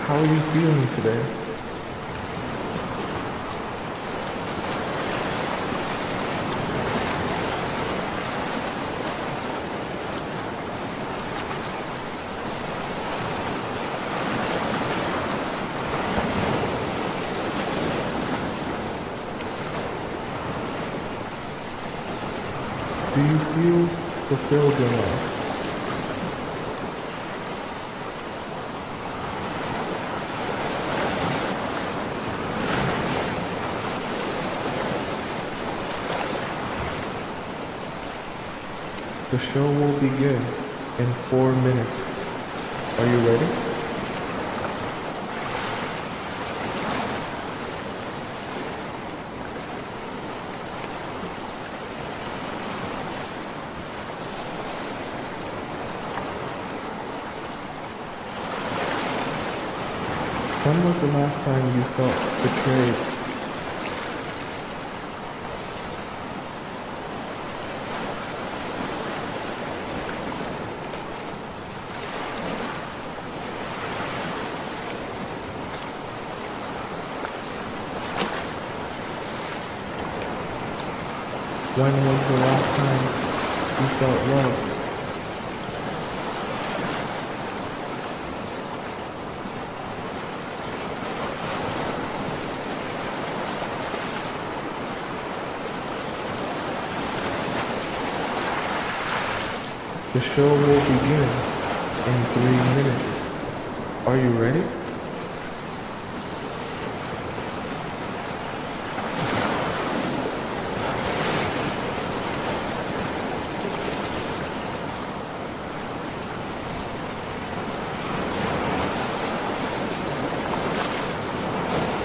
How are you feeling today? Do you feel fulfilled in life? The show will begin in 4 minutes. Are you ready? When was the last time you felt betrayed? When was the last time you felt loved? The show will begin in 3 minutes. Are you ready?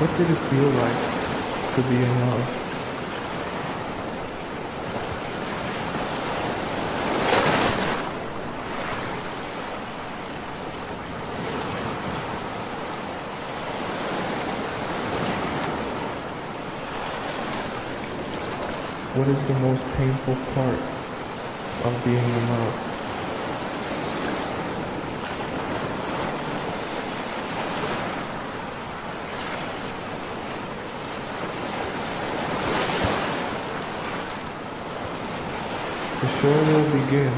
What did it feel like to be in love? What is the most painful part of being in love? The show will begin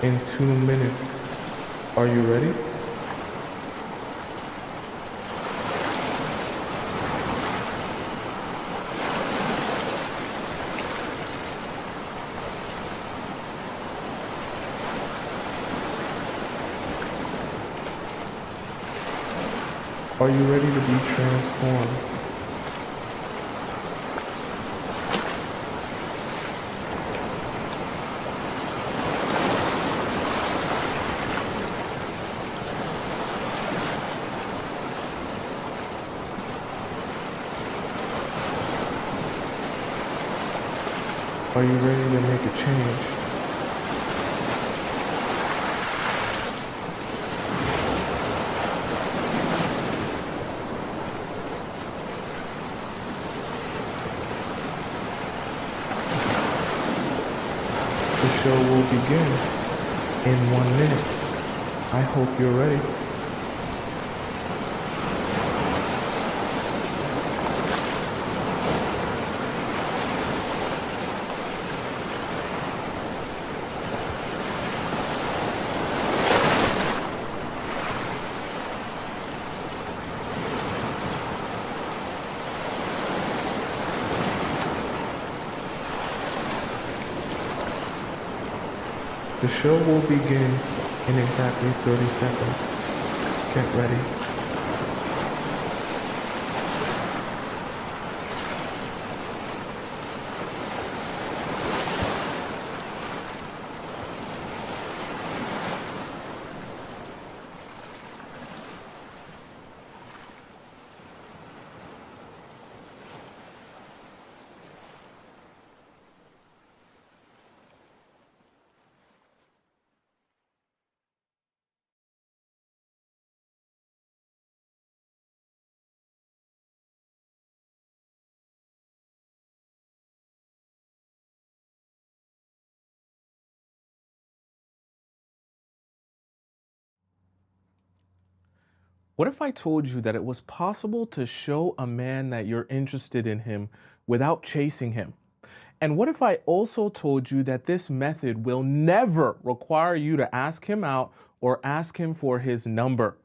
in 2 minutes. Are you ready? Are you ready to be transformed? Are you ready to make a change? The show will begin in 1 minute. I hope you're ready. The show will begin in exactly 30 seconds. Get ready. What if I told you that it was possible to show a man that you're interested in him without chasing him? And what if I also told you that this method will never require you to ask him out or ask him for his number?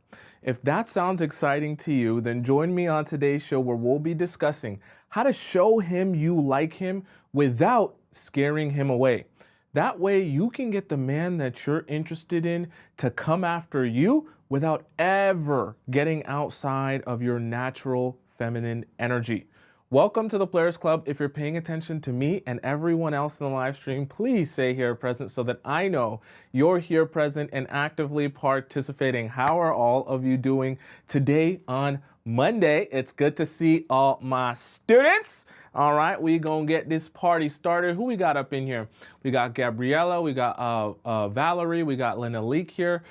If that sounds exciting to you, then join me on today's show where we'll be discussing how to show him you like him without scaring him away. That way you can get the man that you're interested in to come after you without ever getting outside of your natural feminine energy. Welcome to the Players Club. If you're paying attention to me and everyone else in the live stream, please say here present so that I know you're here present and actively participating. How are all of you doing today on Monday? It's good to see all my students. All right, we gonna get this party started. Who we got up in here? We got Gabriella, we got Valerie, we got Lena Leak here.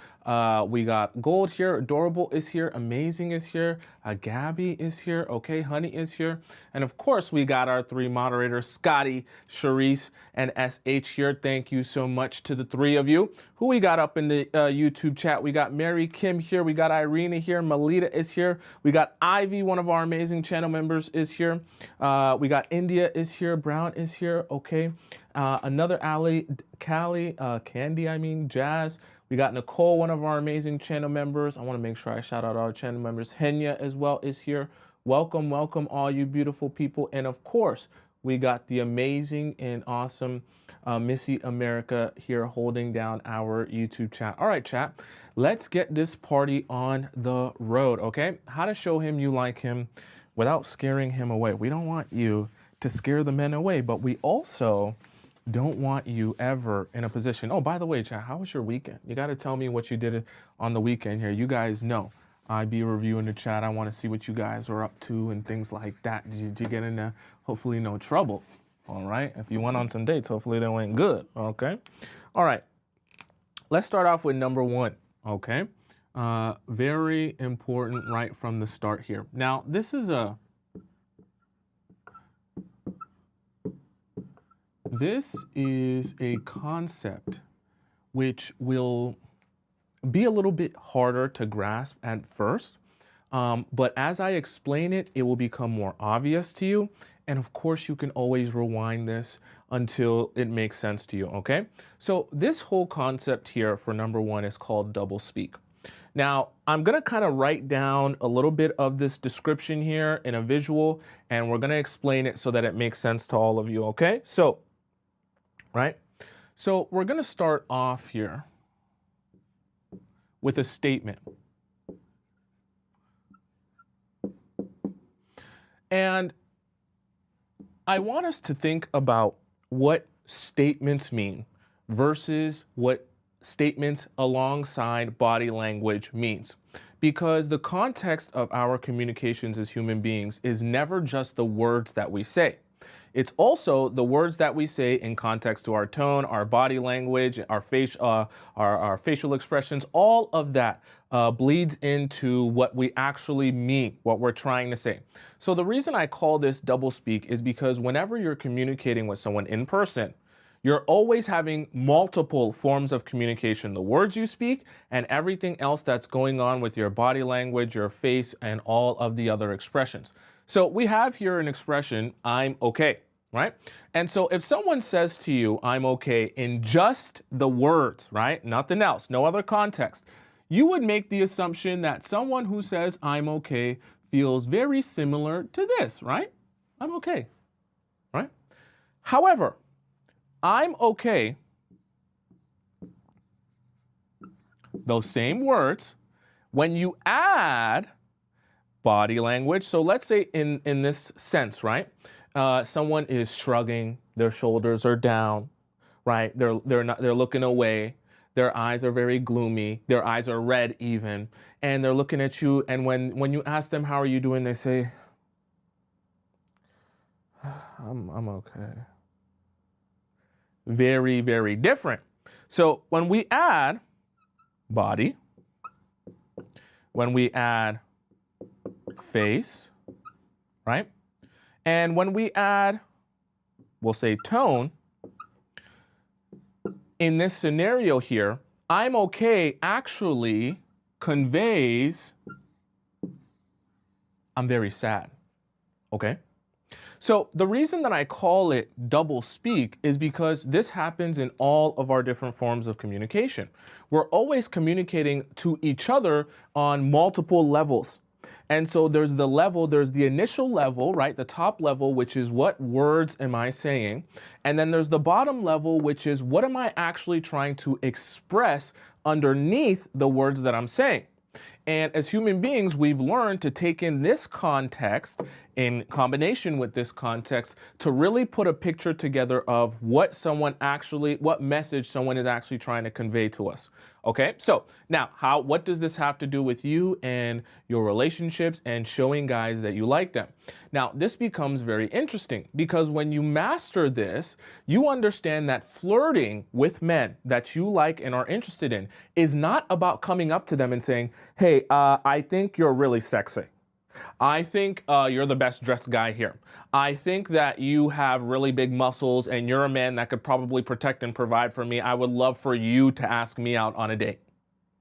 We got Gold here, Adorable is here, Amazing is here, Gabby is here, okay, Honey is here. And of course, we got our three moderators, Scotty, Charisse, and SH here. Thank you so much to the three of you. Who we got up in the YouTube chat? We got Mary Kim here, we got Irina here, Melita is here, we got Ivy, one of our amazing channel members is here. We got India is here, Brown is here, okay. Another Ali, Callie, Candy, Jazz. We got Nicole, one of our amazing channel members. I want to make sure I shout out our channel members. Henya as well is here. Welcome, welcome all you beautiful people. And of course, we got the amazing and awesome Missy America here holding down our YouTube chat. All right, chat, let's get this party on the road, okay? How to show him you like him without scaring him away. We don't want you to scare the men away, but we also don't want you ever in a position. Oh, by the way, chat, how was your weekend? You got to tell me what you did on the weekend here. You guys know I be reviewing the chat. I want to see what you guys are up to and things like that. Did you get into hopefully no trouble? All right. If you went on some dates, hopefully they went good. Okay. All right. Let's start off with number one. Okay. Very important right from the start here. Now, this is a concept which will be a little bit harder to grasp at first, but as I explain it, it will become more obvious to you. And of course, you can always rewind this until it makes sense to you, okay? So this whole concept here for number one is called double speak. Now, I'm going to kind of write down a little bit of this description here in a visual, and we're going to explain it so that it makes sense to all of you, okay? So, right? So we're going to start off here with a statement. And I want us to think about what statements mean versus what statements alongside body language means. Because the context of our communications as human beings is never just the words that we say. It's also the words that we say in context to our tone, our body language, our facial expressions. All of that bleeds into what we actually mean, what we're trying to say. So the reason I call this double speak is because whenever you're communicating with someone in person, you're always having multiple forms of communication, the words you speak and everything else that's going on with your body language, your face, and all of the other expressions. So we have here an expression, I'm okay, right? And so if someone says to you, I'm okay, in just the words, right? Nothing else, no other context, you would make the assumption that someone who says, I'm okay, feels very similar to this, right? I'm okay, right? However, I'm okay, those same words, when you add body language. So let's say in this sense, right? Someone is shrugging, their shoulders are down, right? They're looking away. Their eyes are very gloomy. Their eyes are red even, and they're looking at you. And when you ask them, how are you doing? They say, I'm okay. Very, very different. So when we add body, when we add face, right? And when we add, we'll say tone, in this scenario here, I'm okay actually conveys I'm very sad. Okay. So the reason that I call it double speak is because this happens in all of our different forms of communication. We're always communicating to each other on multiple levels. And so there's the initial level, right? The top level, which is what words am I saying? And then there's the bottom level, which is what am I actually trying to express underneath the words that I'm saying? And as human beings, we've learned to take in this context in combination with this context to really put a picture together of what message someone is actually trying to convey to us. Okay, so now what does this have to do with you and your relationships and showing guys that you like them? Now, this becomes very interesting because when you master this, you understand that flirting with men that you like and are interested in is not about coming up to them and saying, hey, I think you're really sexy. I think you're the best dressed guy here. I think that you have really big muscles and you're a man that could probably protect and provide for me. I would love for you to ask me out on a date.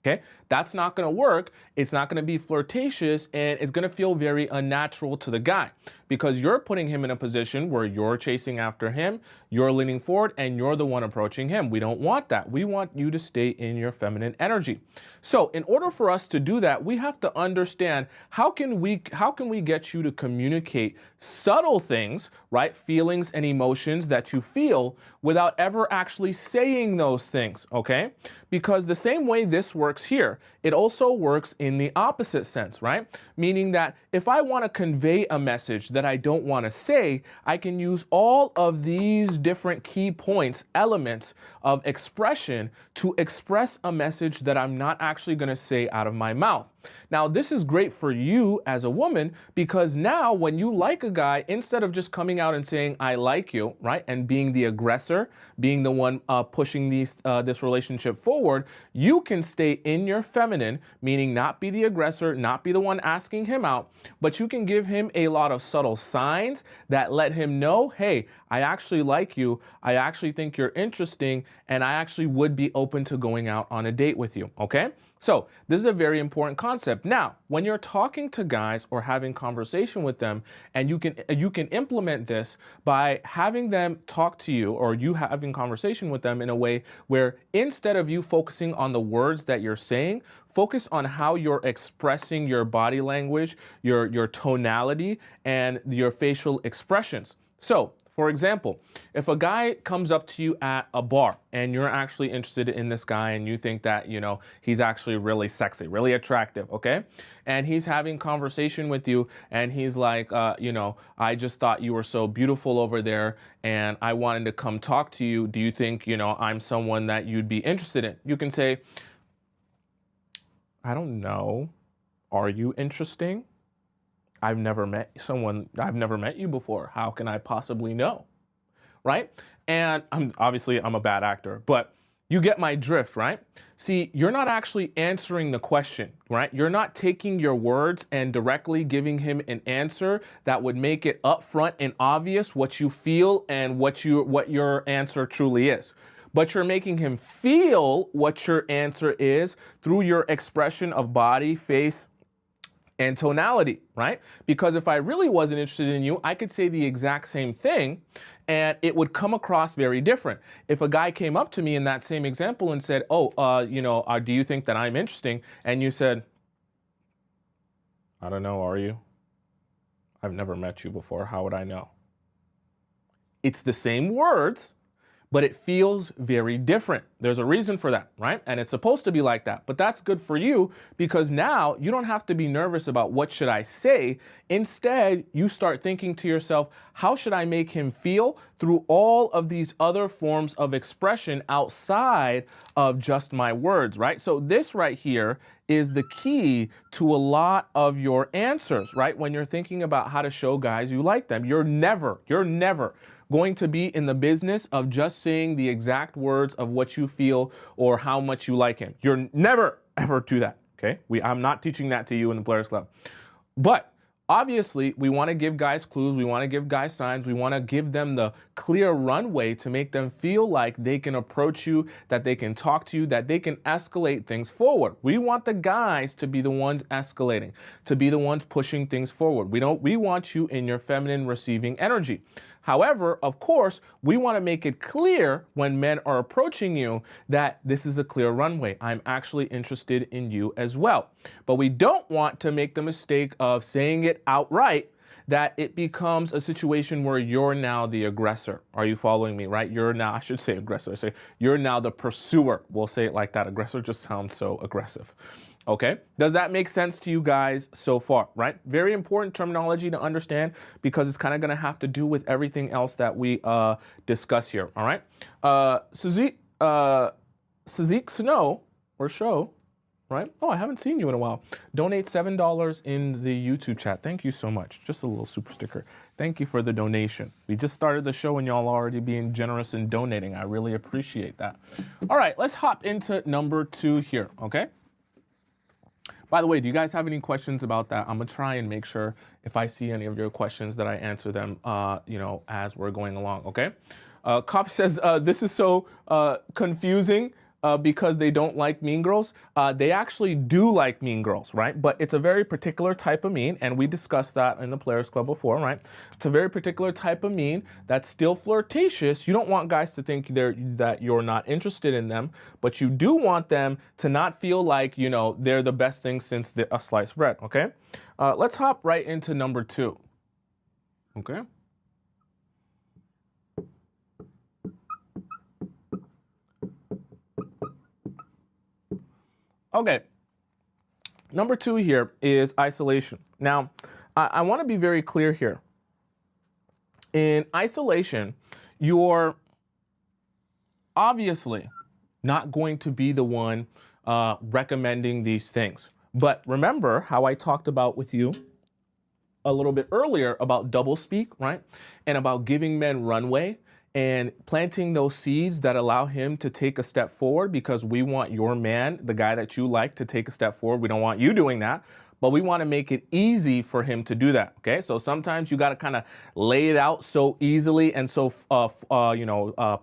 Okay, that's not going to work. It's not going to be flirtatious and it's going to feel very unnatural to the guy because you're putting him in a position where you're chasing after him, you're leaning forward and you're the one approaching him. We don't want that. We want you to stay in your feminine energy. So in order for us to do that, we have to understand how can we get you to communicate subtle things, right? Feelings and emotions that you feel without ever actually saying those things, okay? Because the same way this works here, it also works in the opposite sense, right? Meaning that if I want to convey a message that I don't want to say, I can use all of these different key points, elements of expression to express a message that I'm not actually going to say out of my mouth. Now, this is great for you as a woman because now when you like a guy, instead of just coming out and saying, I like you, right? And being the aggressor, being the one pushing this relationship forward, you can stay in your feminine, meaning not be the aggressor, not be the one asking him out, but you can give him a lot of subtle signs that let him know, hey, I actually like you. I actually think you're interesting. And I actually would be open to going out on a date with you. Okay. So this is a very important concept. Now, when you're talking to guys or having conversation with them, and you can implement this by having them talk to you or you having conversation with them in a way where instead of you focusing on the words that you're saying, focus on how you're expressing your body language, your tonality, and your facial expressions. So, for example, if a guy comes up to you at a bar and you're actually interested in this guy and you think that, he's actually really sexy, really attractive, okay? And he's having conversation with you and he's like, I just thought you were so beautiful over there and I wanted to come talk to you. Do you think, I'm someone that you'd be interested in? You can say, I don't know. Are you interesting? I've never met you before. How can I possibly know? Right? And I'm a bad actor, but you get my drift, right? See, you're not actually answering the question, right? You're not taking your words and directly giving him an answer that would make it upfront and obvious what you feel and what your answer truly is. But you're making him feel what your answer is through your expression of body, face, and tonality, right? Because if I really wasn't interested in you, I could say the exact same thing and it would come across very different. If a guy came up to me in that same example and said, do you think that I'm interesting? And you said, I don't know, are you? I've never met you before. How would I know? It's the same words, but it feels very different. There's a reason for that, right? And it's supposed to be like that, but that's good for you because now you don't have to be nervous about what should I say. Instead, you start thinking to yourself, how should I make him feel through all of these other forms of expression outside of just my words, right? So this right here is the key to a lot of your answers, right? When you're thinking about how to show guys you like them, you're never going to be in the business of just saying the exact words of what you feel or how much you like him. You're never, ever do that, okay? I'm not teaching that to you in the Players Club. But obviously, we want to give guys clues. We want to give guys signs. We want to give them the clear runway to make them feel like they can approach you, that they can talk to you, that they can escalate things forward. We want the guys to be the ones escalating, to be the ones pushing things forward. We want you in your feminine receiving energy. However, of course, we want to make it clear when men are approaching you that this is a clear runway. I'm actually interested in you as well. But we don't want to make the mistake of saying it outright, that it becomes a situation where you're now the aggressor. Are you following me, right? You're now, I should say aggressor, you're now the pursuer. We'll say it like that. Aggressor just sounds so aggressive. Okay, does that make sense to you guys so far, right? Very important terminology to understand because it's kind of going to have to do with everything else that we discuss here, all right? Sazik Snow, or Show, right? Oh, I haven't seen you in a while. Donate $7 in the YouTube chat. Thank you so much. Just a little super sticker. Thank you for the donation. We just started the show and y'all already being generous and donating. I really appreciate that. All right, let's hop into number 2 here, okay? By the way, do you guys have any questions about that? I'm gonna try and make sure if I see any of your questions that I answer them, as we're going along, okay? Coffee says, this is so confusing because they don't like Mean Girls. They actually do like Mean Girls, right? But it's a very particular type of mean, and we discussed that in the Players Club before, right? It's a very particular type of mean that's still flirtatious. You don't want guys to think that you're not interested in them, but you do want them to not feel like, they're the best thing since a sliced bread, okay? Let's hop right into number 2, okay? Okay, number 2 here is isolation. Now, I want to be very clear here. In isolation, you're obviously not going to be the one recommending these things. But remember how I talked about with you a little bit earlier about doublespeak, right? And about giving men runway and planting those seeds that allow him to take a step forward, because we want your man, the guy that you like, to take a step forward. We don't want you doing that, but we want to make it easy for him to do that, okay? So sometimes you got to kind of lay it out so easily and so,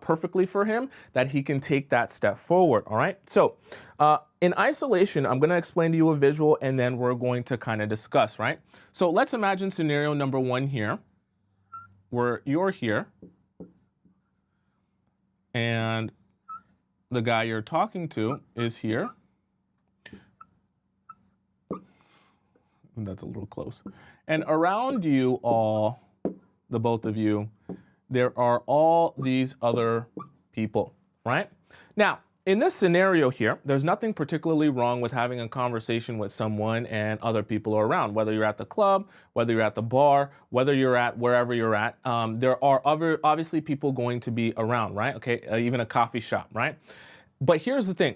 perfectly for him that he can take that step forward, all right? So in isolation, I'm going to explain to you a visual and then we're going to kind of discuss, right? So let's imagine scenario number 1 here, where you're here, and the guy you're talking to is here. That's a little close. And around you all, the both of you, there are all these other people, right? Now, in this scenario here, there's nothing particularly wrong with having a conversation with someone and other people are around, whether you're at the club, whether you're at the bar, whether you're at wherever you're at. There are obviously people going to be around, right? Okay, even a coffee shop, right? But here's the thing.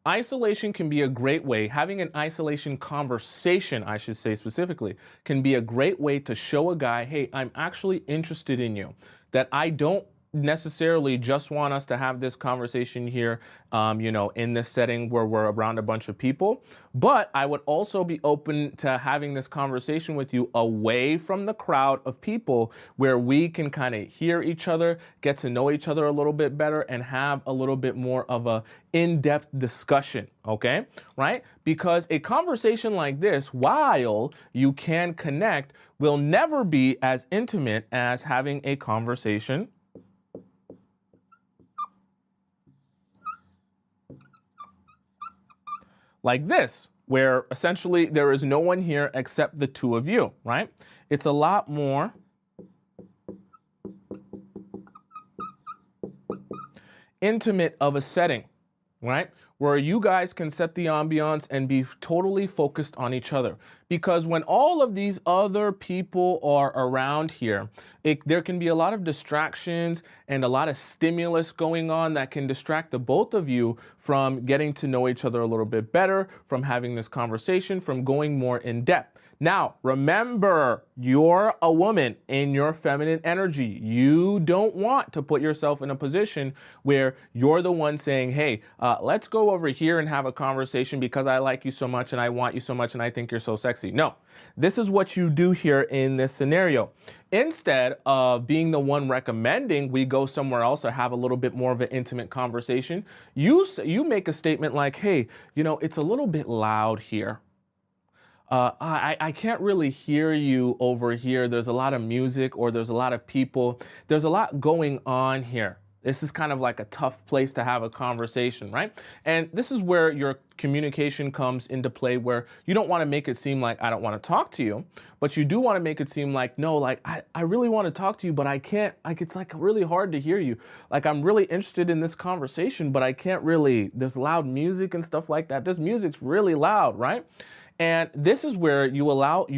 Isolation can be a great way, having an isolation conversation, I should say specifically, can be a great way to show a guy, hey, I'm actually interested in you, that I don't necessarily just want us to have this conversation here, in this setting where we're around a bunch of people, but I would also be open to having this conversation with you away from the crowd of people where we can kind of hear each other, get to know each other a little bit better, and have a little bit more of a in-depth discussion, okay? Right? Because a conversation like this, while you can connect, will never be as intimate as having a conversation like this, where essentially there is no one here except the two of you, right? It's a lot more intimate of a setting, right? Where you guys can set the ambiance and be totally focused on each other. Because when all of these other people are around here, there can be a lot of distractions and a lot of stimulus going on that can distract the both of you from getting to know each other a little bit better, from having this conversation, from going more in depth. Now, remember, you're a woman in your feminine energy. You don't want to put yourself in a position where you're the one saying, hey, let's go over here and have a conversation because I like you so much and I want you so much and I think you're so sexy. No, this is what you do here in this scenario. Instead of being the one recommending we go somewhere else or have a little bit more of an intimate conversation, you make a statement like, hey, it's a little bit loud here. I can't really hear you over here. There's a lot of music or there's a lot of people. There's a lot going on here. This is kind of like a tough place to have a conversation, right? And this is where your communication comes into play, where you don't want to make it seem like I don't want to talk to you, but you do want to make it seem like, no, like I really want to talk to you, but I can't, like, it's like really hard to hear you. Like, I'm really interested in this conversation, but I can't really, there's loud music and stuff like that. This music's really loud, right? And this is where you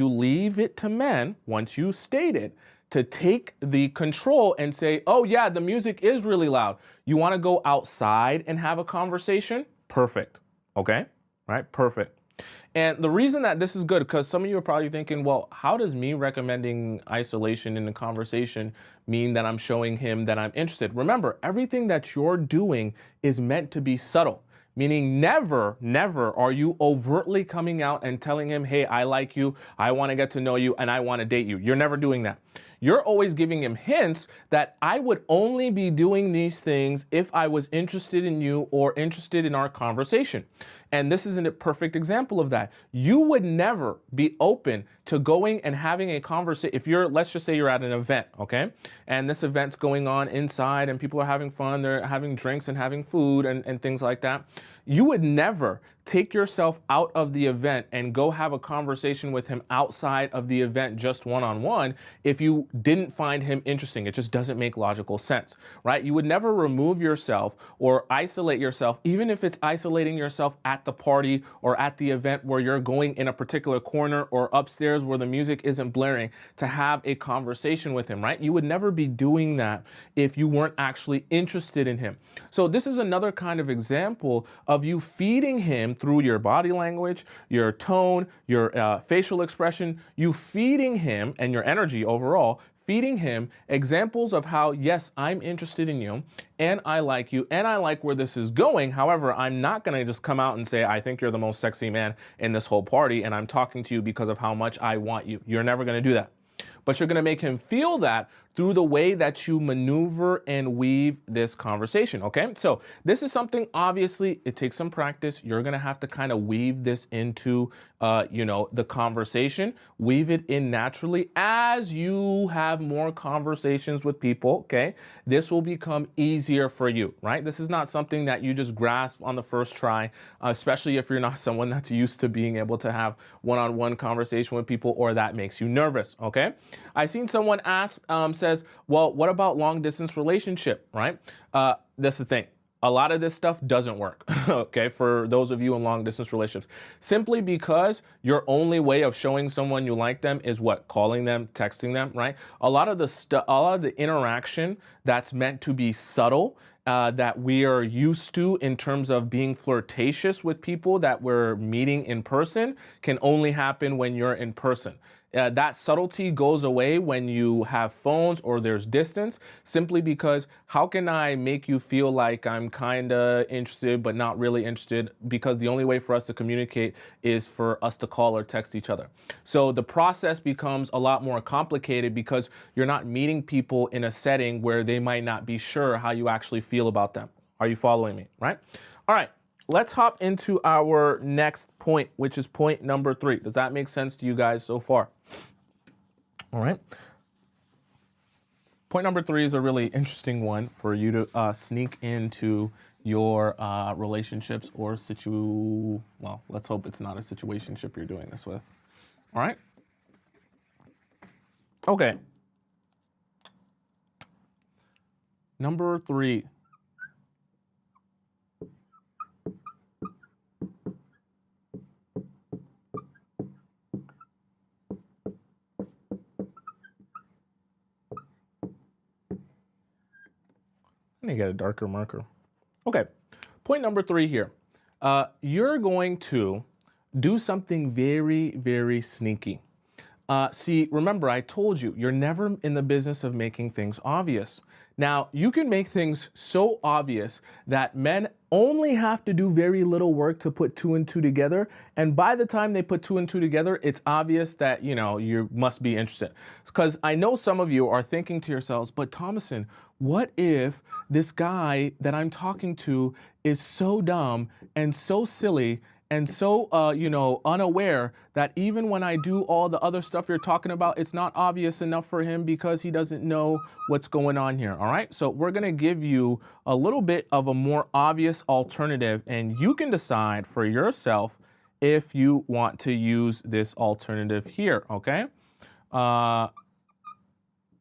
leave it to men, once you state it, to take the control and say, oh yeah, the music is really loud. You want to go outside and have a conversation? Perfect. Okay? Right? Perfect. And the reason that this is good, because some of you are probably thinking, well, how does me recommending isolation in the conversation mean that I'm showing him that I'm interested? Remember, everything that you're doing is meant to be subtle. Meaning never, never are you overtly coming out and telling him, hey, I like you, I want to get to know you, and I want to date you. You're never doing that. You're always giving him hints that I would only be doing these things if I was interested in you or interested in our conversation. And this isn't a perfect example of that. You would never be open to going and having a conversation. If let's just say you're at an event, okay? And this event's going on inside and people are having fun, they're having drinks and having food and things like that. You would never take yourself out of the event and go have a conversation with him outside of the event just one-on-one if you didn't find him interesting. It just doesn't make logical sense, right? You would never remove yourself or isolate yourself, even if it's isolating yourself at the party or at the event where you're going in a particular corner or upstairs where the music isn't blaring, to have a conversation with him, right? You would never be doing that if you weren't actually interested in him. So this is another kind of example of you feeding him through your body language, your tone, your facial expression, you feeding him, and your energy overall, feeding him examples of how, yes, I'm interested in you and I like you and I like where this is going. However, I'm not going to just come out and say, I think you're the most sexy man in this whole party and I'm talking to you because of how much I want you. You're never going to do that. But you're going to make him feel that through the way that you maneuver and weave this conversation, okay? So this is something, obviously, it takes some practice. You're going to have to kind of weave this into, the conversation, weave it in naturally as you have more conversations with people, okay? This will become easier for you, right? This is not something that you just grasp on the first try, especially if you're not someone that's used to being able to have one-on-one conversation with people, or that makes you nervous, okay? I seen someone ask, says, well, what about long distance relationship, right? That's the thing. A lot of this stuff doesn't work, okay, for those of you in long distance relationships, simply because your only way of showing someone you like them is what? Calling them, texting them, right? A lot of the interaction that's meant to be subtle, that we are used to in terms of being flirtatious with people that we're meeting in person, can only happen when you're in person. That subtlety goes away when you have phones or there's distance, simply because how can I make you feel like I'm kind of interested but not really interested? Because the only way for us to communicate is for us to call or text each other. So the process becomes a lot more complicated because you're not meeting people in a setting where they might not be sure how you actually feel about them. Are you following me, right? All right. Let's hop into our next point, which is point number 3. Does that make sense to you guys so far? All right. Point number 3 is a really interesting one for you to sneak into your relationships or well, let's hope it's not a situationship you're doing this with. All right. Okay. Number 3. I need to get a darker marker. Okay, point number 3 here. You're going to do something very, very sneaky. See, remember, I told you, you're never in the business of making things obvious. Now, you can make things so obvious that men only have to do very little work to put two and two together. And by the time they put two and two together, it's obvious that, you must be interested. Because I know some of you are thinking to yourselves, but Tomisin, what if this guy that I'm talking to is so dumb and so silly and so unaware that even when I do all the other stuff you're talking about, it's not obvious enough for him because he doesn't know what's going on here. All right, so we're going to give you a little bit of a more obvious alternative, and you can decide for yourself if you want to use this alternative here. Okay,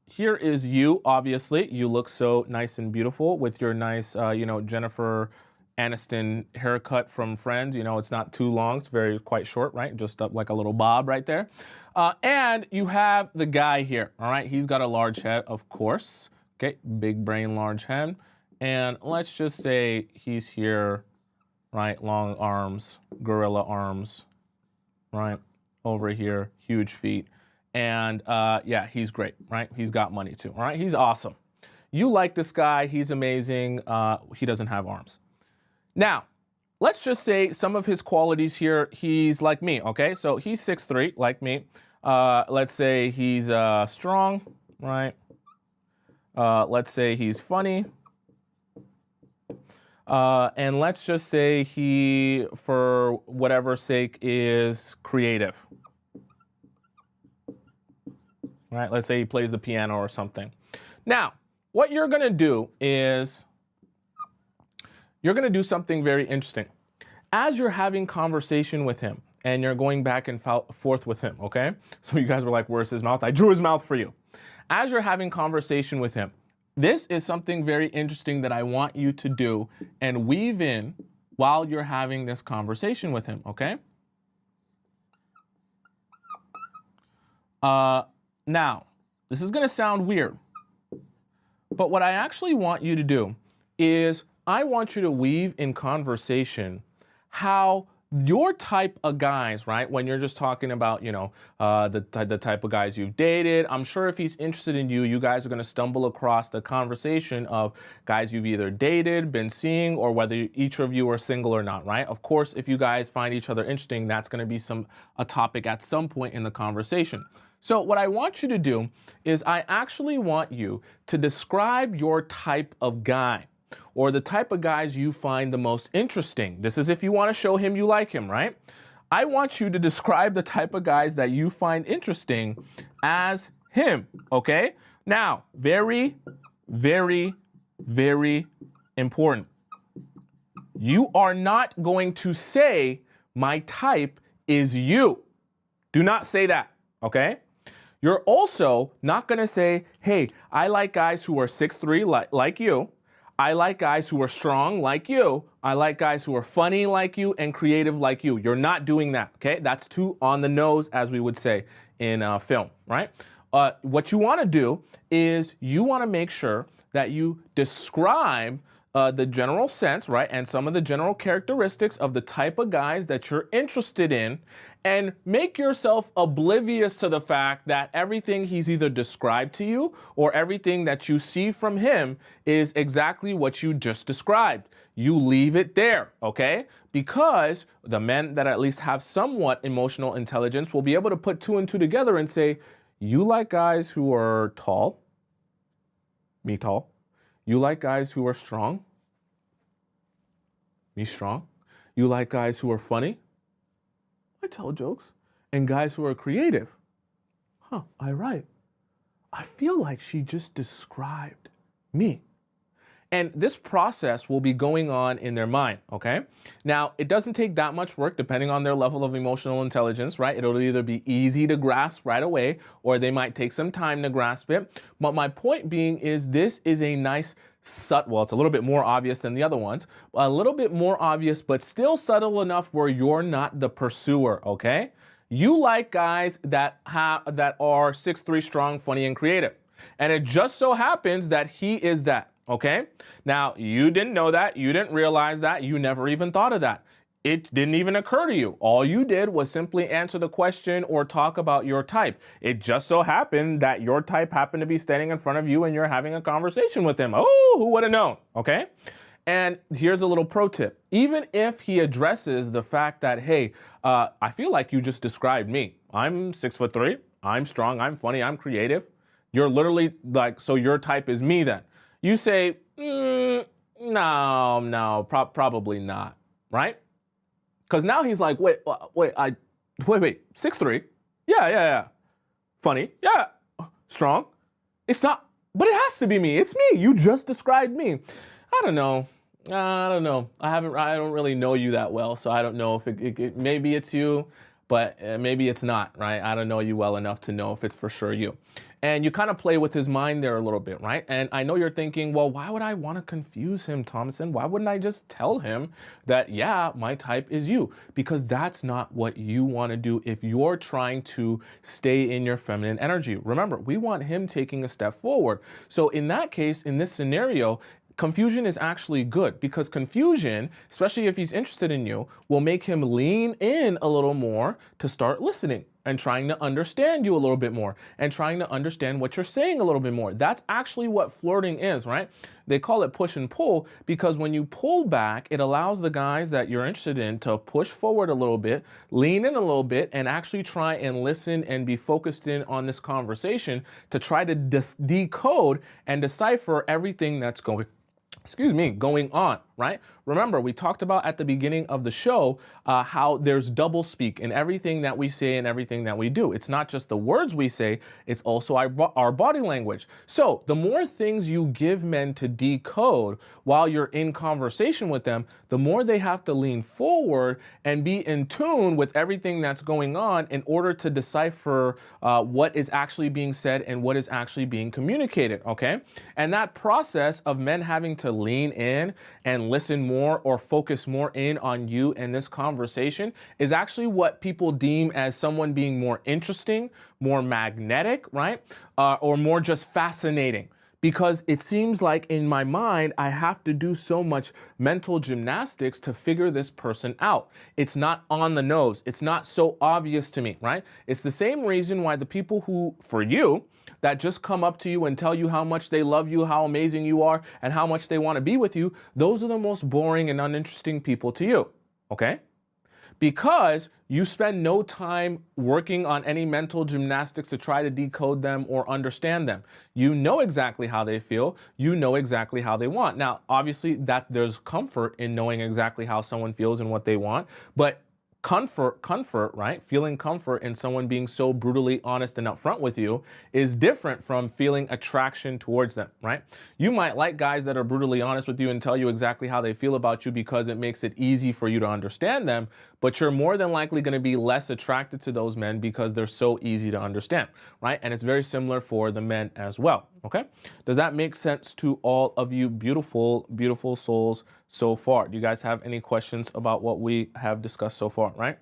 here is you. Obviously, you look so nice and beautiful with your nice Jennifer Aniston haircut from Friends. It's not too long. It's quite short, right? Just up like a little bob right there. And you have the guy here, all right? He's got a large head, of course. Okay, big brain, large head. And let's just say he's here, right? Long arms, gorilla arms, right? Over here, huge feet. And yeah, he's great, right? He's got money too, all right? He's awesome. You like this guy. He's amazing. He doesn't have arms. Now, let's just say some of his qualities here, he's like me, okay? So he's 6'3", like me. Let's say he's strong, right? Let's say he's funny. And let's just say he, for whatever sake, is creative. Right? Let's say he plays the piano or something. Now, what you're going to do is you're going to do something very interesting. As you're having conversation with him and you're going back and forth with him, okay? So you guys were like, where's his mouth? I drew his mouth for you. As you're having conversation with him, this is something very interesting that I want you to do and weave in while you're having this conversation with him, okay? Now, this is going to sound weird, but what I actually want you to do is I want you to weave in conversation how your type of guys, right? When you're just talking about, the type of guys you've dated, I'm sure if he's interested in you, you guys are going to stumble across the conversation of guys you've either dated, been seeing, or whether each of you are single or not, right? Of course, if you guys find each other interesting, that's going to be a topic at some point in the conversation. So what I want you to do is I actually want you to describe your type of guy, or the type of guys you find the most interesting. This is if you want to show him you like him, right? I want you to describe the type of guys that you find interesting as him, okay? Now, very, very, very important. You are not going to say, my type is you. Do not say that, okay? You're also not going to say, hey, I like guys who are 6'3", like you. I like guys who are strong like you. I like guys who are funny like you and creative like you. You're not doing that, okay? That's too on the nose, as we would say in film, right? What you want to do is you want to make sure that you describe the general sense, right, and some of the general characteristics of the type of guys that you're interested in, and make yourself oblivious to the fact that everything he's either described to you or everything that you see from him is exactly what you just described. You leave it there, okay? Because the men that at least have somewhat emotional intelligence will be able to put two and two together and say, you like guys who are tall, me tall. You like guys who are strong, me strong. You like guys who are funny, I tell jokes. And guys who are creative, I write. I feel like she just described me. And this process will be going on in their mind, okay? Now, it doesn't take that much work depending on their level of emotional intelligence, right? It'll either be easy to grasp right away or they might take some time to grasp it. But my point being is this is a nice well, it's a little bit more obvious than the other ones, a little bit more obvious, but still subtle enough where you're not the pursuer, okay? You like guys that are 6'3", strong, funny, and creative. And it just so happens that he is that. Okay? Now, you didn't know that. You didn't realize that. You never even thought of that. it didn't even occur to you. All you did was simply answer the question or talk about your type. It just so happened that your type happened to be standing in front of you and you're having a conversation with him. Oh, who would have known? Okay. And here's a little pro tip. Even if he addresses the fact that, hey, I feel like you just described me. I'm 6'3". I'm strong. I'm funny. I'm creative. You're literally like, so your type is me then. You say, no, probably not. Right? Because now he's like, wait, 6'3". Yeah. Funny. Yeah. Strong. It's not, but it has to be me. It's me. You just described me. I don't know. I don't really know you that well, so I don't know if maybe it's you, but maybe it's not, right? I don't know you well enough to know if it's for sure you. And you kind of play with his mind there a little bit, right? And I know you're thinking, well, why would I want to confuse him, Tomisin? Why wouldn't I just tell him that, yeah, my type is you? Because that's not what you want to do if you're trying to stay in your feminine energy. Remember, we want him taking a step forward. So in that case, in this scenario, confusion is actually good, because confusion, especially if he's interested in you, will make him lean in a little more to start listening and trying to understand you a little bit more and trying to understand what you're saying a little bit more. That's actually what flirting is, right? They call it push and pull, because when you pull back, it allows the guys that you're interested in to push forward a little bit, lean in a little bit, and actually try and listen and be focused in on this conversation to try to decode and decipher everything that's going on, right? Remember, we talked about at the beginning of the show how there's double speak in everything that we say and everything that we do. It's not just the words we say, it's also our body language. So the more things you give men to decode while you're in conversation with them, the more they have to lean forward and be in tune with everything that's going on in order to decipher what is actually being said and what is actually being communicated, okay? And that process of men having to lean in and listen more or focus more in on you in this conversation is actually what people deem as someone being more interesting, more magnetic, right? Or more just fascinating. Because it seems like in my mind, I have to do so much mental gymnastics to figure this person out. It's not on the nose. It's not so obvious to me, right? It's the same reason why the people who, for you, that just come up to you and tell you how much they love you, how amazing you are, and how much they want to be with you, those are the most boring and uninteresting people to you, okay? Because you spend no time working on any mental gymnastics to try to decode them or understand them. You know exactly how they feel. You know exactly how they want. Now, obviously, that there's comfort in knowing exactly how someone feels and what they want, but comfort, right? Feeling comfort in someone being so brutally honest and upfront with you is different from feeling attraction towards them, right? You might like guys that are brutally honest with you and tell you exactly how they feel about you because it makes it easy for you to understand them, but you're more than likely going to be less attracted to those men because they're so easy to understand, right? And it's very similar for the men as well, okay? Does that make sense to all of you beautiful, beautiful souls so far? Do you guys have any questions about what we have discussed so far, right?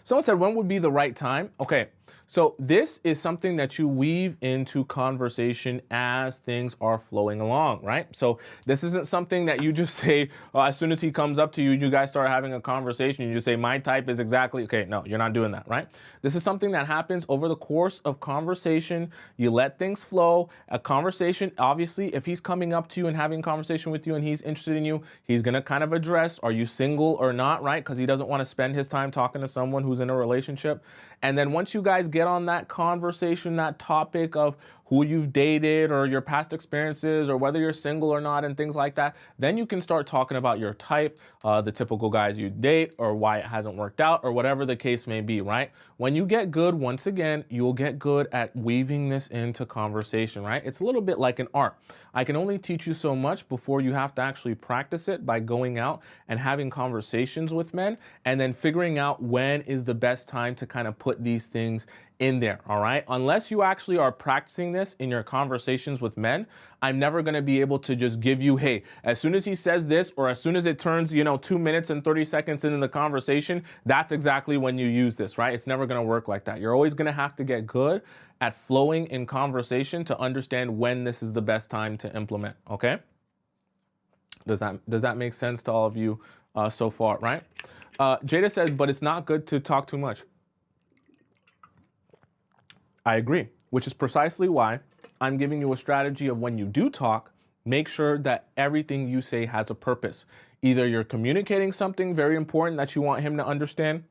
Someone said, when would be the right time? Okay, so this is something that you weave into conversation as things are flowing along, right? So this isn't something that you just say, as soon as he comes up to you, you guys start having a conversation, you just say, my type is exactly, okay, no, you're not doing that, right? This is something that happens over the course of conversation. You let things flow. A conversation, obviously, if he's coming up to you and having a conversation with you and he's interested in you, he's gonna kind of address, are you single or not, right? Because he doesn't want to spend his time talking to someone who's in a relationship. And then once you guys get on that conversation, that topic of who you've dated or your past experiences or whether you're single or not and things like that, then you can start talking about your type, the typical guys you date, or why it hasn't worked out, or whatever the case may be, right? When you get good, once again, you'll get good at weaving this into conversation, right? It's a little bit like an art. I can only teach you so much before you have to actually practice it by going out and having conversations with men and then figuring out when is the best time to kind of put these things in there, all right? Unless you actually are practicing this in your conversations with men, I'm never going to be able to just give you, hey, as soon as he says this, or as soon as it turns, 2 minutes and 30 seconds into the conversation, that's exactly when you use this, right? It's never going to work like that. You're always going to have to get good at flowing in conversation to understand when this is the best time to implement, okay? Does that make sense to all of you so far, right? Jada says, but it's not good to talk too much. I agree, which is precisely why I'm giving you a strategy of when you do talk, make sure that everything you say has a purpose. Either you're communicating something very important that you want him to understand,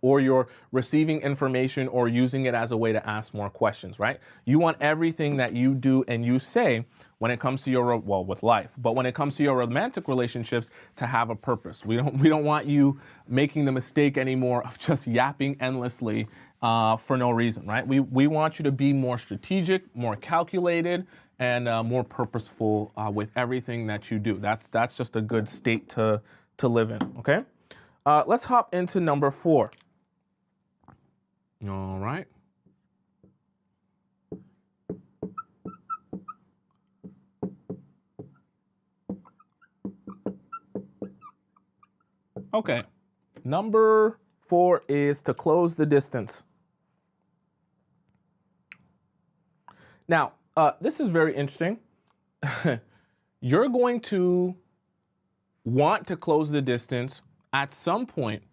or you're receiving information or using it as a way to ask more questions, right? You want everything that you do and you say when it comes to your, well, with life, but when it comes to your romantic relationships, to have a purpose. We don't want you making the mistake anymore of just yapping endlessly for no reason, right? We want you to be more strategic, more calculated, and more purposeful with everything that you do. That's just a good state to live in, okay? Let's hop into number 4. All right. Okay. Number 4 is to close the distance. Now, this is very interesting. You're going to want to close the distance at some point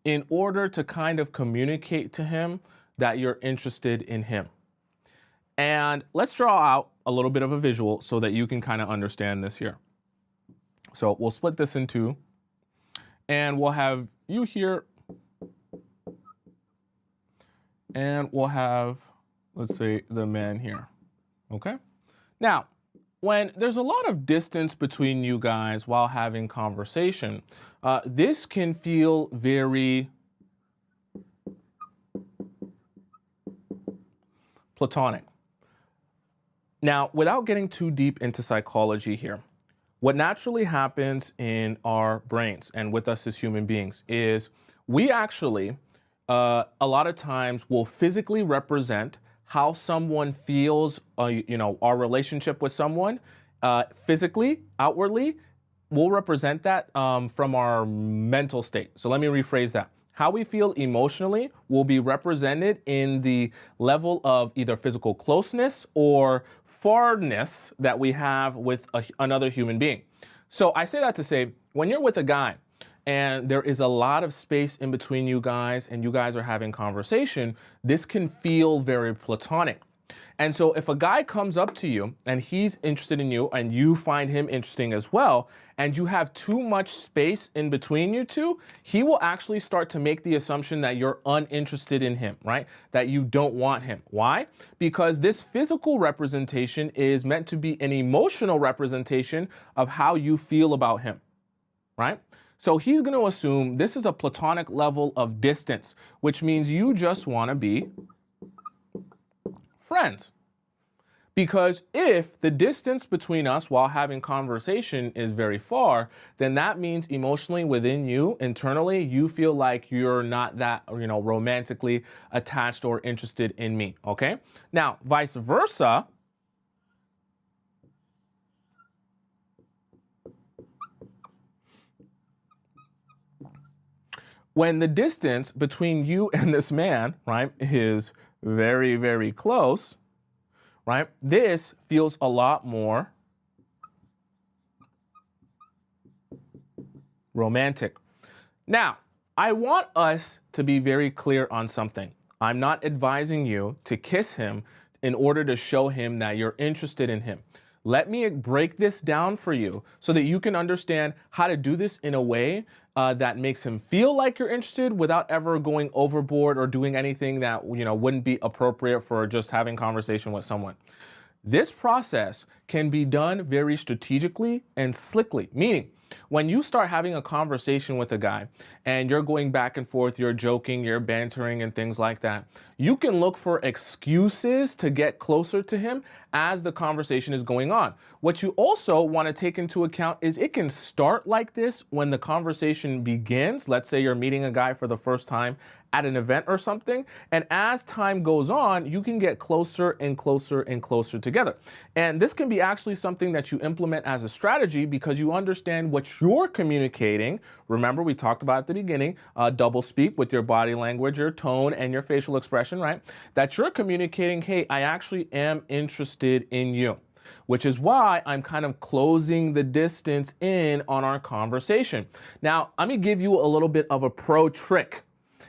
in order to kind of communicate to him that you're interested in him. And let's draw out a little bit of a visual so that you can kind of understand this here. So we'll split this in 2, and we'll have you here, and we'll have, let's say, the man here, okay? Now, when there's a lot of distance between you guys while having conversation, this can feel very platonic. Now, without getting too deep into psychology here, what naturally happens in our brains and with us as human beings is we actually, a lot of times, will physically represent how someone feels, our relationship with someone, physically, outwardly, we'll represent that from our mental state. So let me rephrase that. How we feel emotionally will be represented in the level of either physical closeness or farness that we have with another human being. So I say that to say, when you're with a guy and there is a lot of space in between you guys and you guys are having conversation, this can feel very platonic. And so if a guy comes up to you and he's interested in you and you find him interesting as well, and you have too much space in between you two, he will actually start to make the assumption that you're uninterested in him, right? That you don't want him. Why? Because this physical representation is meant to be an emotional representation of how you feel about him, right? So he's going to assume this is a platonic level of distance, which means you just want to be friends. Because if the distance between us while having conversation is very far, then that means emotionally within you, internally, you feel like you're not that, romantically attached or interested in me, okay? Now, vice versa, when the distance between you and this man, right, is very, very close, right, this feels a lot more romantic. Now, I want us to be very clear on something. I'm not advising you to kiss him in order to show him that you're interested in him. Let me break this down for you so that you can understand how to do this in a way that makes him feel like you're interested without ever going overboard or doing anything that, wouldn't be appropriate for just having conversation with someone. This process can be done very strategically and slickly, meaning when you start having a conversation with a guy and you're going back and forth, you're joking, you're bantering and things like that, you can look for excuses to get closer to him as the conversation is going on. What you also want to take into account is it can start like this when the conversation begins. Let's say you're meeting a guy for the first time at an event or something, and as time goes on, you can get closer and closer and closer together. And this can be actually something that you implement as a strategy because you understand what you're communicating. Remember, we talked about at the beginning, double speak with your body language, your tone, and your facial expression, right? That you're communicating, hey, I actually am interested in you. which is why I'm kind of closing the distance in on our conversation. Now, let me give you a little bit of a pro trick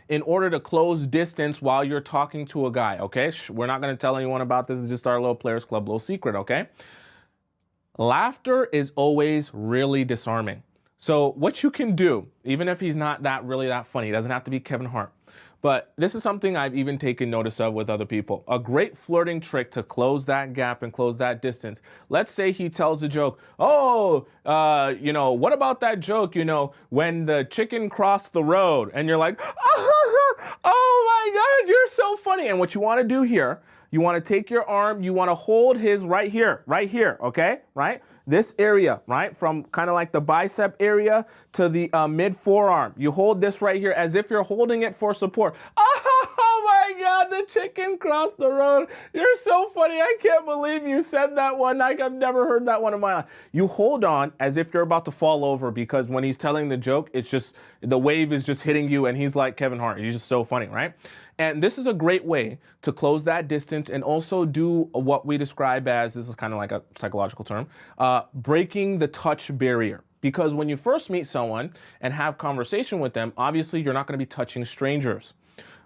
in order to close distance while you're talking to a guy, okay? We're not gonna tell anyone about this. It's just our little Players Club little secret, okay? Laughter is always really disarming. So what you can do, even if he's not really that funny, he doesn't have to be Kevin Hart, but this is something I've even taken notice of with other people. A great flirting trick to close that gap and close that distance. Let's say he tells a joke. Oh, what about that joke, when the chicken crossed the road? And you're like, oh my God, you're so funny. And what you want to do here, you want to take your arm, you want to hold his right here, okay? Right? This area, right? From kind of like the bicep area to the mid forearm. You hold this right here as if you're holding it for support. Oh my God, the chicken crossed the road. You're so funny. I can't believe you said that one. Like, I've never heard that one in my life. You hold on as if you're about to fall over, because when he's telling the joke, it's just, the wave is just hitting you and he's like Kevin Hart. He's just so funny, right? And this is a great way to close that distance and also do what we describe as, this is kind of like a psychological term, breaking the touch barrier. Because when you first meet someone and have conversation with them, obviously you're not going to be touching strangers.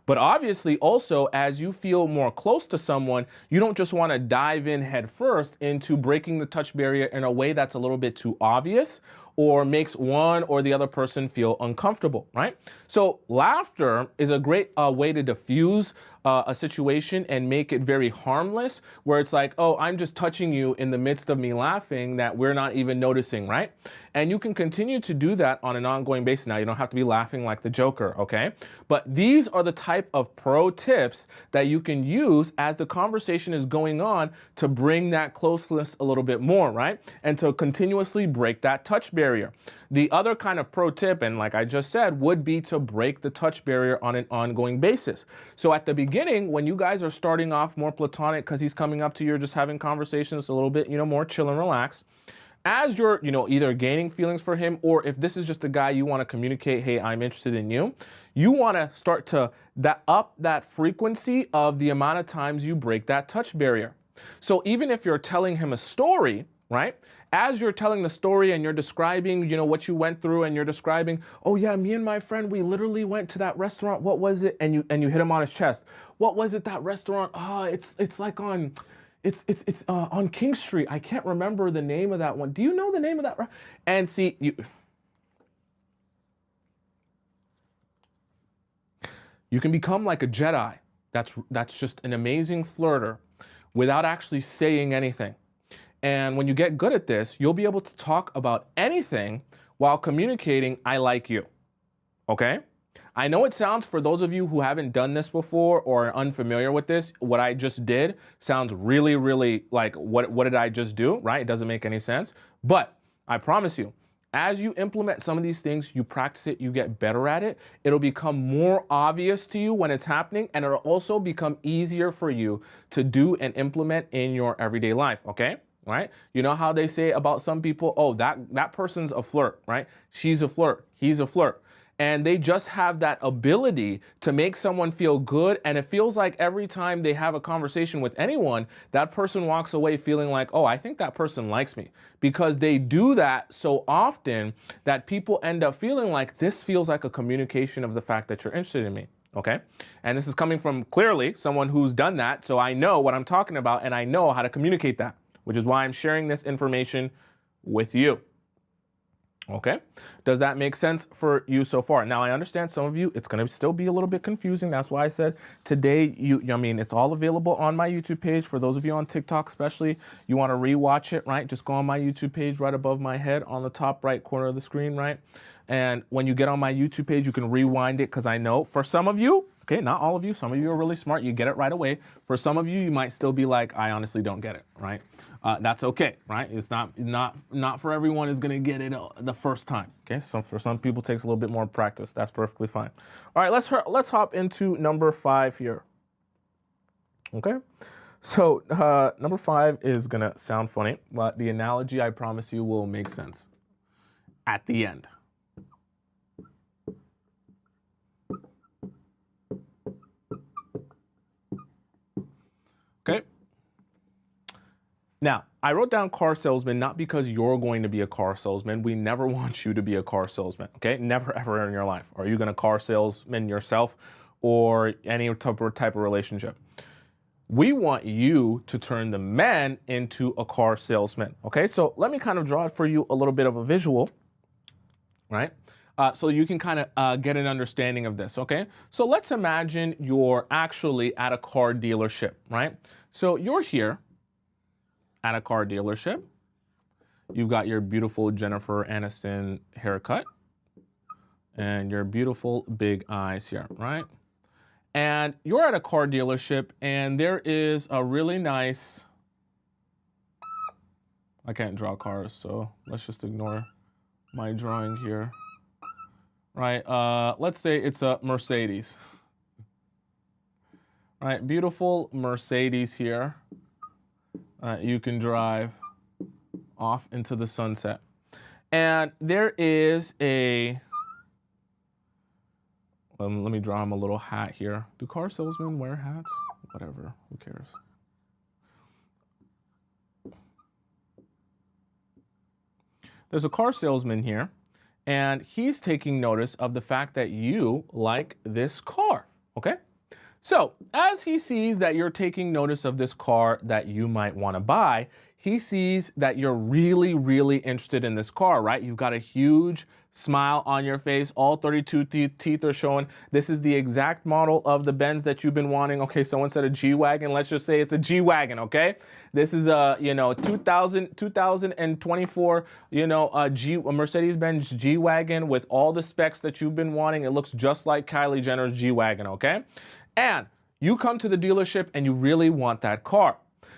But obviously also, as you feel more close to someone, you don't just want to dive in head first into breaking the touch barrier in a way that's a little bit too obvious or makes one or the other person feel uncomfortable, right? So laughter is a great way to diffuse a situation and make it very harmless, where it's like, oh, I'm just touching you in the midst of me laughing that we're not even noticing, right? And you can continue to do that on an ongoing basis. Now, you don't have to be laughing like the Joker, okay? But these are the type of pro tips that you can use as the conversation is going on to bring that closeness a little bit more, right? And to continuously break that touch barrier. The other kind of pro tip, and like I just said, would be to break the touch barrier on an ongoing basis. So at the beginning, when you guys are starting off more platonic, because he's coming up to you, just having conversations a little bit, more chill and relaxed, as you're, either gaining feelings for him, or if this is just a guy you want to communicate, hey, I'm interested in you, you want to start to up that frequency of the amount of times you break that touch barrier. So even if you're telling him a story, right? As you're telling the story and you're describing, what you went through, and you're describing, oh yeah, me and my friend, we literally went to that restaurant. What was it? And you hit him on his chest. What was it, that restaurant? Oh, it's like on, it's on King Street. I can't remember the name of that one. Do you know the name of that? And see, you can become like a Jedi. That's just an amazing flirter without actually saying anything. And when you get good at this, you'll be able to talk about anything while communicating, I like you. Okay? I know it sounds, for those of you who haven't done this before or are unfamiliar with this, what I just did sounds really, really like, what did I just do, right? It doesn't make any sense. But I promise you, as you implement some of these things, you practice it, you get better at it, it'll become more obvious to you when it's happening, and it'll also become easier for you to do and implement in your everyday life, okay? Right? You know how they say about some people, oh, that person's a flirt, right? She's a flirt, he's a flirt. And they just have that ability to make someone feel good. And it feels like every time they have a conversation with anyone, that person walks away feeling like, oh, I think that person likes me. Because they do that so often that people end up feeling like this feels like a communication of the fact that you're interested in me. Okay? And this is coming from clearly someone who's done that. So I know what I'm talking about, and I know how to communicate that, which is why I'm sharing this information with you. Okay? Does that make sense for you so far? Now, I understand some of you, it's going to still be a little bit confusing. That's why I said today, it's all available on my YouTube page. For those of you on TikTok, especially, you want to rewatch it, right? Just go on my YouTube page right above my head on the top right corner of the screen, right? And when you get on my YouTube page, you can rewind it, because I know for some of you, okay, not all of you, some of you are really smart, you get it right away. For some of you, you might still be like, I honestly don't get it, right? That's okay, right? It's not for everyone is gonna get it the first time. Okay, so for some people it takes a little bit more practice. That's perfectly fine. All right, let's hop into number 5 here. Okay, so number 5 is gonna sound funny, but the analogy, I promise you, will make sense at the end. Okay. Now, I wrote down car salesman not because you're going to be a car salesman. We never want you to be a car salesman, okay? Never, ever in your life. Are you going to car salesman yourself or any type of relationship? We want you to turn the man into a car salesman, okay? So let me kind of draw it for you a little bit of a visual, right? So you can kind of get an understanding of this, okay? So let's imagine you're actually at a car dealership, right? So you're here at a car dealership. You've got your beautiful Jennifer Aniston haircut and your beautiful big eyes here, right? And you're at a car dealership and there is a really nice, I can't draw cars, so let's just ignore my drawing here, right? Let's say it's a Mercedes, right? Beautiful Mercedes here. You can drive off into the sunset. And there is a, let me draw him a little hat here. Do car salesmen wear hats? Whatever, who cares? There's a car salesman here, and he's taking notice of the fact that you like this car, okay? So as he sees that you're taking notice of this car that you might want to buy, he sees that you're really, really interested in this car, right? You've got a huge smile on your face. All 32 teeth are showing. This is the exact model of the Benz that you've been wanting. Okay, someone said a G-Wagon. Let's just say it's a G-Wagon, okay? This is a, 2024, a Mercedes-Benz G-Wagon with all the specs that you've been wanting. It looks just like Kylie Jenner's G-Wagon, okay? And you come to the dealership and you really want that car.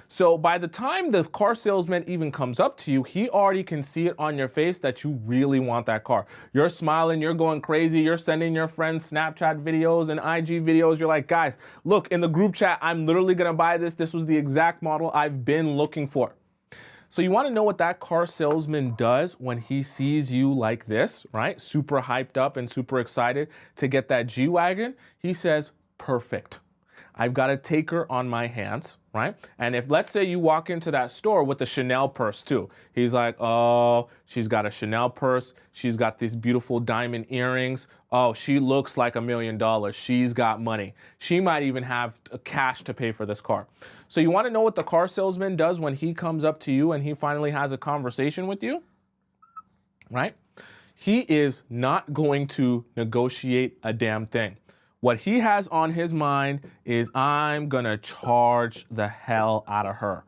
So by the time the car salesman even comes up to you, he already can see it on your face that you really want that car. You're smiling, you're going crazy, you're sending your friends Snapchat videos and IG videos. You're like, guys, look, in the group chat, I'm literally gonna buy this. This was the exact model I've been looking for. So you wanna know what that car salesman does when he sees you like this, right? Super hyped up and super excited to get that G-Wagon. He says, perfect. I've got a taker on my hands, right? And if, let's say you walk into that store with a Chanel purse too. He's like, oh, she's got a Chanel purse. She's got these beautiful diamond earrings. Oh, she looks like $1 million. She's got money. She might even have cash to pay for this car. So you want to know what the car salesman does when he comes up to you and he finally has a conversation with you, right? He is not going to negotiate a damn thing. What he has on his mind is, I'm gonna charge the hell out of her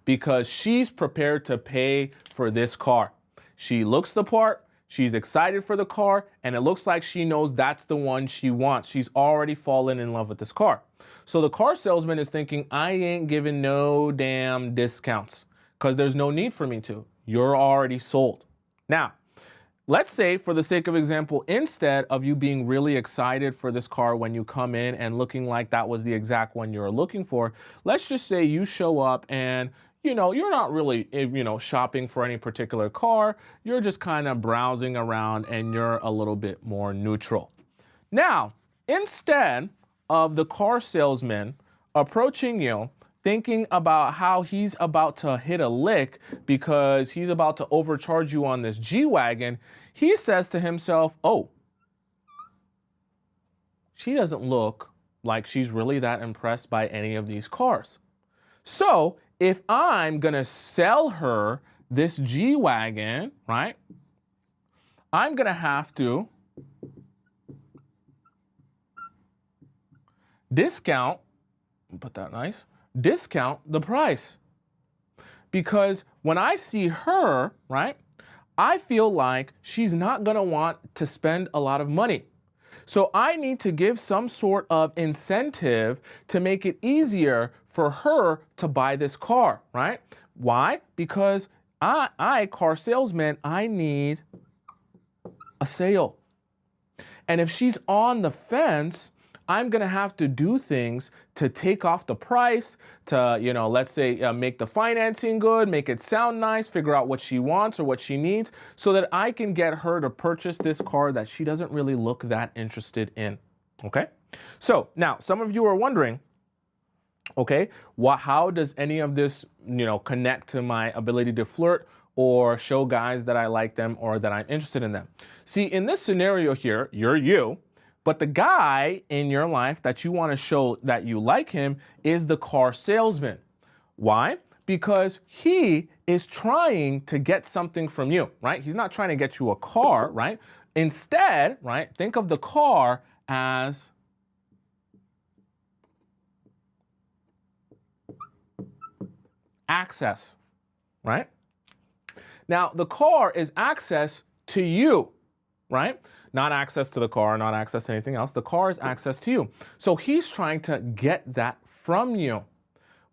because she's prepared to pay for this car. She looks the part, she's excited for the car, and it looks like she knows that's the one she wants. She's already fallen in love with this car. So the car salesman is thinking, I ain't giving no damn discounts because there's no need for me to. You're already sold. Now, let's say, for the sake of example, instead of you being really excited for this car when you come in and looking like that was the exact one you were looking for, let's just say you show up and, you're not really, shopping for any particular car. You're just kind of browsing around and you're a little bit more neutral. Now, instead of the car salesman approaching you, thinking about how he's about to hit a lick because he's about to overcharge you on this G-Wagon, he says to himself, oh, she doesn't look like she's really that impressed by any of these cars. So if I'm gonna sell her this G-Wagon, right, I'm gonna have to discount the price. Because when I see her, right, I feel like she's not gonna want to spend a lot of money. So I need to give some sort of incentive to make it easier for her to buy this car, right? Why? Because I car salesman, I need a sale. And if she's on the fence, I'm gonna have to do things to take off the price, to, let's say make the financing good, make it sound nice, figure out what she wants or what she needs, so that I can get her to purchase this car that she doesn't really look that interested in, okay? So now, some of you are wondering, Okay, how does any of this, connect to my ability to flirt or show guys that I like them or that I'm interested in them? See, in this scenario here, you're you, but the guy in your life that you want to show that you like him is the car salesman. Why? Because he is trying to get something from you, right? He's not trying to get you a car, right? Instead, right, think of the car as access, right? Now, the car is access to you, right? Not access to the car, not access to anything else. The car is access to you. So he's trying to get that from you.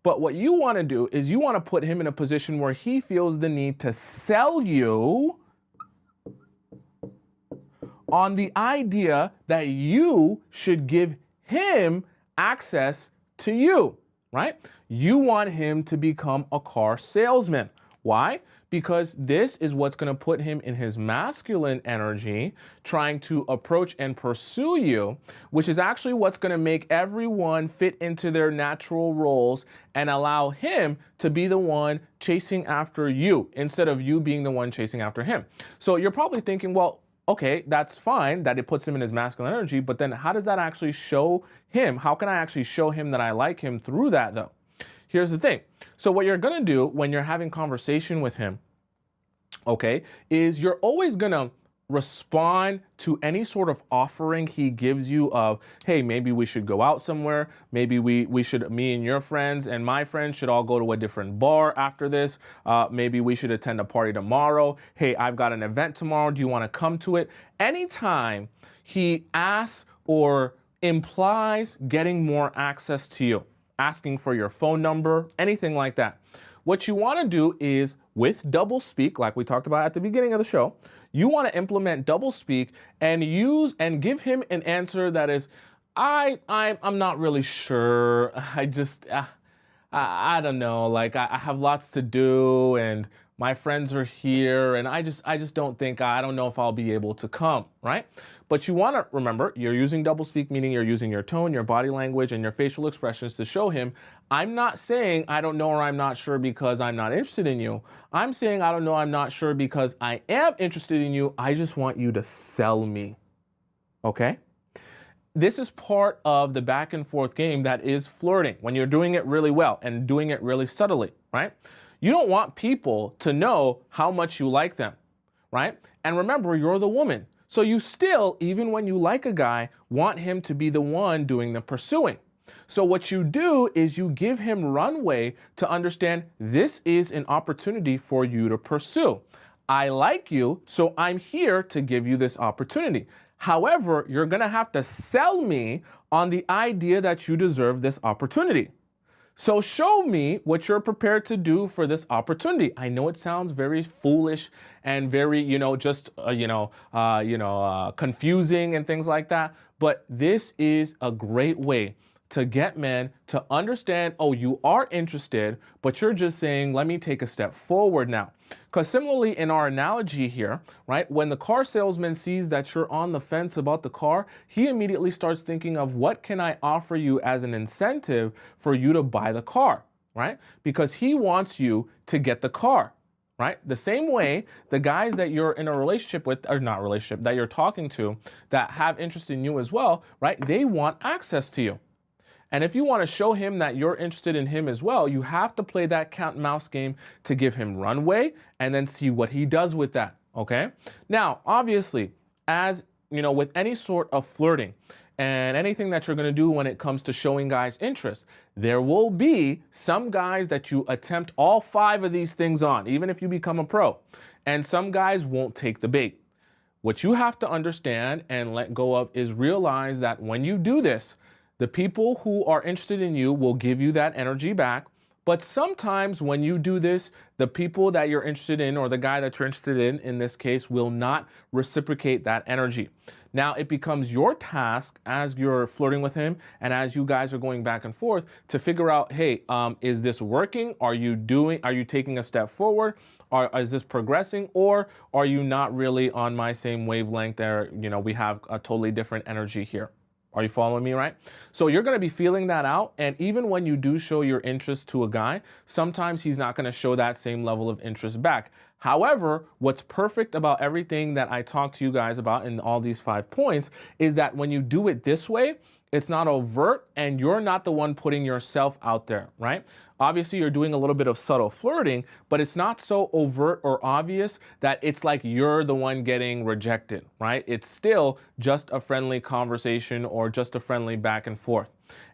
But what you want to do is you want to put him in a position where he feels the need to sell you on the idea that you should give him access to you, right? You want him to become a car salesman. Why? Because this is what's going to put him in his masculine energy, trying to approach and pursue you, which is actually what's going to make everyone fit into their natural roles and allow him to be the one chasing after you instead of you being the one chasing after him. So you're probably thinking, well, okay, that's fine that it puts him in his masculine energy, but then how does that actually show him? How can I actually show him that I like him through that though? Here's the thing. So what you're going to do when you're having conversation with him, okay, is you're always going to respond to any sort of offering he gives you of, hey, maybe we should go out somewhere. Maybe we should, me and your friends and my friends should all go to a different bar after this. Maybe we should attend a party tomorrow. Hey, I've got an event tomorrow. Do you want to come to it? Anytime he asks or implies getting more access to you, asking for your phone number, anything like that. What you want to do is with double speak, like we talked about at the beginning of the show, you want to implement double speak and use and give him an answer that is, I'm not really sure. I don't know. Like I have lots to do and my friends are here and I just don't think, I don't know if I'll be able to come, right? But you want to remember, you're using double speak, meaning you're using your tone, your body language, and your facial expressions to show him, I'm not saying I don't know or I'm not sure because I'm not interested in you. I'm saying I don't know, I'm not sure because I am interested in you. I just want you to sell me, okay? This is part of the back and forth game that is flirting when you're doing it really well and doing it really subtly, right? You don't want people to know how much you like them, right? And remember, you're the woman. So you still, even when you like a guy, want him to be the one doing the pursuing. So what you do is you give him runway to understand this is an opportunity for you to pursue. I like you, so I'm here to give you this opportunity. However, you're going to have to sell me on the idea that you deserve this opportunity. So show me what you're prepared to do for this opportunity. I know it sounds very foolish and very, confusing and things like that. But this is a great way to get men to understand, oh, you are interested, but you're just saying, let me take a step forward now. Because similarly in our analogy here, right, when the car salesman sees that you're on the fence about the car, he immediately starts thinking of what can I offer you as an incentive for you to buy the car, right? Because he wants you to get the car, right? The same way the guys that you're in a relationship with, or not relationship, that you're talking to that have interest in you as well, right? They want access to you. And if you want to show him that you're interested in him as well, you have to play that cat and mouse game to give him runway and then see what he does with that, okay? Now, obviously, as you know, with any sort of flirting and anything that you're going to do when it comes to showing guys interest, there will be some guys that you attempt all 5 of these things on, even if you become a pro, and some guys won't take the bait. What you have to understand and let go of is realize that when you do this, the people who are interested in you will give you that energy back. But sometimes when you do this, the people that you're interested in or the guy that you're interested in this case, will not reciprocate that energy. Now it becomes your task as you're flirting with him and as you guys are going back and forth to figure out, hey, is this working? Are you taking a step forward? Or is this progressing? Or are you not really on my same wavelength there? You know, we have a totally different energy here. Are you following me, right? So you're going to be feeling that out. And even when you do show your interest to a guy, sometimes he's not going to show that same level of interest back. However, what's perfect about everything that I talked to you guys about in all these 5 points is that when you do it this way, it's not overt and you're not the one putting yourself out there, right? Obviously, you're doing a little bit of subtle flirting, but it's not so overt or obvious that it's like you're the one getting rejected, right? It's still just a friendly conversation or just a friendly back and forth.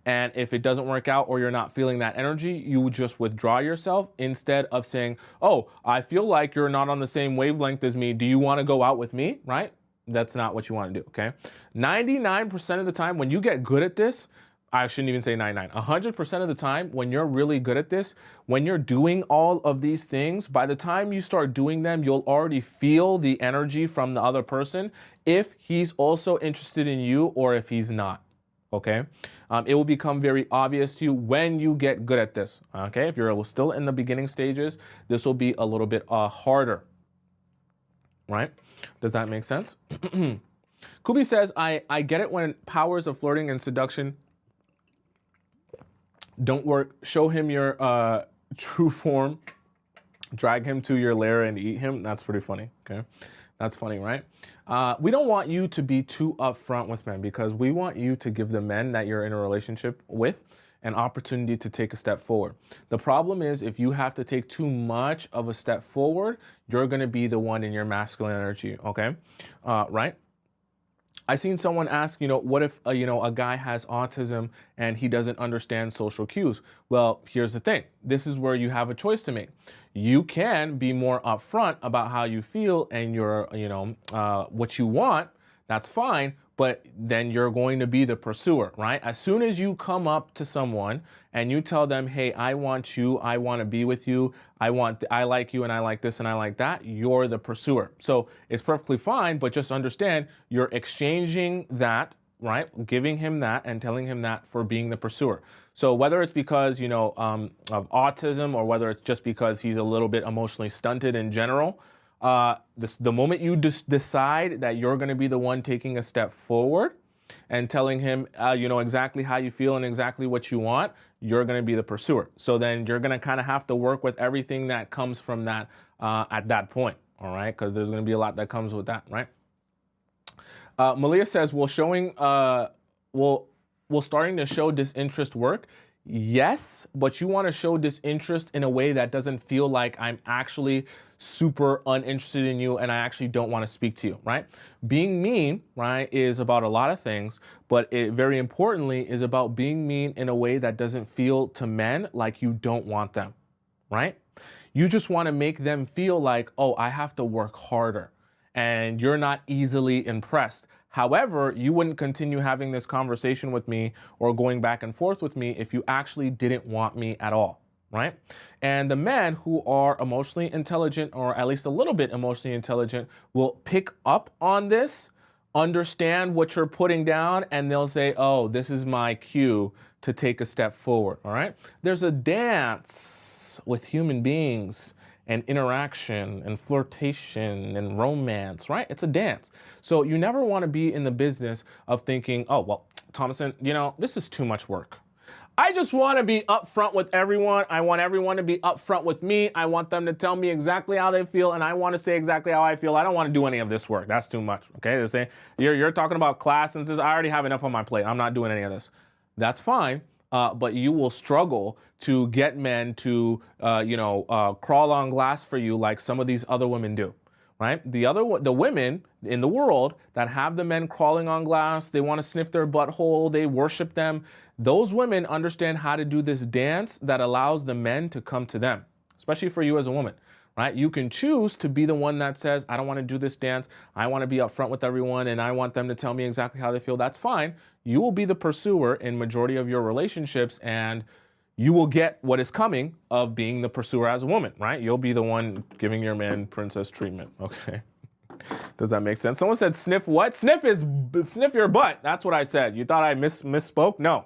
And if it doesn't work out or you're not feeling that energy, you would just withdraw yourself instead of saying, oh, I feel like you're not on the same wavelength as me. Do you want to go out with me, right? That's not what you want to do, okay? 99% of the time, when you get good at this, I shouldn't even say 99, 100% of the time, when you're really good at this, when you're doing all of these things, by the time you start doing them, you'll already feel the energy from the other person if he's also interested in you or if he's not, okay? It will become very obvious to you when you get good at this, okay? If you're still in the beginning stages, this will be a little bit harder, right? Does that make sense? Kubi says, I get it when powers of flirting and seduction don't work. Show him your true form. Drag him to your lair and eat him. That's pretty funny, okay? That's funny, right? We don't want you to be too upfront with men because we want you to give the men that you're in a relationship with an opportunity to take a step forward. The problem is if you have to take too much of a step forward, you're going to be the one in your masculine energy, okay? Right? I seen someone ask, what if, a guy has autism and he doesn't understand social cues? Well, here's the thing. This is where you have a choice to make. You can be more upfront about how you feel and your, what you want. That's fine. But then you're going to be the pursuer, right? As soon as you come up to someone and you tell them, hey, I want you, I want to be with you, I like you and I like this and I like that, you're the pursuer. So it's perfectly fine, but just understand you're exchanging that, right? Giving him that and telling him that for being the pursuer. So whether it's because, of autism or whether it's just because he's a little bit emotionally stunted in general, the moment you decide that you're going to be the one taking a step forward and telling him, exactly how you feel and exactly what you want, you're going to be the pursuer. So then you're going to kind of have to work with everything that comes from that at that point. All right. Because there's going to be a lot that comes with that. Right. Malia says, will starting to show disinterest work? Yes, but you want to show disinterest in a way that doesn't feel like I'm actually super uninterested in you and I actually don't want to speak to you, right? Being mean, right, is about a lot of things, but it very importantly is about being mean in a way that doesn't feel to men like you don't want them, right? You just want to make them feel like, oh, I have to work harder and you're not easily impressed. However, you wouldn't continue having this conversation with me or going back and forth with me if you actually didn't want me at all, right? And the men who are emotionally intelligent, or at least a little bit emotionally intelligent, will pick up on this, understand what you're putting down, and they'll say, oh, this is my cue to take a step forward, all right? There's a dance with human beings and interaction and flirtation and romance, right? It's a dance. So you never want to be in the business of thinking, oh, well, Tomisin, this is too much work. I just want to be upfront with everyone. I want everyone to be upfront with me. I want them to tell me exactly how they feel, and I want to say exactly how I feel. I don't want to do any of this work. That's too much, okay? They're saying, you're talking about class and says, I already have enough on my plate. I'm not doing any of this. That's fine. But you will struggle to get men to, crawl on glass for you like some of these other women do, right? The women in the world that have the men crawling on glass, they want to sniff their butthole, they worship them. Those women understand how to do this dance that allows the men to come to them, especially for you as a woman, right? You can choose to be the one that says, I don't want to do this dance. I want to be upfront with everyone and I want them to tell me exactly how they feel. That's fine. You will be the pursuer in majority of your relationships and you will get what is coming of being the pursuer as a woman, right? You'll be the one giving your man princess treatment, okay? Does that make sense? Someone said sniff what? Sniff your butt. That's what I said. You thought I misspoke? No.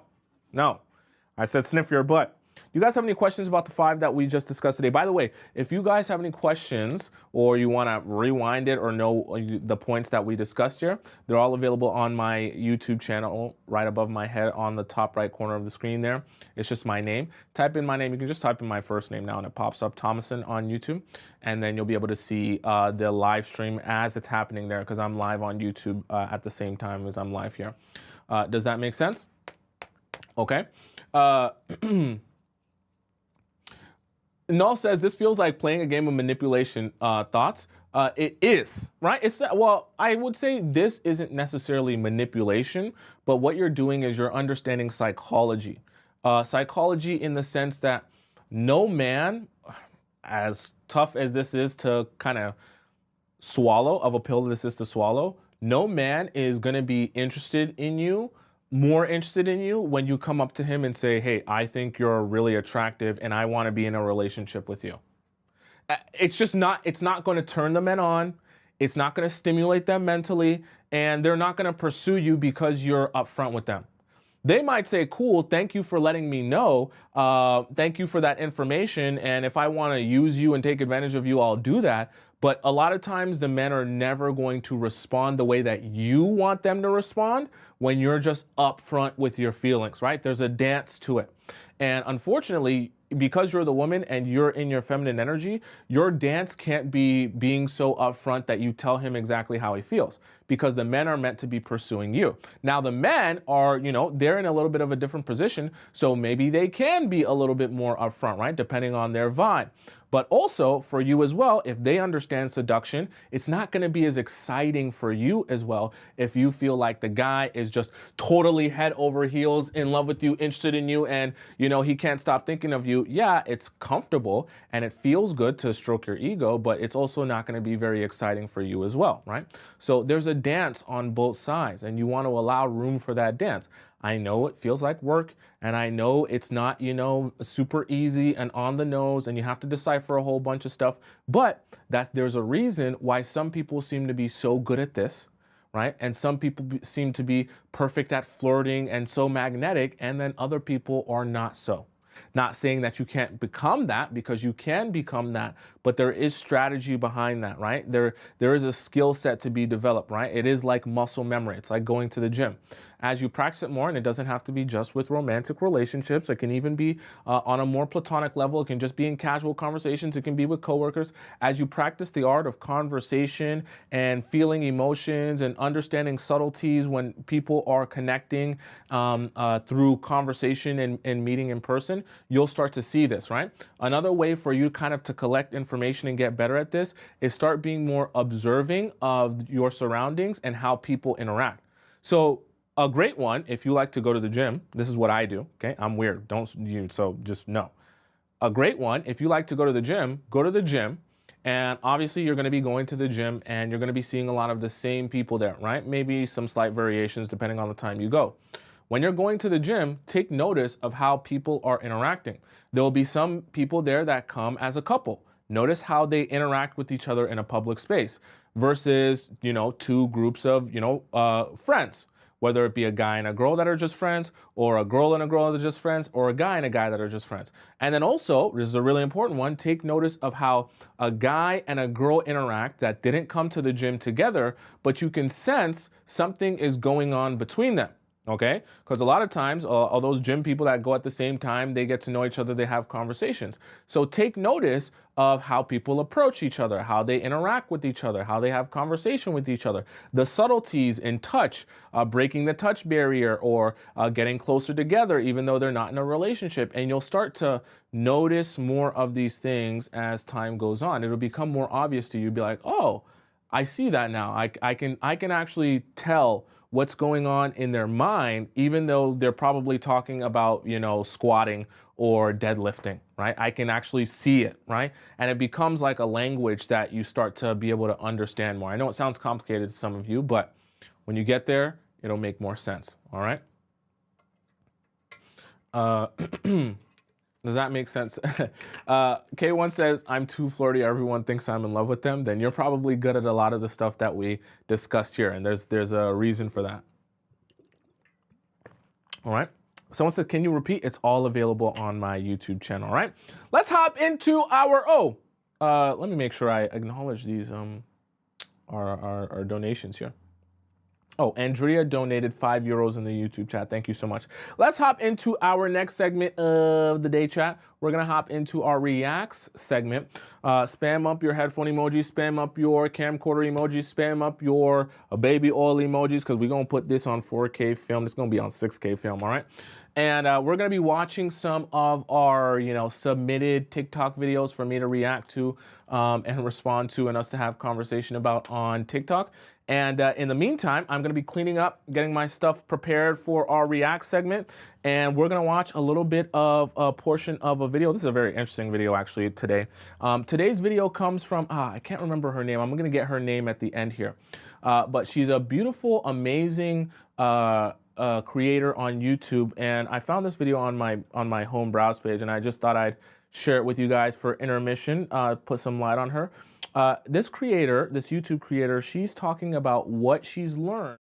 I said sniff your butt. you guys have any questions about the 5 that we just discussed today? By the way, if you guys have any questions or you want to rewind it or know the points that we discussed here, they're all available on my YouTube channel right above my head on the top right corner of the screen there. It's just my name. Type in my name. You can just type in my first name now and it pops up, Tomisin, on YouTube. And then you'll be able to see the live stream as it's happening there, because I'm live on YouTube at the same time as I'm live here. Does that make sense? Okay. Null says this feels like playing a game of manipulation. Thoughts? It is, right? It's, well, I would say this isn't necessarily manipulation, but what you're doing is you're understanding psychology. Psychology in the sense that no man, as tough as this is to kind of swallow, of a pill this is to swallow, no man is going to be interested in you, more interested in you, when you come up to him and say, hey, I think you're really attractive and I want to be in a relationship with you. It's just not, it's not going to turn the men on. It's not going to stimulate them mentally, and they're not going to pursue you because you're upfront with them. They might say, cool, thank you for letting me know. Thank you for that information. And if I want to use you and take advantage of you, I'll do that. But a lot of times the men are never going to respond the way that you want them to respond when you're just upfront with your feelings, right? There's a dance to it. And unfortunately, because you're the woman and you're in your feminine energy, your dance can't be being so upfront that you tell him exactly how he feels, because the men are meant to be pursuing you. Now, the men are, you know, they're in a little bit of a different position, so maybe they can be a little bit more upfront, right? Depending on their vibe. But also for you as well, if they understand seduction, it's not going to be as exciting for you as well if you feel like the guy is just totally head over heels in love with you, interested in you, and, you know, he can't stop thinking of you. Yeah, it's comfortable and it feels good to stroke your ego, but it's also not going to be very exciting for you as well, right? So there's a dance on both sides, and you want to allow room for that dance. I know it feels like work, and I know it's not, you know, super easy and on the nose, and you have to decipher a whole bunch of stuff, but there's a reason why some people seem to be so good at this, right? And some people seem to be perfect at flirting and so magnetic, and then other people are not so. Not saying that you can't become that, because you can become that, but there is strategy behind that, right? There is a skill set to be developed, right? It is like muscle memory. It's like going to the gym. As you practice it more, and it doesn't have to be just with romantic relationships. It can even be on a more platonic level. It can just be in casual conversations. It can be with coworkers. As you practice the art of conversation and feeling emotions and understanding subtleties when people are connecting through conversation and meeting in person, you'll start to see this, right? Another way for you kind of to collect information and get better at this is start being more observing of your surroundings and how people interact. So a great one, if you like to go to the gym, this is what I do, okay? I'm weird, so just know. A great one, if you like to go to the gym, and obviously you're gonna be going to the gym and you're gonna be seeing a lot of the same people there, right? Maybe some slight variations depending on the time you go. When you're going to the gym, take notice of how people are interacting. There will be some people there that come as a couple. Notice how they interact with each other in a public space versus, you know, two groups of, you know, friends. Whether it be a guy and a girl that are just friends, or a girl and a girl that are just friends, or a guy and a guy that are just friends. And then also, this is a really important one, take notice of how a guy and a girl interact that didn't come to the gym together, but you can sense something is going on between them. Okay? Because a lot of times, all those gym people that go at the same time, they get to know each other, they have conversations. So take notice of how people approach each other, how they interact with each other, how they have conversation with each other, the subtleties in touch, breaking the touch barrier, or getting closer together even though they're not in a relationship. And you'll start to notice more of these things as time goes on. It'll become more obvious to you. Be like, oh, I see that now. I can actually tell what's going on in their mind, even though they're probably talking about, you know, squatting or deadlifting, right? I can actually see it, right? And it becomes like a language that you start to be able to understand more. I know it sounds complicated to some of you, but when you get there, it'll make more sense, all right? Does that make sense? K1 says, I'm too flirty. Everyone thinks I'm in love with them. Then you're probably good at a lot of the stuff that we discussed here. And there's a reason for that. All right. Someone said, can you repeat? It's all available on my YouTube channel, all right? Let's hop into our, let me make sure I acknowledge these, our donations here. Oh, Andrea donated €5 in the YouTube chat. Thank you so much. Let's hop into our next segment of the day chat. We're going to hop into our reacts segment. Spam up your headphone emojis, spam up your camcorder emojis, spam up your baby oil emojis, because we're going to put this on 4K film. It's going to be on 6K film, all right? And we're going to be watching some of our, submitted TikTok videos for me to react to and respond to and us to have conversation about on TikTok. And in the meantime, I'm going to be cleaning up, getting my stuff prepared for our React segment. And we're going to watch a little bit of a portion of a video. This is a very interesting video, actually, today. Today's video comes from, I can't remember her name. I'm going to get her name at the end here. But she's a beautiful, amazing creator on YouTube. And I found this video on my home browse page. And I just thought I'd share it with you guys for intermission, put some light on her. This YouTube creator, she's talking about what she's learned.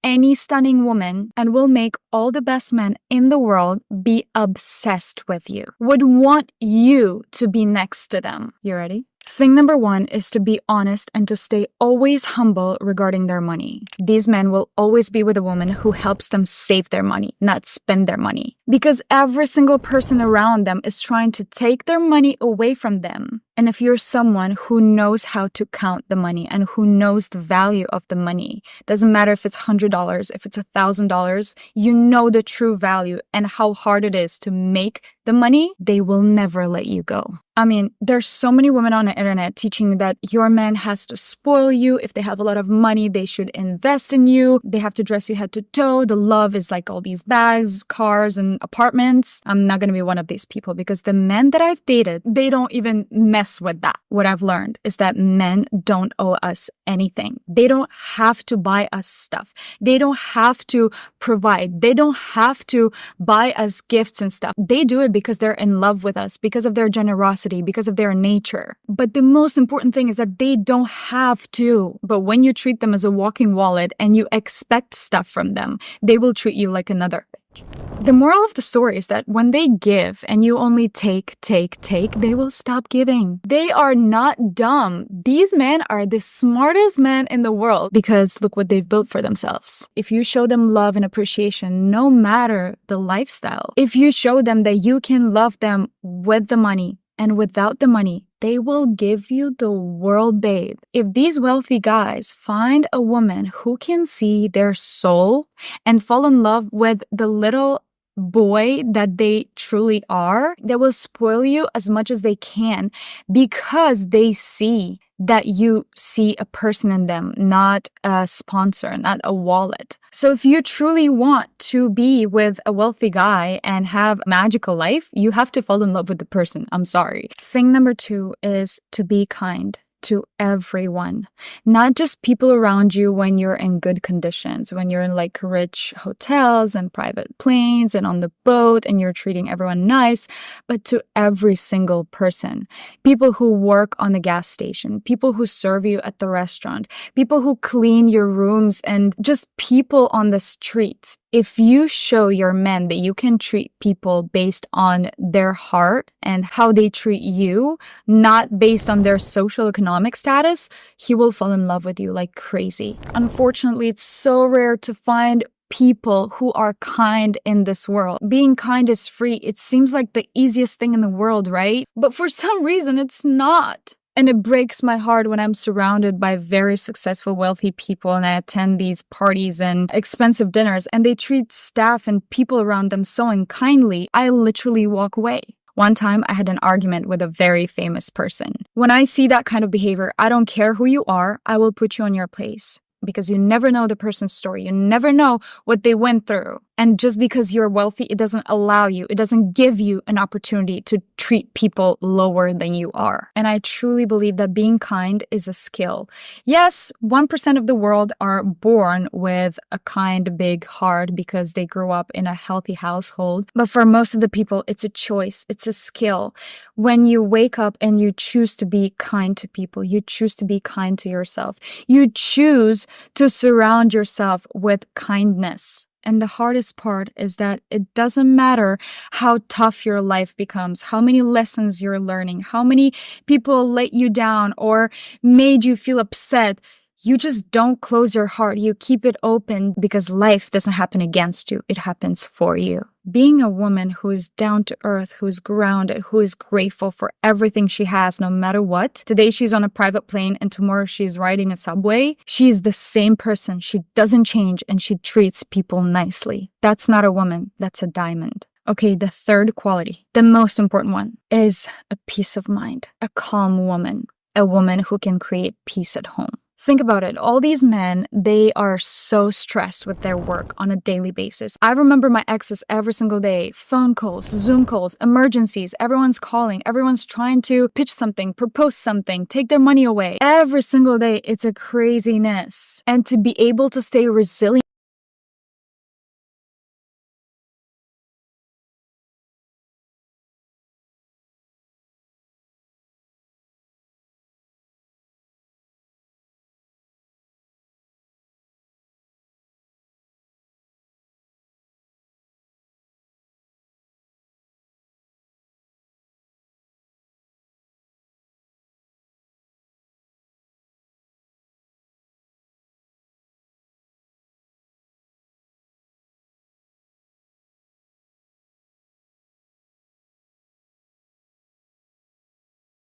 Any stunning woman and will make all the best men in the world be obsessed with you, would want you to be next to them. You ready? Thing number one is to be honest and to stay always humble regarding their money. These men will always be with a woman who helps them save their money, not spend their money. Because every single person around them is trying to take their money away from them. And if you're someone who knows how to count the money and who knows the value of the money, doesn't matter if it's $100, if it's $1,000, you know the true value and how hard it is to make the money, they will never let you go. I mean, there's so many women on the internet teaching you that your man has to spoil you. If they have a lot of money, they should invest in you. They have to dress you head to toe. The love is like all these bags, cars, and apartments. I'm not going to be one of these people because the men that I've dated, they don't even mess with that. What I've learned is that men don't owe us anything. They don't have to buy us stuff. They don't have to provide. They don't have to buy us gifts and stuff. They do it because they're in love with us, because of their generosity, because of their nature. But the most important thing is that they don't have to. But when you treat them as a walking wallet and you expect stuff from them, they will treat you like another bitch. The moral of the story is that when they give and you only take, they will stop giving. They are not dumb. These men are the smartest men in the world because look what they've built for themselves. If you show them love and appreciation, no matter the lifestyle, if you show them that you can love them with the money and without the money, they will give you the world, babe. If these wealthy guys find a woman who can see their soul and fall in love with the little boy that they truly are, they will spoil you as much as they can because they see that you see a person in them, not a sponsor, not a wallet. So if you truly want to be with a wealthy guy and have a magical life, you have to fall in love with the person. I'm sorry. Thing number two is to be kind to everyone, not just people around you when you're in good conditions, when you're in like rich hotels and private planes and on the boat and you're treating everyone nice, but to every single person. People who work on the gas station, people who serve you at the restaurant, people who clean your rooms, and just people on the streets. If you show your men that you can treat people based on their heart and how they treat you, not based on their social economic status, he will fall in love with you like crazy. Unfortunately, it's so rare to find people who are kind in this world. Being kind is free. It seems like the easiest thing in the world, right? But for some reason, it's not. And it breaks my heart when I'm surrounded by very successful, wealthy people and I attend these parties and expensive dinners and they treat staff and people around them so unkindly. I literally walk away. One time I had an argument with a very famous person. When I see that kind of behavior, I don't care who you are, I will put you on your place. Because you never know the person's story. You never know what they went through. And just because you're wealthy, it doesn't allow you, it doesn't give you an opportunity to treat people lower than you are. And I truly believe that being kind is a skill. Yes, 1% of the world are born with a kind, big heart because they grew up in a healthy household. But for most of the people, it's a choice, it's a skill. When you wake up and you choose to be kind to people, you choose to be kind to yourself, you choose to surround yourself with kindness. And the hardest part is that it doesn't matter how tough your life becomes, how many lessons you're learning, how many people let you down or made you feel upset. You just don't close your heart. You keep it open because life doesn't happen against you. It happens for you. Being a woman who is down to earth, who is grounded, who is grateful for everything she has, no matter what. Today she's on a private plane and tomorrow she's riding a subway. She's the same person. She doesn't change and she treats people nicely. That's not a woman. That's a diamond. Okay, the third quality, the most important one, is a peace of mind, a calm woman, a woman who can create peace at home. Think about it. All these men, they are so stressed with their work on a daily basis. I remember my exes every single day. Phone calls, Zoom calls, emergencies. Everyone's calling. Everyone's trying to pitch something, propose something, take their money away. Every single day, it's a craziness. And to be able to stay resilient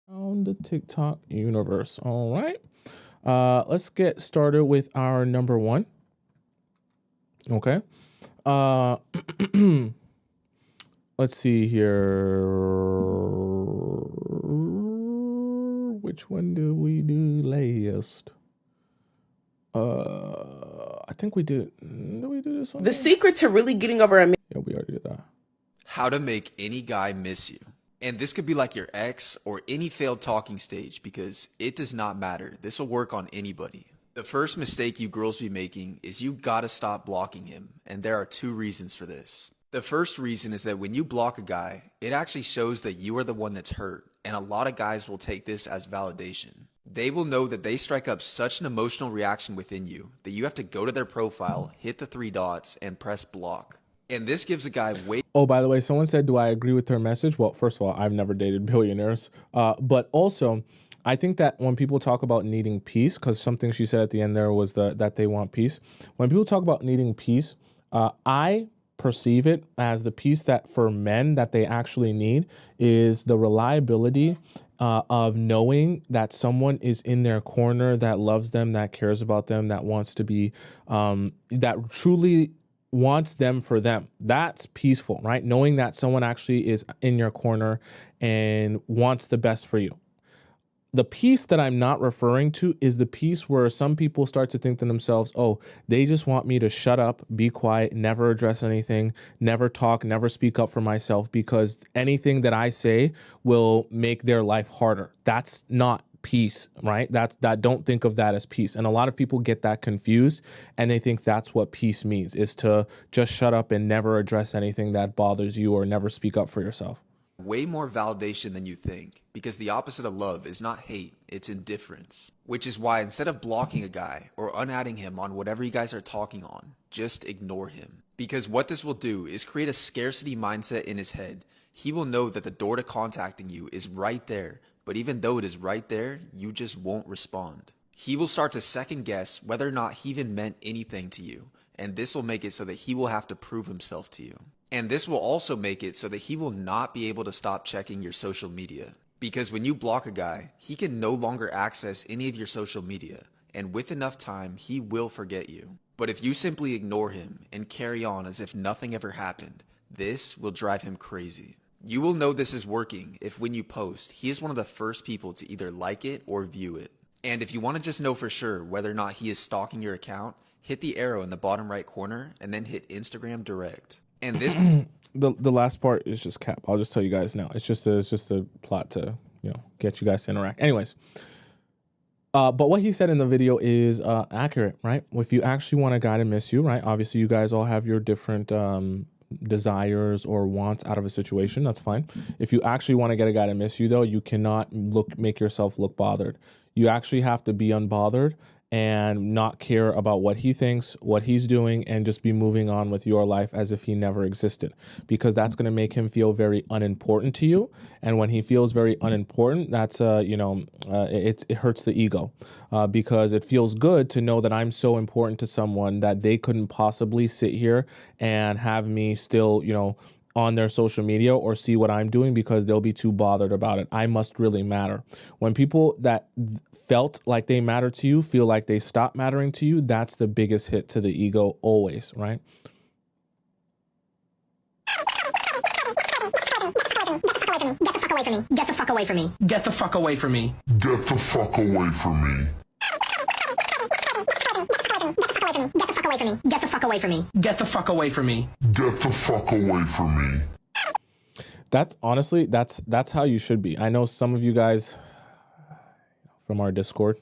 On the TikTok universe. All right. Let's get started with our number one. Okay. Uh, let's see here. Which one did we do last? I think we did. Did we do this one? The secret to really getting over a man. Yeah, we already did that. How to make any guy miss you. And this could be like your ex or any failed talking stage because it does not matter. This will work on anybody. The first mistake you girls be making is you gotta stop blocking him. And there are two reasons for this. The first reason is that when you block a guy, it actually shows that you are the one that's hurt. And a lot of guys will take this as validation. They will know that they strike up such an emotional reaction within you that you have to go to their profile, hit the three dots, and press block. And this gives a guy way. Oh, by the way, someone said, do I agree with her message? Well, first of all, I've never dated billionaires. But also, I think that when people talk about needing peace, because something she said at the end there was that they want peace. When people talk about needing peace, I perceive it as the peace that for men that they actually need is the reliability of knowing that someone is in their corner, that loves them, that cares about them, that wants to be, that truly wants them for them. That's peaceful, right? Knowing that someone actually is in your corner and wants the best for you. The peace that I'm not referring to is the peace where some people start to think to themselves, oh, they just want me to shut up, be quiet, never address anything, never talk, never speak up for myself because anything that I say will make their life harder. That's not peace, right? That don't think of that as peace. And a lot of people get that confused and they think that's what peace means, is to just shut up and never address anything that bothers you or never speak up for yourself. Way more validation than you think, because the opposite of love is not hate, it's indifference. Which is why instead of blocking a guy or unadding him on whatever you guys are talking on, just ignore him. Because what this will do is create a scarcity mindset in his head. He will know that the door to contacting you is right there, but even though it is right there, you just won't respond. He will start to second guess whether or not he even meant anything to you, and this will make it so that he will have to prove himself to you. And this will also make it so that he will not be able to stop checking your social media. Because when you block a guy, he can no longer access any of your social media. And with enough time, he will forget you. But if you simply ignore him and carry on as if nothing ever happened, this will drive him crazy. You will know this is working if when you post, he is one of the first people to either like it or view it. And if you want to just know for sure whether or not he is stalking your account, hit the arrow in the bottom right corner and then hit Instagram direct. And this The last part is just cap. I'll just tell you guys now. It's just a plot to, get you guys to interact. Anyways, but what he said in the video is accurate, right? If you actually want a guy to miss you, right? Obviously, you guys all have your different desires or wants out of a situation. That's fine. If you actually want to get a guy to miss you, though, you cannot make yourself look bothered. You actually have to be unbothered and not care about what he thinks, what he's doing, and just be moving on with your life as if he never existed, because that's going to make him feel very unimportant to you. And when he feels very unimportant, that's it hurts the ego, because it feels good to know that I'm so important to someone that they couldn't possibly sit here and have me still, on their social media or see what I'm doing, because they'll be too bothered about it. I must really matter. When people that felt like they matter to you feel like they stop mattering to you, that's the biggest hit to the ego always, right? Get the fuck away from me. Get the fuck away from me. Get the fuck away from me. Get the fuck away from me. Get the fuck away from me. Get the fuck away from me. Get the fuck away from me. Get the fuck away from me. That's honestly, that's how you should be. I know some of you guys from our Discord,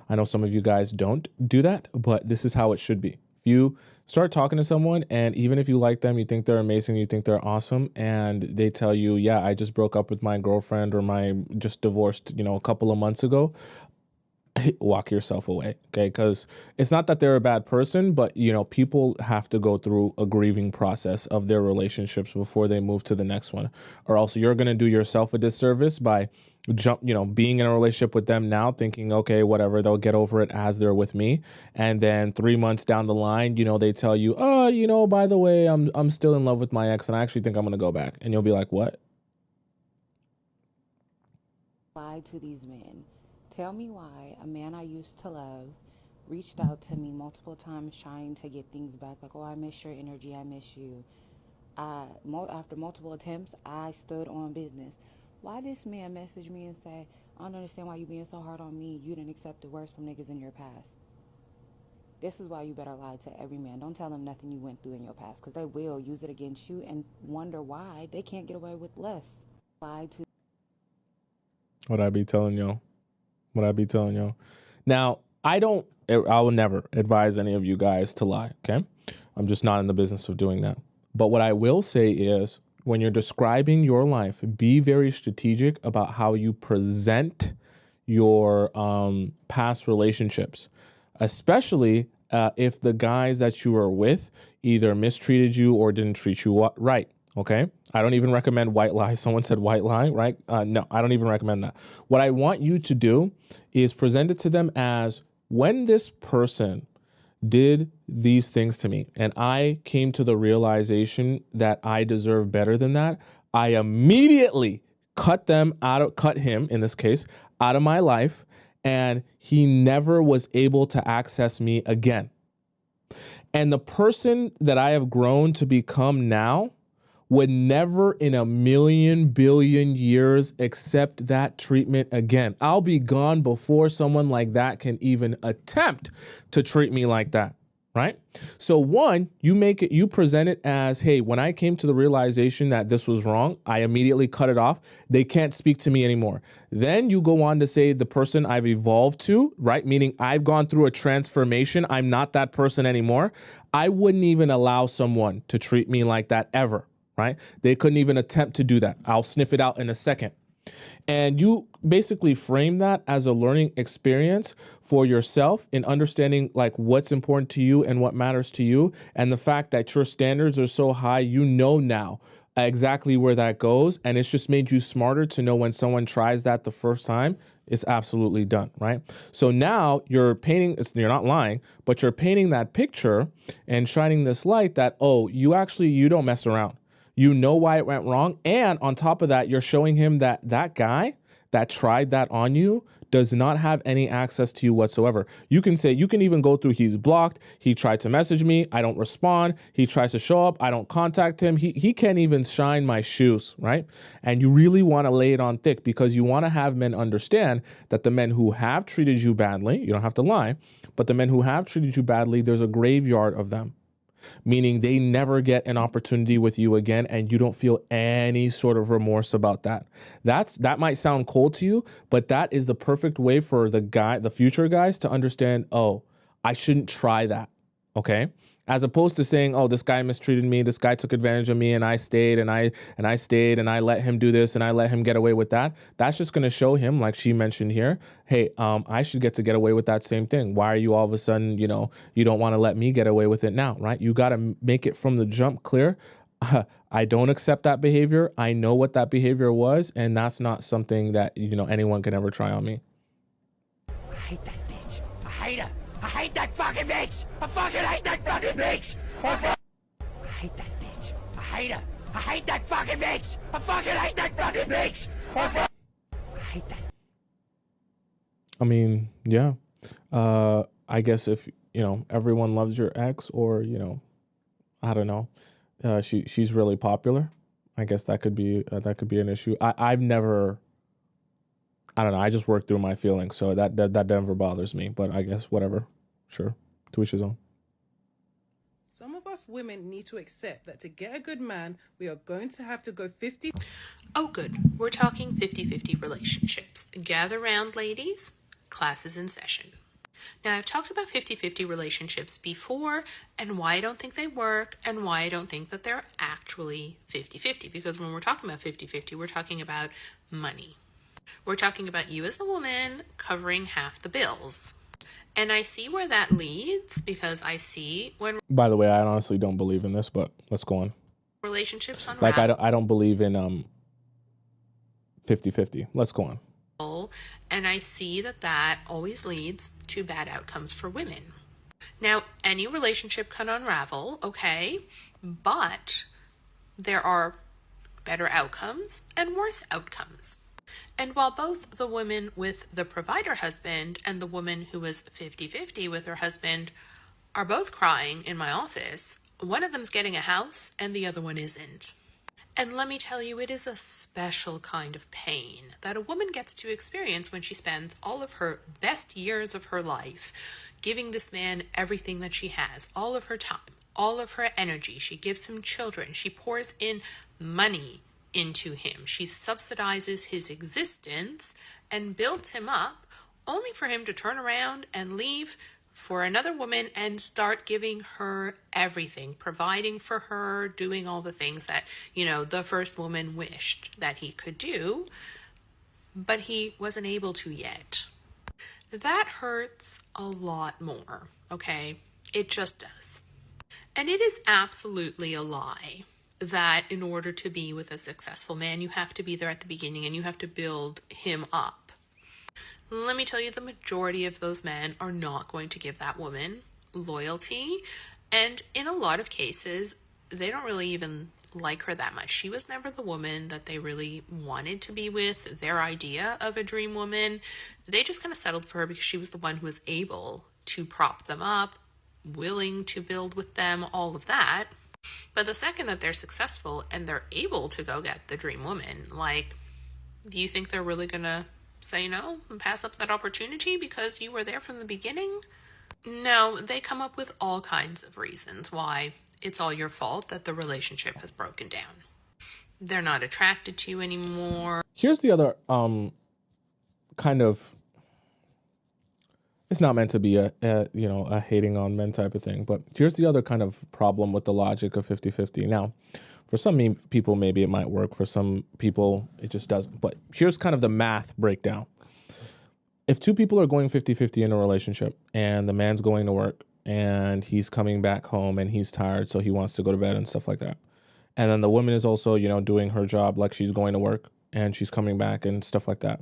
I know some of you guys don't do that, but this is how it should be. If you start talking to someone, and even if you like them, you think they're amazing, you think they're awesome, and they tell you, yeah, I just broke up with my girlfriend, or my just divorced, a couple of months ago, walk yourself away, okay? Because it's not that they're a bad person, but people have to go through a grieving process of their relationships before they move to the next one, or else you're going to do yourself a disservice by being in a relationship with them now, thinking, okay, whatever, they'll get over it as they're with me, and then 3 months down the line, they tell you, oh, by the way, I'm still in love with my ex, and I actually think I'm going to go back, and you'll be like, what? Lie to these men. Tell me why a man I used to love reached out to me multiple times trying to get things back. Like, oh, I miss your energy. I miss you. After multiple attempts, I stood on business. Why this man message me and say, I don't understand why you being so hard on me. You didn't accept the worst from niggas in your past. This is why you better lie to every man. Don't tell them nothing you went through in your past, because they will use it against you and wonder why they can't get away with less. Lie to. What I be telling y'all. Now, I will never advise any of you guys to lie, okay? I'm just not in the business of doing that. But what I will say is, when you're describing your life, be very strategic about how you present your past relationships, especially if the guys that you were with either mistreated you or didn't treat you right. Okay, I don't even recommend white lie. Someone said white lie, right? No, I don't even recommend that. What I want you to do is present it to them as, when this person did these things to me and I came to the realization that I deserve better than that, I immediately cut him, in this case, out of my life, and he never was able to access me again. And the person that I have grown to become now would never in a million billion years accept that treatment again. I'll be gone before someone like that can even attempt to treat me like that, right? So one, you present it as, hey, when I came to the realization that this was wrong, I immediately cut it off. They can't speak to me anymore. Then you go on to say the person I've evolved to, right? Meaning I've gone through a transformation. I'm not that person anymore. I wouldn't even allow someone to treat me like that ever. Right? They couldn't even attempt to do that. I'll sniff it out in a second. And you basically frame that as a learning experience for yourself in understanding like what's important to you and what matters to you. And the fact that your standards are so high, now exactly where that goes. And it's just made you smarter to know when someone tries that the first time, it's absolutely done, right? So now you're not lying, but you're painting that picture and shining this light that, oh, you don't mess around. You know why it went wrong. And on top of that, you're showing him that guy that tried that on you does not have any access to you whatsoever. You can say, you can even go through, he's blocked, he tried to message me, I don't respond, he tries to show up, I don't contact him, he can't even shine my shoes, right? And you really want to lay it on thick, because you want to have men understand that the men who have treated you badly, you don't have to lie, but the men who have treated you badly, there's a graveyard of them. Meaning they never get an opportunity with you again, and you don't feel any sort of remorse about that. That might sound cold to you, but that is the perfect way for the future guys to understand, oh, I shouldn't try that, okay? As opposed to saying, oh, this guy mistreated me, this guy took advantage of me, and I stayed, and I stayed, and I let him do this, and I let him get away with that. That's just going to show him, like she mentioned here, hey, I should get to get away with that same thing. Why are you all of a sudden, you don't want to let me get away with it now, right? You got to make it from the jump clear. I don't accept that behavior. I know what that behavior was, and that's not something that, anyone can ever try on me. I hate that bitch. I hate her. I hate that fucking bitch! I fucking hate that fucking bitch! I hate that bitch. I hate her. I hate that fucking bitch! I fucking hate that fucking bitch! I hate that. I mean, yeah. I guess if, everyone loves your ex, or, I don't know, she's really popular, I guess that could be an issue. I've never, I don't know, I just work through my feelings, so that never bothers me, but I guess whatever. Sure. To each his own. Some of us women need to accept that to get a good man, we are going to have to go 50. Oh, good. We're talking 50-50 relationships. Gather round, ladies. Class is in session. Now, I've talked about 50-50 relationships before, and why I don't think they work, and why I don't think that they're actually 50-50. Because when we're talking about 50-50, we're talking about money. We're talking about you as a woman covering half the bills. And I see where that leads, because I see when... By the way, I honestly don't believe in this, but let's go on. Relationships unravel. Like, I don't believe in 50-50. Let's go on. And I see that always leads to bad outcomes for women. Now, any relationship can unravel, okay? But there are better outcomes and worse outcomes. And while both the woman with the provider husband and the woman who is 50-50 with her husband are both crying in my office, one of them's getting a house and the other one isn't. And let me tell you, it is a special kind of pain that a woman gets to experience when she spends all of her best years of her life giving this man everything that she has, all of her time, all of her energy. She gives him children. She pours in money into him. She subsidizes his existence and builds him up, only for him to turn around and leave for another woman and start giving her everything, providing for her, doing all the things that, the first woman wished that he could do, but he wasn't able to yet. That hurts a lot more, okay? It just does. And it is absolutely a lie that in order to be with a successful man, you have to be there at the beginning and you have to build him up. Let me tell you, the majority of those men are not going to give that woman loyalty. And in a lot of cases, they don't really even like her that much. She was never the woman that they really wanted to be with, their idea of a dream woman. They just kind of settled for her because she was the one who was able to prop them up, willing to build with them, all of that. But the second that they're successful and they're able to go get the dream woman, do you think they're really going to say no and pass up that opportunity because you were there from the beginning? No, they come up with all kinds of reasons why it's all your fault that the relationship has broken down. They're not attracted to you anymore. Here's the other kind of, it's not meant to be a hating on men type of thing, but here's the other kind of problem with the logic of 50-50. Now, for some people, maybe it might work. For some people, it just doesn't. But here's kind of the math breakdown. If two people are going 50-50 in a relationship and the man's going to work and he's coming back home and he's tired, so he wants to go to bed and stuff like that. And then the woman is also, doing her job, like she's going to work and she's coming back and stuff like that.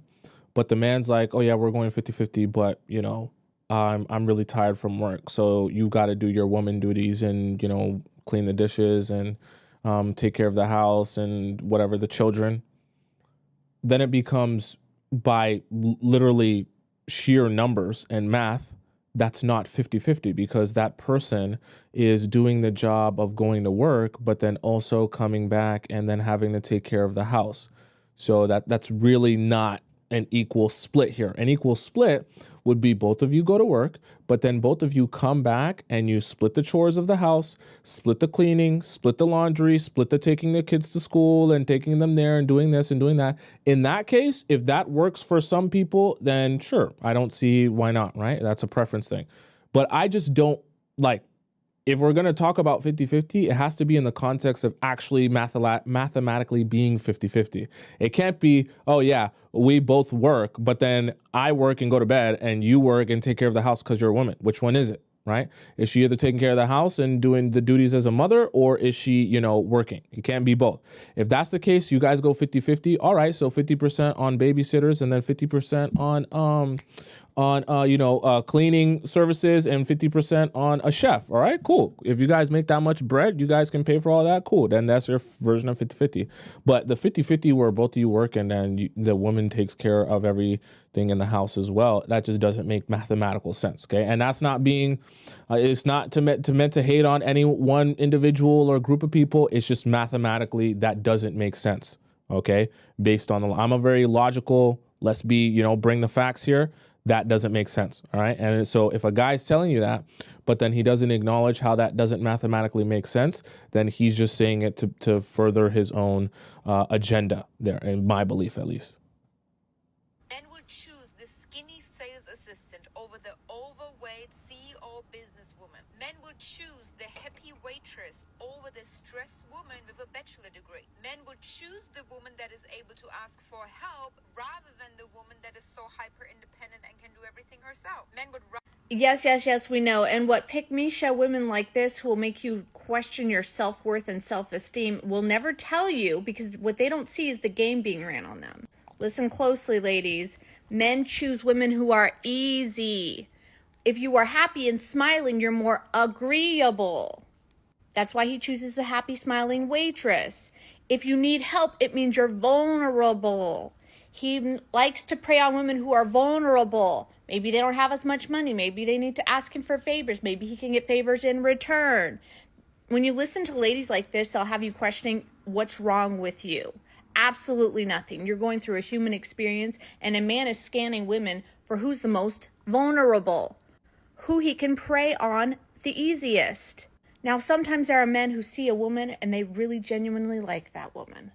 But the man's like, oh yeah, we're going 50-50, but I'm really tired from work. So you got to do your woman duties and, clean the dishes and take care of the house and whatever, the children. Then it becomes by literally sheer numbers and math, that's not 50-50 because that person is doing the job of going to work, but then also coming back and then having to take care of the house. So that's really not an equal split here. An equal split would be both of you go to work, but then both of you come back and you split the chores of the house, split the cleaning, split the laundry, split the taking the kids to school and taking them there and doing this and doing that. In that case, if that works for some people, then sure, I don't see why not, right? That's a preference thing. But I just don't like, if we're going to talk about 50-50, it has to be in the context of actually mathematically being 50-50. It can't be, oh yeah, we both work, but then I work and go to bed and you work and take care of the house because you're a woman. Which one is it, right? Is she either taking care of the house and doing the duties as a mother, or is she, working? It can't be both. If that's the case, you guys go 50-50. All right, so 50% on babysitters and then 50% on cleaning services and 50% on a chef. All right, cool. If you guys make that much bread, you guys can pay for all that. Cool. Then that's your version of 50-50. But the 50-50 where both of you work and then the woman takes care of everything in the house as well, that just doesn't make mathematical sense. Okay. And that's not being, it's not meant to hate on any one individual or group of people. It's just mathematically that doesn't make sense. Okay. Based on I'm a very logical, let's be, bring the facts here. That doesn't make sense, all right? And so if a guy's telling you that, but then he doesn't acknowledge how that doesn't mathematically make sense, then he's just saying it to further his own agenda there, in my belief at least. Men would choose the skinny sales assistant over the overweight CEO businesswoman. Men would choose the happy waitress over the stressed woman with a bachelor degree. Men would choose the woman that is able to ask for help rather than the woman that is so hyper independent and can do everything herself. Men would Yes, we know. And what pick-me-show women like this who will make you question your self-worth and self-esteem will never tell you, because what they don't see is the game being ran on them. Listen closely, ladies. Men choose women who are easy. If you are happy and smiling, you're more agreeable. That's why he chooses the happy, smiling waitress. If you need help, it means you're vulnerable. He likes to prey on women who are vulnerable. Maybe they don't have as much money. Maybe they need to ask him for favors. Maybe he can get favors in return. When you listen to ladies like this, they'll have you questioning what's wrong with you. Absolutely nothing. You're going through a human experience, and a man is scanning women for who's the most vulnerable, who he can prey on the easiest. Now, sometimes there are men who see a woman and they really genuinely like that woman.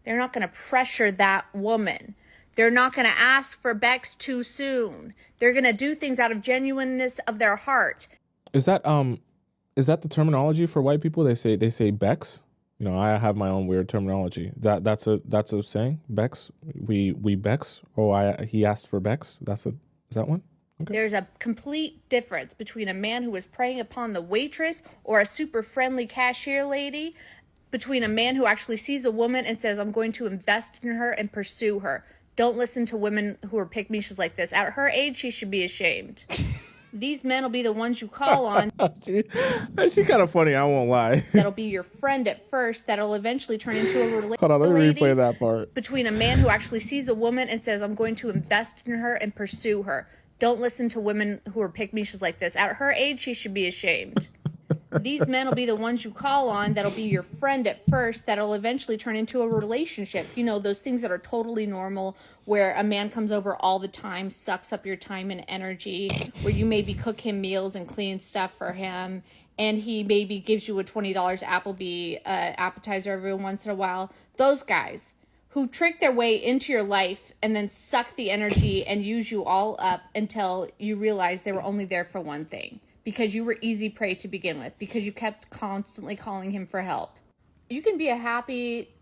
They're not going to pressure that woman. They're not going to ask for Bex too soon. They're going to do things out of genuineness of their heart. Is that the terminology for white people? They say Bex. I have my own weird terminology. That's a saying. Bex. We Bex. He asked for Bex. Is that one? Okay. There's a complete difference between a man who is preying upon the waitress or a super friendly cashier lady, between a man who actually sees a woman and says, I'm going to invest in her and pursue her. Don't listen to women who are pick-me-shows like this. At her age, she should be ashamed. These men will be the ones you call on. She's kind of funny, I won't lie. That'll be your friend at first, that'll eventually turn into a relationship. Hold on, let me replay that part. Between a man who actually sees a woman and says, I'm going to invest in her and pursue her. Don't listen to women who are pick-me-shows like this. At her age, she should be ashamed. These men will be the ones you call on, that'll be your friend at first, that'll eventually turn into a relationship. Those things that are totally normal, where a man comes over all the time, sucks up your time and energy, where you maybe cook him meals and clean stuff for him, and he maybe gives you a $20 Applebee appetizer every once in a while. Those guys who trick their way into your life and then suck the energy and use you all up until you realize they were only there for one thing. Because you were easy prey to begin with. Because you kept constantly calling him for help. You can be a happy,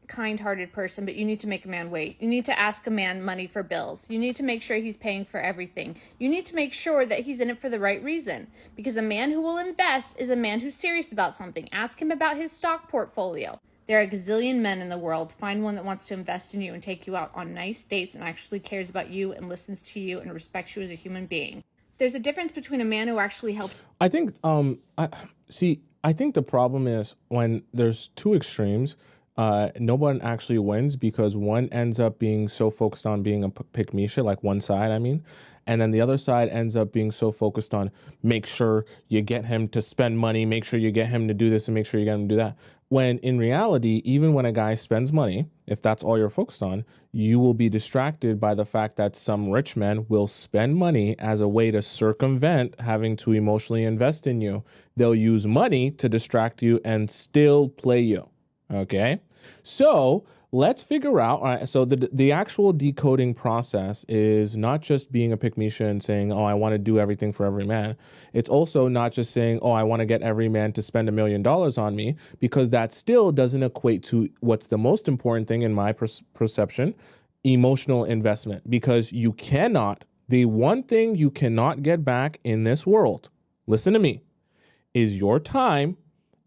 kind-hearted person, but you need to make a man wait. You need to ask a man money for bills. You need to make sure he's paying for everything. You need to make sure that he's in it for the right reason. Because a man who will invest is a man who's serious about something. Ask him about his stock portfolio. There are a gazillion men in the world. Find one that wants to invest in you and take you out on nice dates and actually cares about you and listens to you and respects you as a human being. There's a difference between a man who actually helps. I think I think the problem is when there's two extremes. no one actually wins because one ends up being so focused on being a pick me shit, like one side, I mean, and then the other side ends up being so focused on make sure you get him to spend money, make sure you get him to do this and make sure you get him to do that. When in reality, even when a guy spends money, if that's all you're focused on, you will be distracted by the fact that some rich men will spend money as a way to circumvent having to emotionally invest in you. They'll use money to distract you and still play you. Okay? So let's figure out. All right, so the actual decoding process is not just being a pick-me-sha and saying, oh, I want to do everything for every man. It's also not just saying, oh, I want to get every man to spend $1 million on me, because that still doesn't equate to what's the most important thing in my perception, emotional investment. Because you cannot, the one thing you cannot get back in this world, listen to me, is your time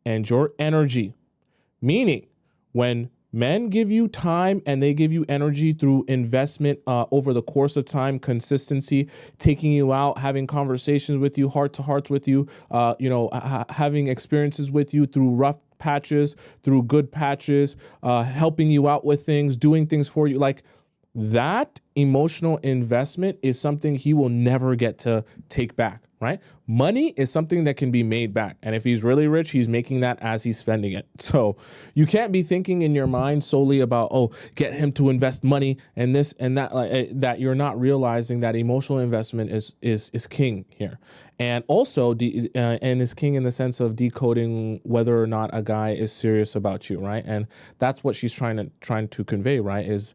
and your energy. Meaning, when men give you time and they give you energy through investment over the course of time, consistency, taking you out, having conversations with you, heart to heart with you, having experiences with you through rough patches, through good patches, helping you out with things, doing things for you, like that emotional investment is something he will never get to take back, right? Money is something that can be made back. And if he's really rich, he's making that as he's spending it. So you can't be thinking in your mind solely about, oh, get him to invest money and this and that, that you're not realizing that emotional investment is king here. And also, and is king in the sense of decoding whether or not a guy is serious about you, right? And that's what she's trying to convey, right? Is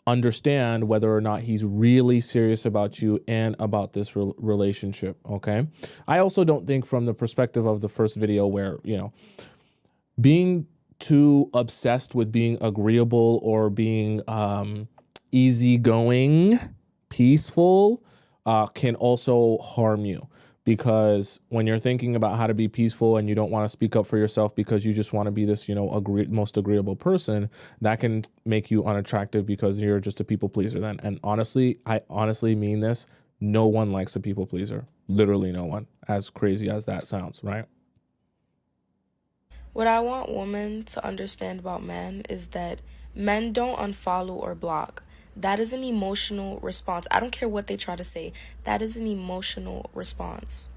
understand whether or not he's really serious about you and about this relationship, okay? I also don't think from the perspective of the first video where, being too obsessed with being agreeable or being easygoing, peaceful, can also harm you. Because when you're thinking about how to be peaceful and you don't want to speak up for yourself because you just want to be this, most agreeable person, that can make you unattractive because you're just a people pleaser then. And honestly, I honestly mean this. No one likes a people pleaser. Literally no one. As crazy as that sounds, right? What I want women to understand about men is that men don't unfollow or block. That is an emotional response. I don't care what they try to say. That is an emotional response.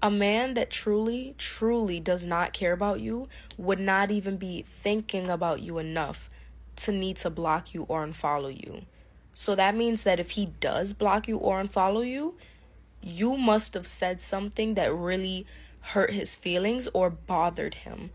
A man that truly, truly does not care about you would not even be thinking about you enough to need to block you or unfollow you. So that means that if he does block you or unfollow you, you must have said something that really hurt his feelings or bothered him.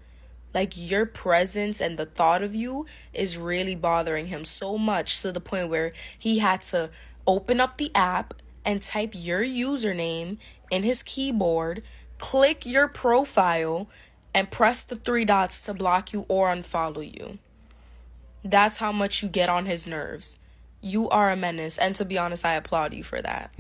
Like your presence and the thought of you is really bothering him so much to the point where he had to open up the app and type your username in his keyboard, click your profile, and press the 3 dots to block you or unfollow you. That's how much you get on his nerves. You are a menace, and to be honest, I applaud you for that.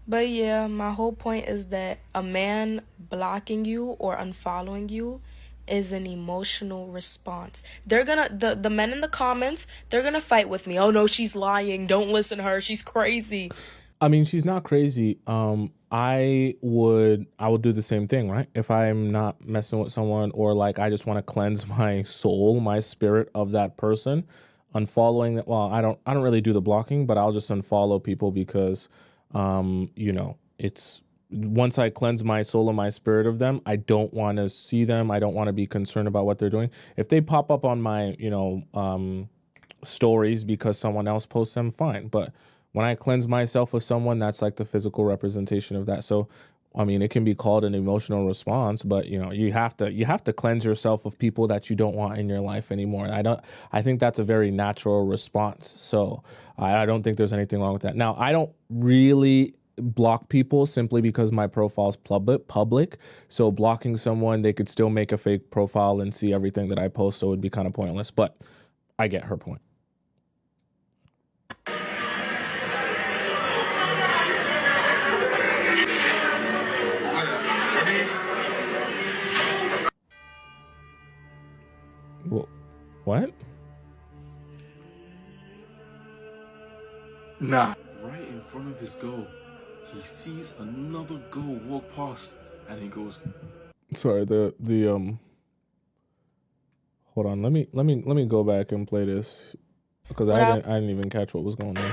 But yeah, my whole point is that a man blocking you or unfollowing you is an emotional response. They're gonna, the men in the comments, they're gonna fight with me. Oh no, she's lying. Don't listen to her. She's crazy. I mean, she's not crazy. I would do the same thing, right? If I'm not messing with someone or like I just want to cleanse my soul, my spirit of that person, unfollowing. Well, I don't really do the blocking, but I'll just unfollow people because, it's once I cleanse my soul and my spirit of them, I don't want to see them. I don't want to be concerned about what they're doing. If they pop up on my, stories because someone else posts them, fine. But when I cleanse myself of someone, that's like the physical representation of that. So, I mean, it can be called an emotional response, but you have to cleanse yourself of people that you don't want in your life anymore. I think that's a very natural response. So I don't think there's anything wrong with that. Now, I don't really block people simply because my profile's public. So blocking someone, they could still make a fake profile and see everything that I post. So it would be kind of pointless, but I get her point. What? Nah. Right in front of his goal, he sees another goal walk past, and he goes. Sorry, Hold on. Let me go back and play this because I didn't even catch what was going on.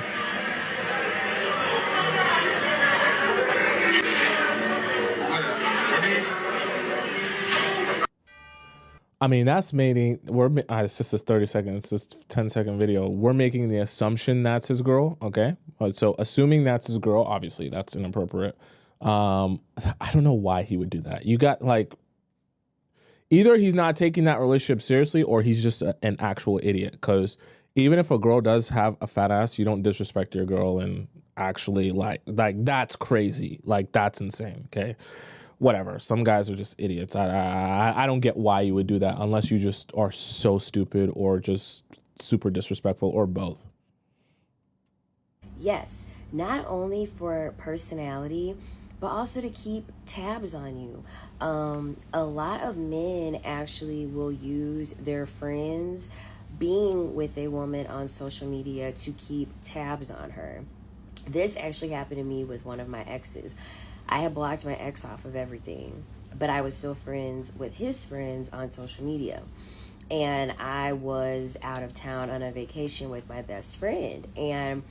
I mean, that's making it's just a 30-second, it's just 10-second video. We're making the assumption that's his girl, okay? So assuming that's his girl, obviously that's inappropriate. I don't know why he would do that. You got like, either he's not taking that relationship seriously or he's just an actual idiot. Because even if a girl does have a fat ass, you don't disrespect your girl and actually like that's crazy. Like that's insane, okay? Whatever. Some guys are just idiots. I don't get why you would do that unless you just are so stupid or just super disrespectful or both. Yes, not only for personality, but also to keep tabs on you. A lot of men actually will use their friends being with a woman on social media to keep tabs on her. This actually happened to me with one of my exes. I had blocked my ex off of everything, but I was still friends with his friends on social media. And I was out of town on a vacation with my best friend. And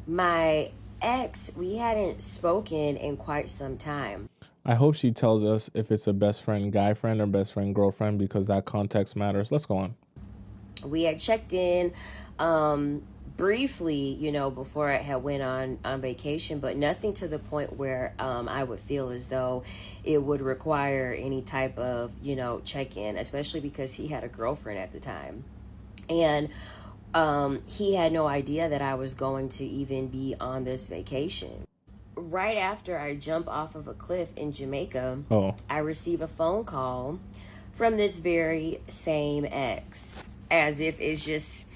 my ex, we hadn't spoken in quite some time. I hope she tells us if it's a best friend guy friend or best friend girlfriend because that context matters. Let's go on. We had checked in briefly, before I had went on vacation, but nothing to the point where I would feel as though it would require any type of, check-in, especially because he had a girlfriend at the time. And he had no idea that I was going to even be on this vacation. Right after I jump off of a cliff in Jamaica, I receive a phone call from this very same ex, as if it's just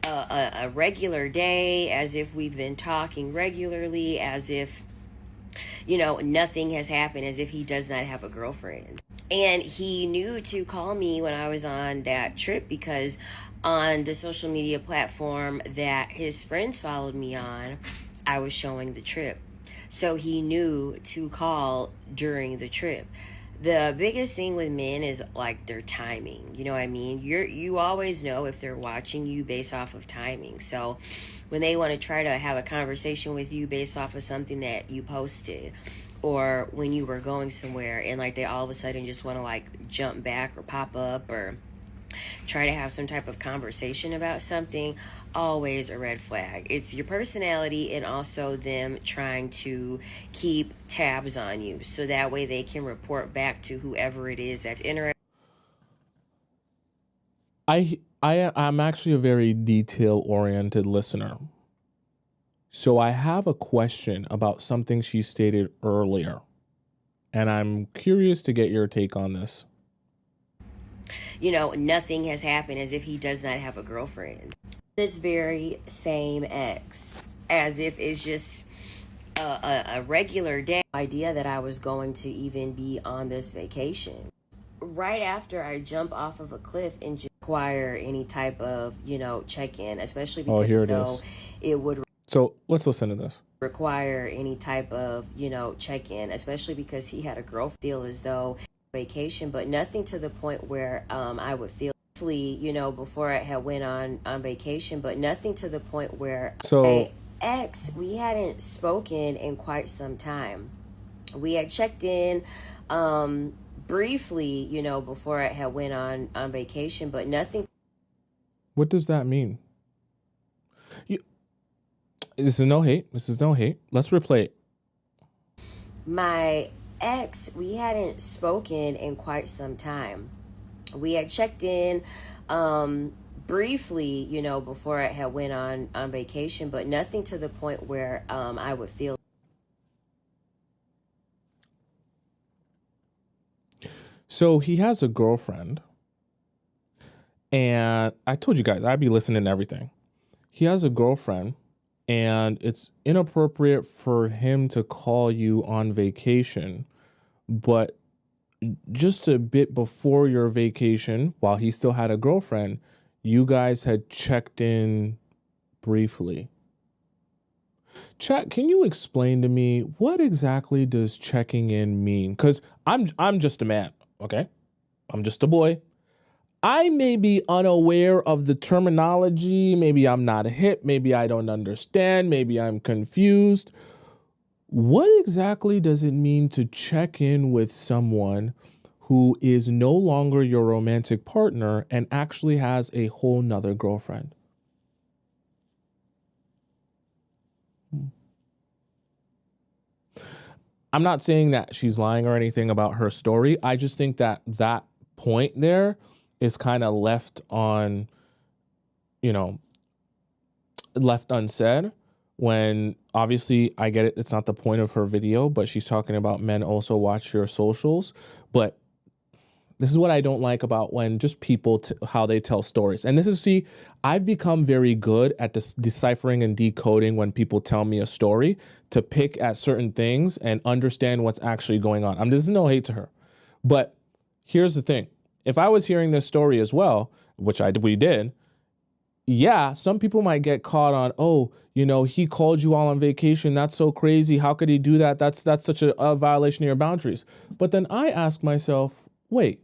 a regular day, as if we've been talking regularly, as if, nothing has happened, as if he does not have a girlfriend. And he knew to call me when I was on that trip because on the social media platform that his friends followed me on, I was showing the trip. So he knew to call during the trip. The biggest thing with men is like their timing. You know what I mean? You always know if they're watching you based off of timing. So when they want to try to have a conversation with you based off of something that you posted or when you were going somewhere and like they all of a sudden just want to like jump back or pop up or try to have some type of conversation about something, always a red flag. It's your personality and also them trying to keep tabs on you so that way they can report back to whoever it is that's interested. I'm actually a very detail-oriented listener. So I have a question about something she stated earlier, and I'm curious to get your take on this. Nothing has happened, as if he does not have a girlfriend. This very same ex, as if it's just a regular day. Idea that I was going to even be on this vacation. Right after I jump off of a cliff and require any type of, check-in, especially because it would. So let's listen to this. Require any type of, check-in, especially because he had a girlfriend. Feel as though vacation, but nothing to the point where I would feel before I had went on vacation, but nothing to the point where my ex, we hadn't spoken in quite some time. We had checked in briefly, before I had went on vacation, but nothing. What does that mean? This is no hate. Let's replay it. My ex, we hadn't spoken in quite some time. We had checked in briefly, before I had went on vacation, but nothing to the point where I would feel. So he has a girlfriend, and I told you guys I'd be listening to everything. He has a girlfriend, and it's inappropriate for him to call you on vacation, but just a bit before your vacation, while he still had a girlfriend, you guys had checked in briefly. Chat, can you explain to me what exactly does checking in mean? Because I'm just a man, okay? I'm just a boy. I may be unaware of the terminology. Maybe I'm not hip. Maybe I don't understand. Maybe I'm confused. What exactly does it mean to check in with someone who is no longer your romantic partner and actually has a whole nother girlfriend? I'm not saying that she's lying or anything about her story. I just think that that point there is kind of left on, left unsaid, when obviously I get it. It's not the point of her video, but she's talking about men also watch your socials. But this is what I don't like about when just people, how they tell stories. And this is, see, I've become very good at deciphering and decoding when people tell me a story to pick at certain things and understand what's actually going on. This is no hate to her. But here's the thing. If I was hearing this story as well, which we did, yeah, some people might get caught on, oh, he called you all on vacation. That's so crazy. How could he do that? That's such a violation of your boundaries. But then I ask myself, wait,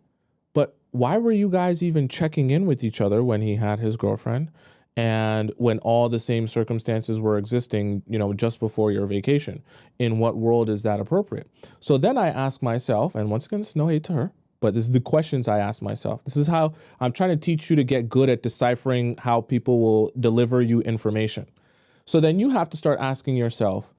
but why were you guys even checking in with each other when he had his girlfriend and when all the same circumstances were existing, just before your vacation? In what world is that appropriate? So then I ask myself, and once again, it's no hate to her, but this is the questions I ask myself. This is how I'm trying to teach you to get good at deciphering how people will deliver you information. So then you have to start asking yourself,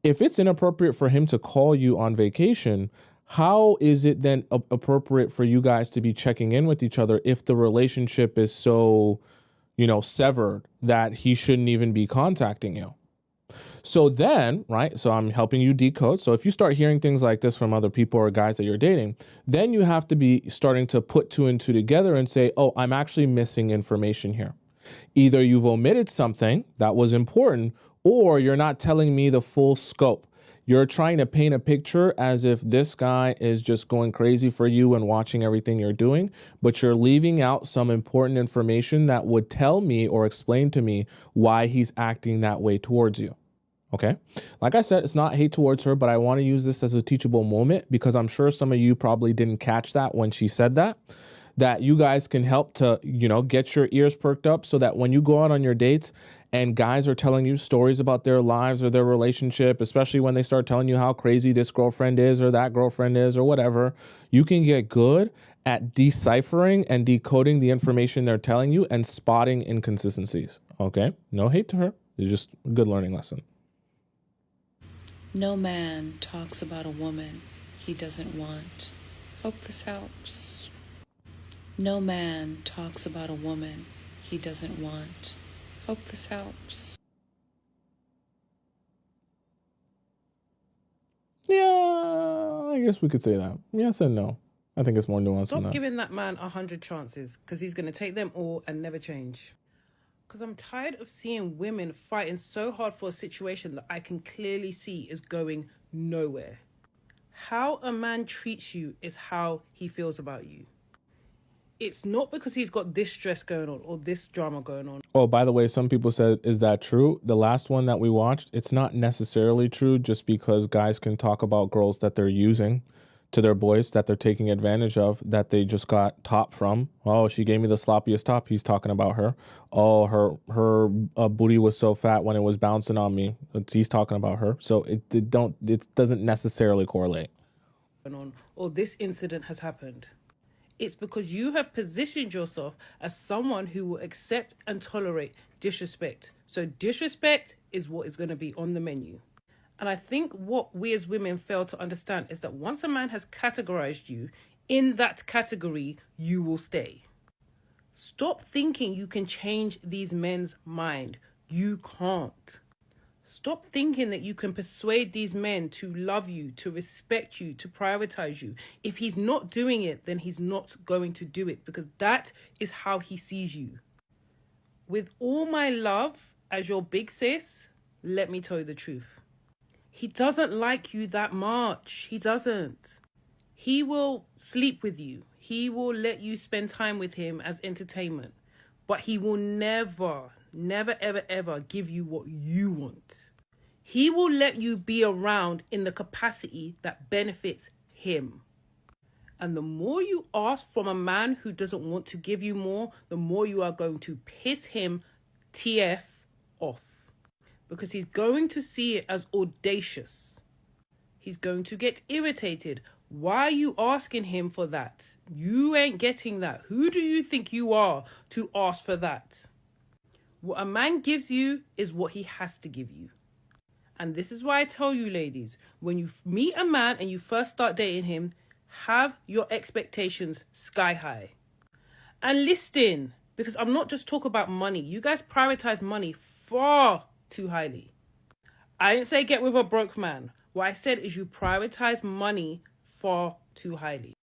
if it's inappropriate for him to call you on vacation, how is it then appropriate for you guys to be checking in with each other if the relationship is so, severed that he shouldn't even be contacting you? So then, right, so I'm helping you decode. So if you start hearing things like this from other people or guys that you're dating, then you have to be starting to put two and two together and say, oh, I'm actually missing information here. Either you've omitted something that was important, or you're not telling me the full scope. You're trying to paint a picture as if this guy is just going crazy for you and watching everything you're doing, but you're leaving out some important information that would tell me or explain to me why he's acting that way towards you. Okay. Like I said, it's not hate towards her, but I want to use this as a teachable moment because I'm sure some of you probably didn't catch that when she said that you guys can help to, get your ears perked up so that when you go out on your dates and guys are telling you stories about their lives or their relationship, especially when they start telling you how crazy this girlfriend is or that girlfriend is or whatever, you can get good at deciphering and decoding the information they're telling you and spotting inconsistencies. Okay. No hate to her. It's just a good learning lesson. No man talks about a woman he doesn't want. Hope this helps. No man talks about a woman he doesn't want. Hope this helps. Yeah, I guess we could say that. Yes and no. I think it's more nuanced than that. Stop giving that man 100 chances because he's going to take them all and never change. Because I'm tired of seeing women fighting so hard for a situation that I can clearly see is going nowhere. How a man treats you is how he feels about you. It's not because he's got this stress going on or this drama going on. Oh, by the way, some people said, is that true? The last one that we watched, it's not necessarily true just because guys can talk about girls that they're using to their boys, that they're taking advantage of, that they just got top from. Oh, she gave me the sloppiest top. He's talking about her. Oh, her booty was so fat when it was bouncing on me. He's talking about her. So it doesn't necessarily correlate. Or this incident has happened. It's because you have positioned yourself as someone who will accept and tolerate disrespect. So disrespect is what is going to be on the menu. And I think what we as women fail to understand is that once a man has categorized you, in that category, you will stay. Stop thinking you can change these men's mind. You can't. Stop thinking that you can persuade these men to love you, to respect you, to prioritize you. If he's not doing it, then he's not going to do it because that is how he sees you. With all my love as your big sis, let me tell you the truth. He doesn't like you that much. He doesn't. He will sleep with you. He will let you spend time with him as entertainment. But he will never, ever, ever give you what you want. He will let you be around in the capacity that benefits him. And the more you ask from a man who doesn't want to give you more, the more you are going to piss him TF off. Because he's going to see it as audacious. He's going to get irritated. Why are you asking him for that? You ain't getting that. Who do you think you are to ask for that? What a man gives you is what he has to give you. And this is why I tell you, ladies, when you meet a man and you first start dating him, have your expectations sky high. And listen, because I'm not just talking about money. You guys prioritize money far too highly. I didn't say get with a broke man. What I said is you prioritize money far too highly.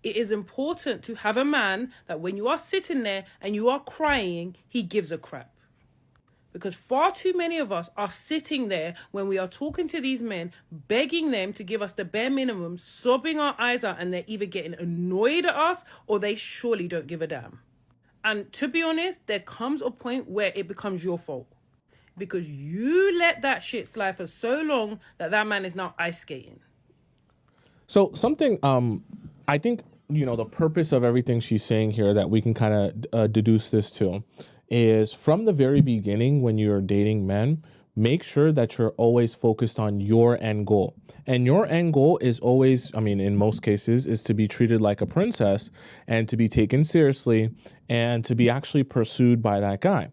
It is important to have a man that when you are sitting there and you are crying, he gives a crap. Because far too many of us are sitting there when we are talking to these men, begging them to give us the bare minimum, sobbing our eyes out, and they're either getting annoyed at us or they surely don't give a damn. And to be honest, there comes a point where it becomes your fault. Because you let that shit slide for so long that that man is now ice skating. So something, I think, the purpose of everything she's saying here that we can kind of deduce this to is from the very beginning when you're dating men, make sure that you're always focused on your end goal. And your end goal is always, in most cases, is to be treated like a princess and to be taken seriously and to be actually pursued by that guy.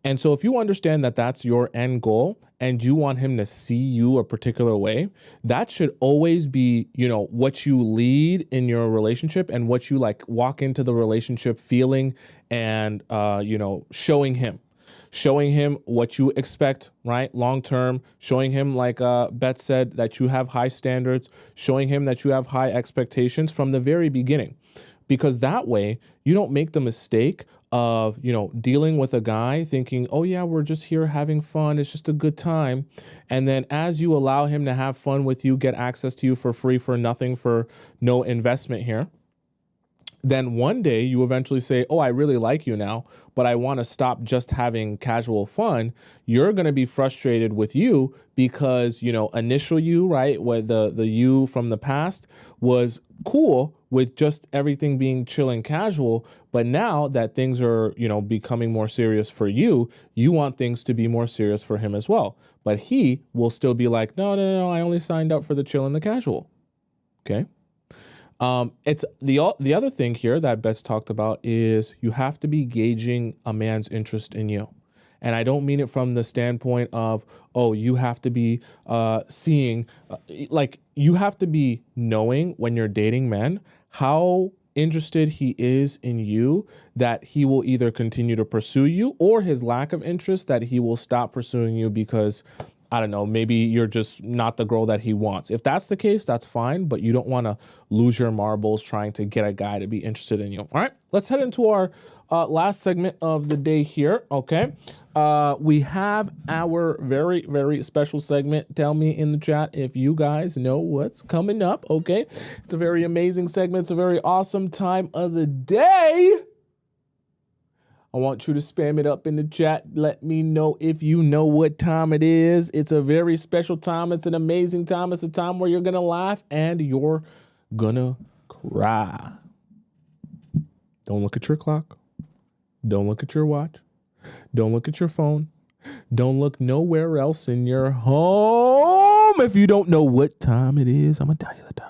And so if you understand that that's your end goal and you want him to see you a particular way, that should always be, what you lead in your relationship and what you walk into the relationship feeling and, showing him what you expect, right? Long term, showing him, like Beth said, that you have high standards, showing him that you have high expectations from the very beginning. Because that way you don't make the mistake of, dealing with a guy thinking, oh yeah, we're just here having fun. It's just a good time. And then as you allow him to have fun with you, get access to you for free, for nothing, for no investment here, then one day you eventually say, oh, I really like you now, but I want to stop just having casual fun. You're going to be frustrated with you because, initial you, right, where the you from the past was cool with just everything being chill and casual. But now that things are, becoming more serious for you, you want things to be more serious for him as well. But he will still be like, no, I only signed up for the chill and the casual. Okay. It's the other thing here that Beth's talked about is you have to be gauging a man's interest in you. And I don't mean it from the standpoint of, oh, you have to be seeing, you have to be knowing when you're dating men how interested he is in you, that he will either continue to pursue you, or his lack of interest, that he will stop pursuing you because, I don't know, maybe you're just not the girl that he wants. If that's the case, that's fine, but you don't want to lose your marbles trying to get a guy to be interested in you. All right, let's head into our last segment of the day here, okay? We have our very, very special segment. Tell me in the chat if you guys know what's coming up, okay? It's a very amazing segment. It's a very awesome time of the day. I want you to spam it up in the chat. Let me know if you know what time it is. It's a very special time. It's an amazing time. It's a time where you're going to laugh and you're going to cry. Don't look at your clock. Don't look at your watch. Don't look at your phone. Don't look nowhere else in your home. If you don't know what time it is, I'm going to tell you the time.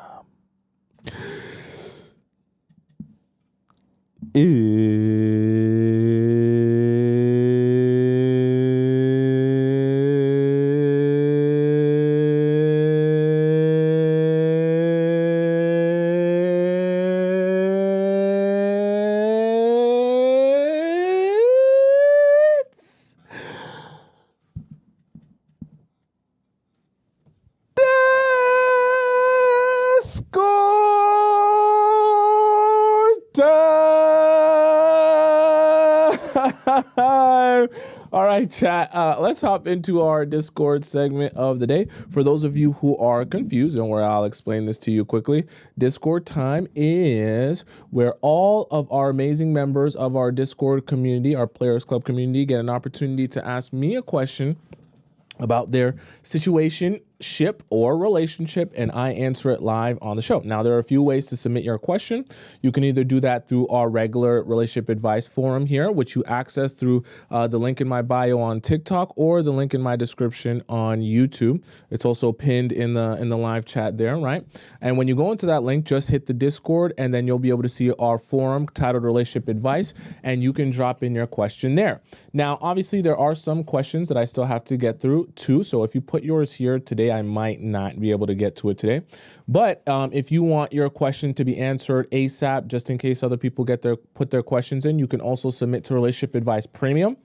All right, chat. Let's hop into our Discord segment of the day. For those of you who are confused, and where I'll explain this to you quickly, Discord time is where all of our amazing members of our Discord community, our Players Club community, get an opportunity to ask me a question about their situation ship or relationship, and I answer it live on the show. Now, there are a few ways to submit your question. You can either do that through our regular relationship advice forum here, which you access through the link in my bio on TikTok or the link in my description on YouTube. It's also pinned in the live chat there, right? And when you go into that link, just hit the Discord, and then you'll be able to see our forum titled Relationship Advice, and you can drop in your question there. Now, obviously, there are some questions that I still have to get through too. So if you put yours here today, I might not be able to get to it today. But if you want your question to be answered ASAP, just in case other people put their questions in, you can also submit to Relationship Advice Premium.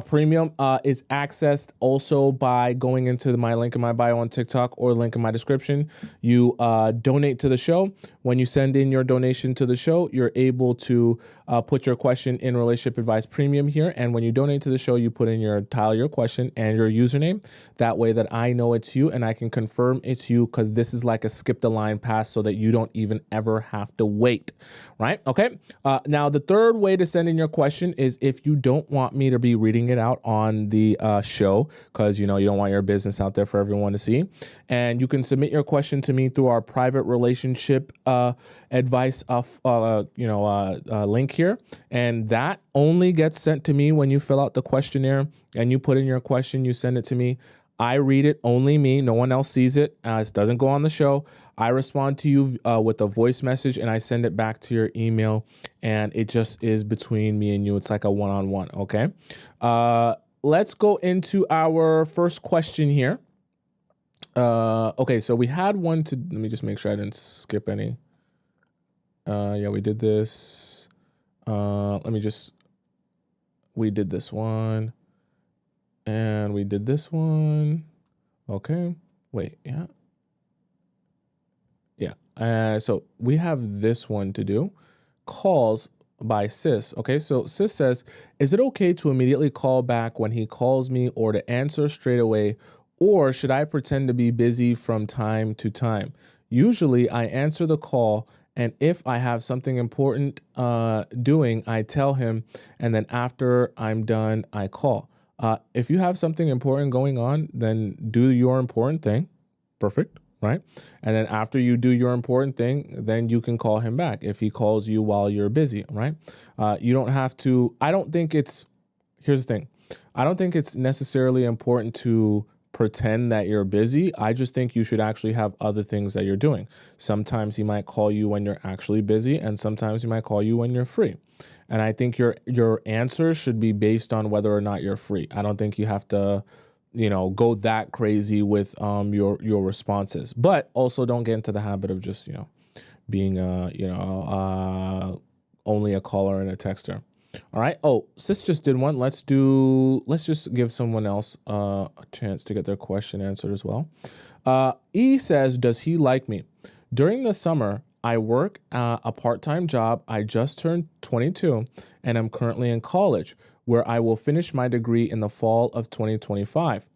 Premium is accessed also by going into my link in my bio on TikTok or link in my description. You donate to the show. When you send in your donation to the show, you're able to put your question in Relationship Advice Premium here. And when you donate to the show, you put in your title, your question, and your username. That way that I know it's you and I can confirm it's you, because this is like a skip the line pass so that you don't even ever have to wait, right? Okay. Now, the third way to send in your question is if you don't want me to be reading it out on the show, because you don't want your business out there for everyone to see. And you can submit your question to me through our private relationship advice link here. And that only gets sent to me when you fill out the questionnaire and you put in your question, you send it to me. I read it, only me. No one else sees it. It doesn't go on the show. I respond to you with a voice message, and I send it back to your email, and it just is between me and you. It's like a one-on-one, okay? Let's go into our first question here. Okay, so we had one to... Let me just make sure I didn't skip any. Yeah, we did this. We did this one. And we did this one. Okay. Wait, yeah. Yeah. So we have this one to do. Calls by Sis. Okay, so Sis says, is it okay to immediately call back when he calls me or to answer straight away? Or should I pretend to be busy from time to time? Usually I answer the call, and if I have something important doing, I tell him, and then after I'm done, I call. If you have something important going on, then do your important thing. Perfect, right? And then after you do your important thing, then you can call him back if he calls you while you're busy, right? You don't have to, here's the thing. I don't think it's necessarily important to pretend that you're busy. I just think you should actually have other things that you're doing. Sometimes he might call you when you're actually busy, and sometimes he might call you when you're free. And I think your answer should be based on whether or not you're free. I don't think you have to, go that crazy with your responses. But also don't get into the habit of just, being only a caller and a texter. All right. Oh, Sis just did one. Let's just give someone else a chance to get their question answered as well. E says, does he like me? During the summer, I work a part-time job. I just turned 22 and I'm currently in college, where I will finish my degree in the fall of 2025.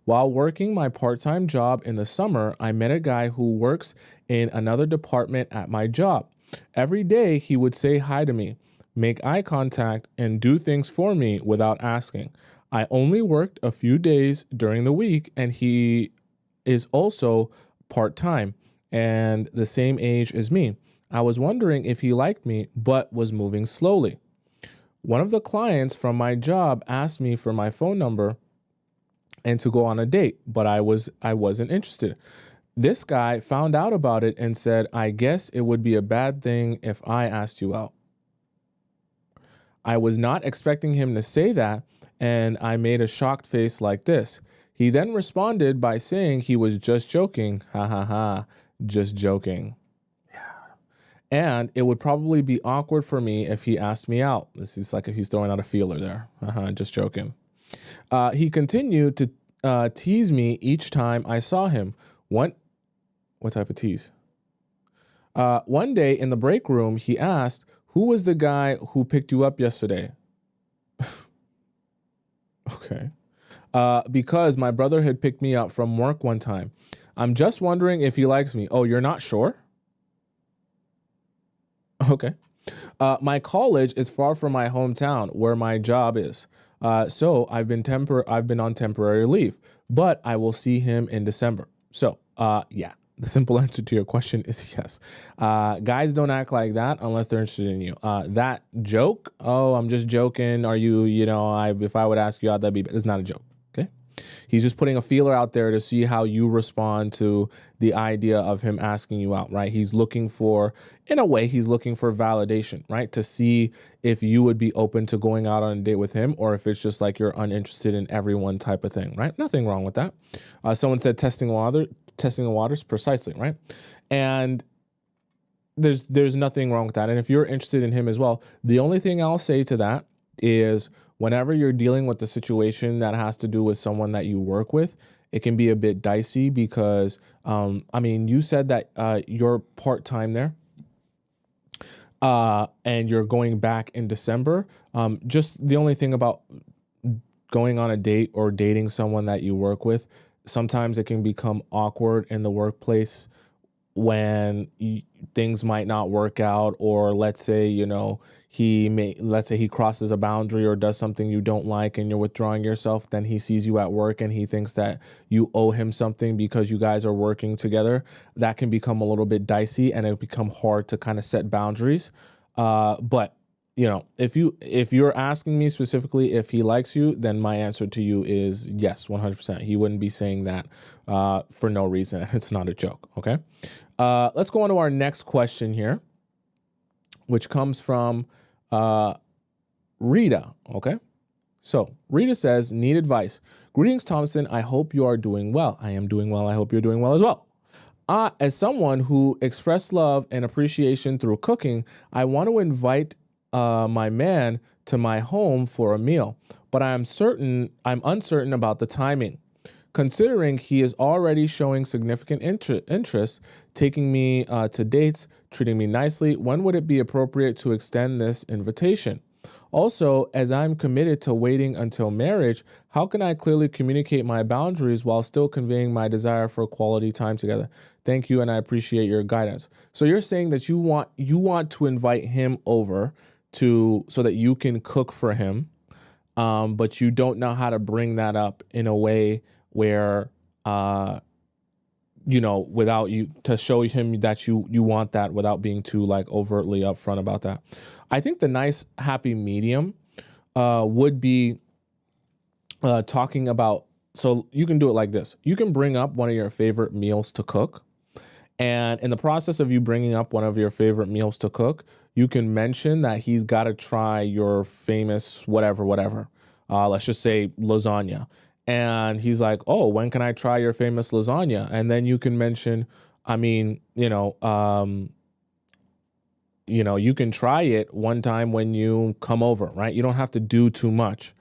While working my part-time job in the summer, I met a guy who works in another department at my job. Every day he would say hi to me, make eye contact, and do things for me without asking. I only worked a few days during the week, and he is also part-time and the same age as me. I was wondering if he liked me, but was moving slowly. One of the clients from my job asked me for my phone number and to go on a date, but I wasn't interested. This guy found out about it and said, I guess it would be a bad thing if I asked you out. I was not expecting him to say that, and I made a shocked face like this. He then responded by saying he was just joking. Ha ha ha. Just joking. And it would probably be awkward for me if he asked me out. This is like if he's throwing out a feeler there. Just joking. He continued to tease me each time I saw him. What type of tease? One day in the break room, he asked, who was the guy who picked you up yesterday? Okay. Because my brother had picked me up from work one time. I'm just wondering if he likes me. Oh, you're not sure? Okay. My college is far from my hometown where my job is. So I've been on temporary leave, but I will see him in December. So, yeah, the simple answer to your question is yes. Guys don't act like that unless they're interested in you. That joke, oh, I'm just joking. Are you, if I would ask you out, it's not a joke. Okay. He's just putting a feeler out there to see how you respond to the idea of him asking you out, right? He's looking for validation, right? To see if you would be open to going out on a date with him, or if it's just like you're uninterested in everyone type of thing, right? Nothing wrong with that. Someone said testing the waters, precisely, right? And there's nothing wrong with that. And if you're interested in him as well, the only thing I'll say to that is whenever you're dealing with a situation that has to do with someone that you work with, it can be a bit dicey because, you said that you're part-time there and you're going back in December. Just the only thing about going on a date or dating someone that you work with, sometimes it can become awkward in the workplace when things might not work out, or let's say, he crosses a boundary or does something you don't like and you're withdrawing yourself, then he sees you at work and he thinks that you owe him something because you guys are working together. That can become a little bit dicey and it become hard to kind of set boundaries. But if you're asking me specifically if he likes you, then my answer to you is yes, 100%. He wouldn't be saying that for no reason. It's not a joke. Okay. Let's go on to our next question here, which comes from Rita. Okay. So Rita says, need advice. Greetings, Tomisin. I hope you are doing well. I am doing well. I hope you're doing well as well. As someone who expressed love and appreciation through cooking, I want to invite my man to my home for a meal, but I'm uncertain about the timing. Considering he is already showing significant interest, taking me to dates, treating me nicely, when would it be appropriate to extend this invitation? Also, as I'm committed to waiting until marriage, how can I clearly communicate my boundaries while still conveying my desire for quality time together? Thank you, and I appreciate your guidance. So you're saying that you want to invite him over so that you can cook for him, but you don't know how to bring that up in a way where without you to show him that you want that without being too like overtly upfront about that. I think the nice happy medium would be talking about, so you can do it like this. You can bring up one of your favorite meals to cook. And in the process of you bringing up one of your favorite meals to cook, you can mention that he's got to try your famous whatever. Let's just say lasagna. And he's like, oh, when can I try your famous lasagna? And then you can mention, you can try it one time when you come over, right? You don't have to do too much.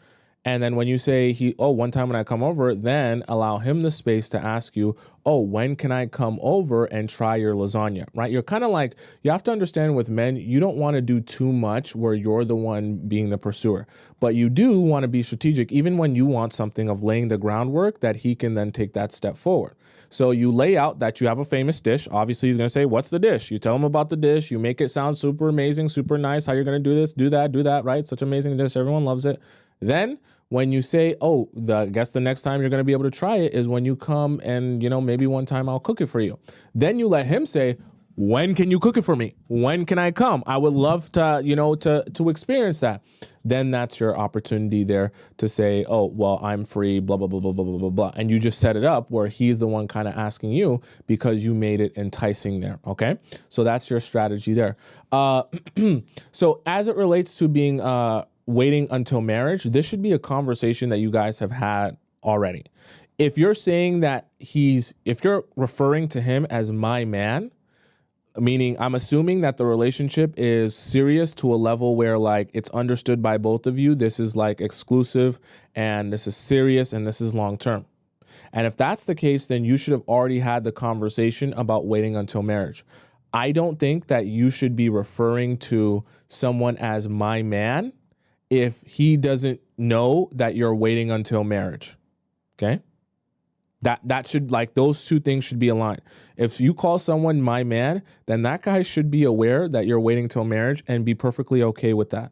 And then when you say one time when I come over, then allow him the space to ask you, oh, when can I come over and try your lasagna, right? You're kind of like, you have to understand with men, you don't want to do too much where you're the one being the pursuer, but you do want to be strategic, even when you want something of laying the groundwork that he can then take that step forward. So you lay out that you have a famous dish. Obviously, he's going to say, what's the dish? You tell him about the dish. You make it sound super amazing, super nice, how you're going to do this, do that, right? Such an amazing dish. Everyone loves it. Then when you say, oh, I guess the next time you're going to be able to try it is when you come and, maybe one time I'll cook it for you. Then you let him say, when can you cook it for me? When can I come? I would love to, to experience that. Then that's your opportunity there to say, oh, well, I'm free, blah, blah, blah, blah, blah, blah, blah, blah. And you just set it up where he's the one kind of asking you because you made it enticing there. Okay. So that's your strategy there. So as it relates to being, waiting until marriage, this should be a conversation that you guys have had already. If you're saying that if you're referring to him as my man, meaning I'm assuming that the relationship is serious to a level where like it's understood by both of you. This is like exclusive and this is serious and this is long term. And if that's the case, then you should have already had the conversation about waiting until marriage. I don't think that you should be referring to someone as my man if he doesn't know that you're waiting until marriage. Okay? That should, like, those two things should be aligned. If you call someone my man, then that guy should be aware that you're waiting till marriage and be perfectly okay with that.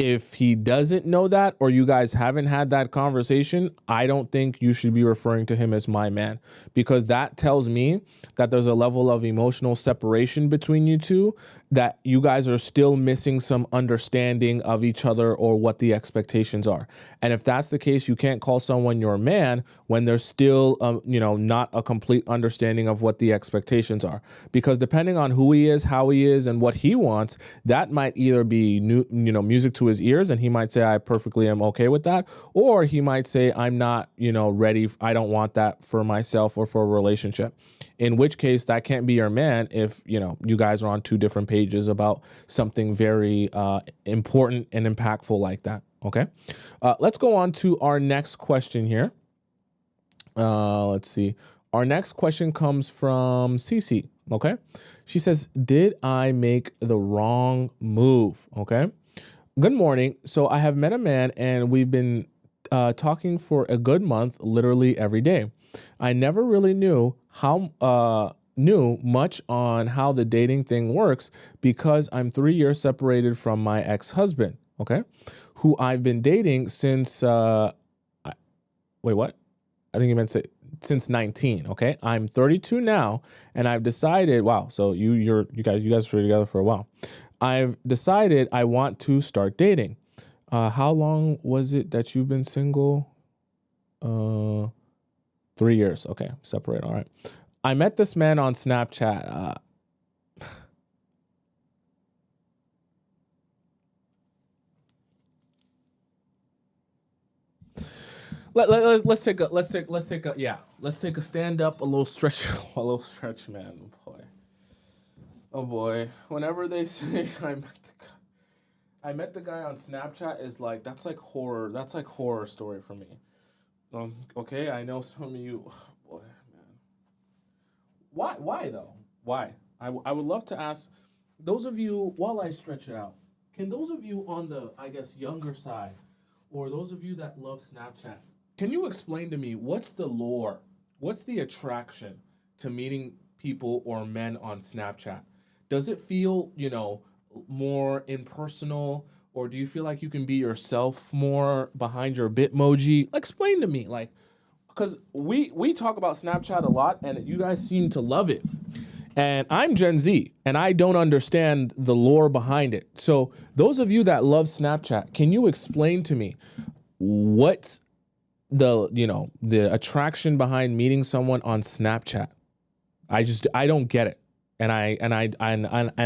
If he doesn't know that, or you guys haven't had that conversation, I don't think you should be referring to him as my man, because that tells me that there's a level of emotional separation between you two, that you guys are still missing some understanding of each other or what the expectations are. And if that's the case, you can't call someone your man when there's still, not a complete understanding of what the expectations are. Because depending on who he is, how he is, and what he wants, that might either be music to his ears, and he might say, I perfectly am okay with that, or he might say, I'm not, ready. I don't want that for myself or for a relationship. In which case, that can't be your man if, you guys are on two different pages about something very important and impactful like that. Okay. Let's go on to our next question here. Let's see. Our next question comes from Cece. Okay. She says, did I make the wrong move? Okay. Good morning. So I have met a man and we've been talking for a good month, literally every day. I never really knew much on how the dating thing works because I'm 3 years separated from my ex-husband, okay, who I've been dating since, wait, what? I think you meant to say since 19, okay? I'm 32 now, and I've decided, wow, so you guys were together for a while. I've decided I want to start dating. How long was it that you've been single? 3 years. Okay, separate. All right. I met this man on Snapchat. Let's take a stand up, a little stretch, man. Oh boy. Whenever they say I met the guy on Snapchat, is like that's like horror. That's like horror story for me. Okay, I know some of you. Oh boy, man. Why though? Why? I would love to ask those of you, while I stretch it out, can those of you on the, I guess, younger side, or those of you that love Snapchat, can you explain to me what's the lure? What's the attraction to meeting people or men on Snapchat? Does it feel, more impersonal, or do you feel like you can be yourself more behind your Bitmoji? Explain to me, because we talk about Snapchat a lot, and you guys seem to love it. And I'm Gen Z, and I don't understand the lore behind it. So those of you that love Snapchat, can you explain to me what's the attraction behind meeting someone on Snapchat? I don't get it. And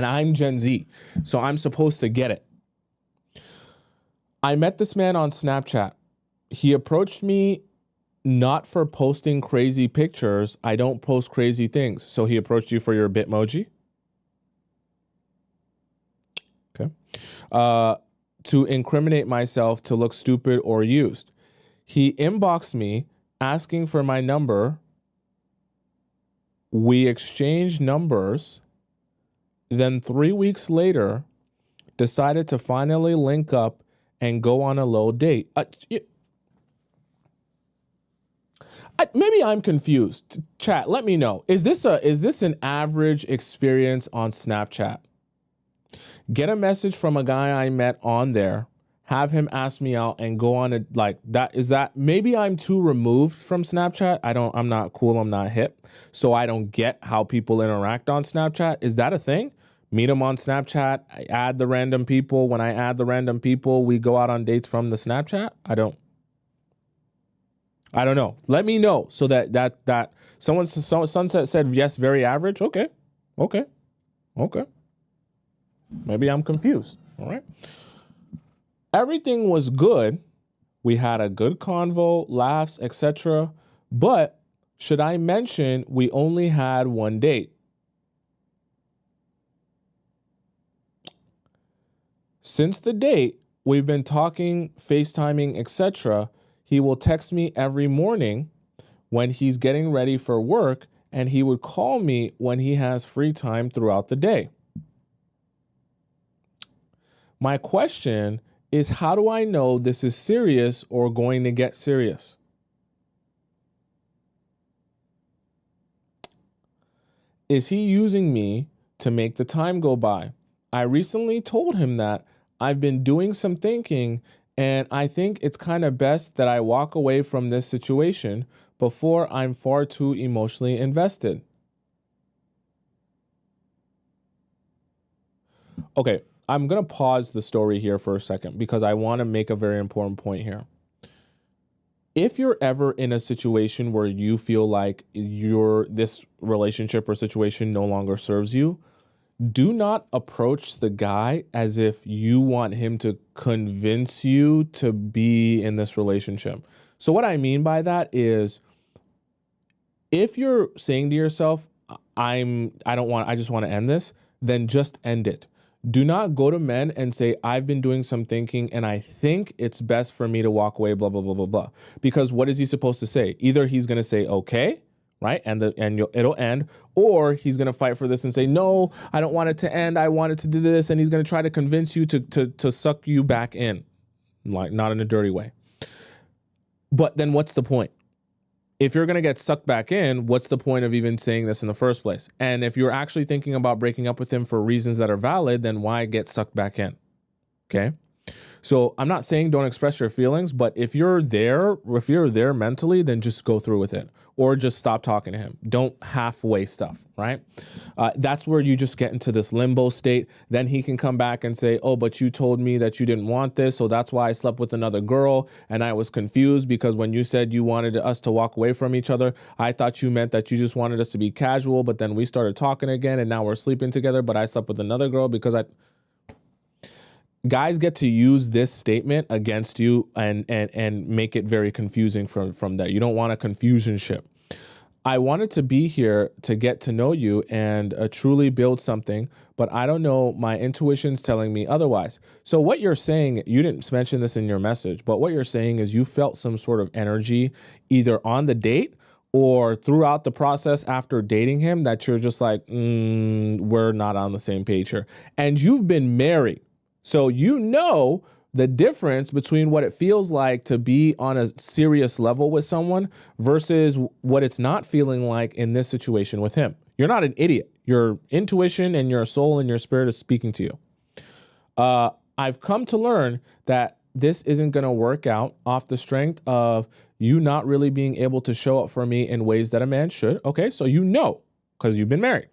I'm Gen Z, so I'm supposed to get it. I met this man on Snapchat. He approached me not for posting crazy pictures. I don't post crazy things. So he approached you for your Bitmoji? Okay. To incriminate myself, to look stupid or used. He inboxed me asking for my number. We exchanged numbers. Then 3 weeks later, decided to finally link up and go on a little date. Maybe I'm confused. Chat, let me know. Is this an average experience on Snapchat? Get a message from a guy I met on there, have him ask me out, and go on it like that. Is that maybe I'm too removed from Snapchat? I'm not cool. I'm not hip. So I don't get how people interact on Snapchat. Is that a thing? Meet them on Snapchat. I add the random people. When I add the random people, we go out on dates from the Snapchat. I don't know. Let me know so that Sunset said yes, very average. Okay. Maybe I'm confused. All right. Everything was good. We had a good convo, laughs, etc. But should I mention we only had one date? Since the date, we've been talking, FaceTiming, etc. He will text me every morning when he's getting ready for work, and he would call me when he has free time throughout the day. My question is, how do I know this is serious or going to get serious? Is he using me to make the time go by? I recently told him that I've been doing some thinking, and I think it's kind of best that I walk away from this situation before I'm far too emotionally invested. Okay, I'm going to pause the story here for a second because I want to make a very important point here. If you're ever in a situation where you feel like this relationship or situation no longer serves you, do not approach the guy as if you want him to convince you to be in this relationship. So what I mean by that is, if you're saying to yourself, I just want to end this, then just end it. Do not go to men and say, I've been doing some thinking and I think it's best for me to walk away, blah, blah, blah, blah, blah. Because what is he supposed to say? Either he's going to say, okay, right? It'll end, or he's going to fight for this and say, no, I don't want it to end. I want it to do this. And he's going to try to convince you to suck you back in, like not in a dirty way. But then what's the point? If you're going to get sucked back in, what's the point of even saying this in the first place? And if you're actually thinking about breaking up with him for reasons that are valid, then why get sucked back in? Okay. So I'm not saying don't express your feelings, but if you're there mentally, then just go through with it, or just stop talking to him. Don't halfway stuff, right? That's where you just get into this limbo state. Then he can come back and say, oh, but you told me that you didn't want this, so that's why I slept with another girl. And I was confused because when you said you wanted us to walk away from each other, I thought you meant that you just wanted us to be casual, but then we started talking again and now we're sleeping together, but I slept with another girl because Guys get to use this statement against you and make it very confusing from there. You don't want a confusion ship. I wanted to be here to get to know you and truly build something, but I don't know. My intuition's telling me otherwise. So what you're saying, you didn't mention this in your message, but what you're saying is you felt some sort of energy either on the date or throughout the process after dating him that you're just like, we're not on the same page here. And you've been married. So you know the difference between what it feels like to be on a serious level with someone versus what it's not feeling like in this situation with him. You're not an idiot. Your intuition and your soul and your spirit is speaking to you. I've come to learn that this isn't going to work out off the strength of you not really being able to show up for me in ways that a man should. Okay, so you know, because you've been married.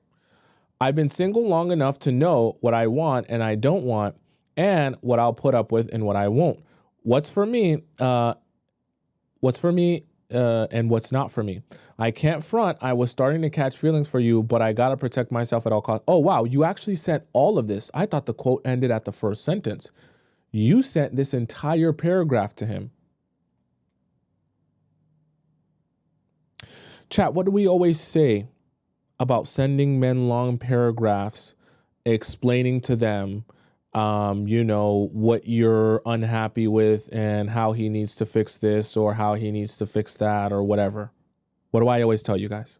I've been single long enough to know what I want and I don't want, and what I'll put up with and what I won't. What's for me, and what's not for me. I can't front. I was starting to catch feelings for you, but I got to protect myself at all costs. Oh, wow. You actually sent all of this. I thought the quote ended at the first sentence. You sent this entire paragraph to him. Chat, what do we always say about sending men long paragraphs explaining to them what you're unhappy with and how he needs to fix this or how he needs to fix that or whatever? What do I always tell you guys?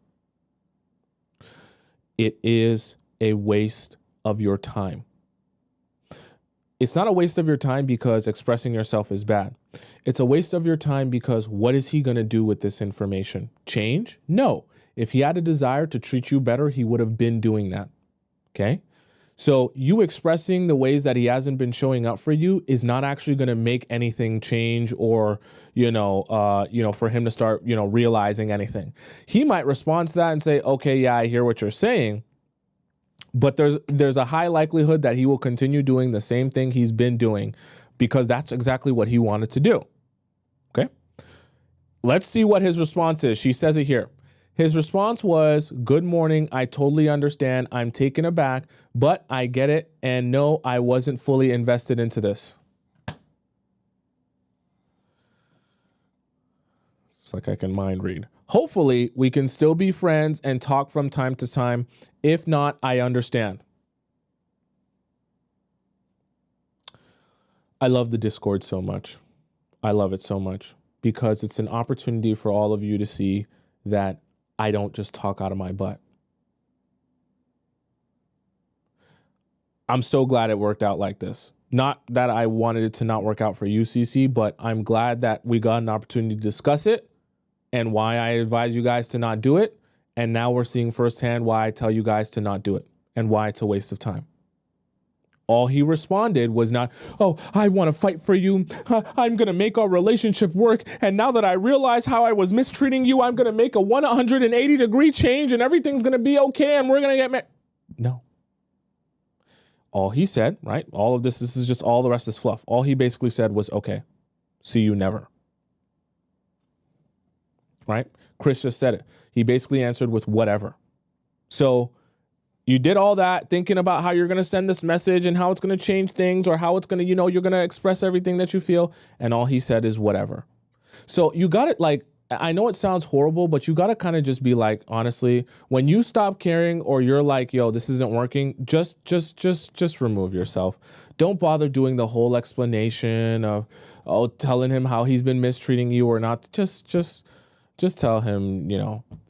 It is a waste of your time. It's not a waste of your time because expressing yourself is bad. It's a waste of your time because what is he going to do with this information? Change? No. If he had a desire to treat you better, he would have been doing that. Okay? So you expressing the ways that he hasn't been showing up for you is not actually going to make anything change or, for him to start, realizing anything. He might respond to that and say, okay, yeah, I hear what you're saying. But there's a high likelihood that he will continue doing the same thing he's been doing because that's exactly what he wanted to do. Okay. Let's see what his response is. She says it here. His response was, good morning. I totally understand. I'm taken aback, but I get it. And no, I wasn't fully invested into this. It's like I can mind read. Hopefully, we can still be friends and talk from time to time. If not, I understand. I love the Discord so much. I love it so much because it's an opportunity for all of you to see that I don't just talk out of my butt. I'm so glad it worked out like this. Not that I wanted it to not work out for you, CC, but I'm glad that we got an opportunity to discuss it and why I advise you guys to not do it. And now we're seeing firsthand why I tell you guys to not do it and why it's a waste of time. All he responded was not, oh, I want to fight for you. I'm going to make our relationship work. And now that I realize how I was mistreating you, I'm going to make a 180-degree change and everything's going to be okay and we're going to get married. No. All he said, right? All of this is just all the rest is fluff. All he basically said was, okay, see you never. Right? Chris just said it. He basically answered with whatever. So you did all that thinking about how you're going to send this message and how it's going to change things or how it's going to, you're going to express everything that you feel. And all he said is whatever. So you got it. Like, I know it sounds horrible, but you got to kind of just be like, honestly, when you stop caring or you're like, yo, this isn't working, just remove yourself. Don't bother doing the whole explanation of, telling him how he's been mistreating you or not. Just tell him,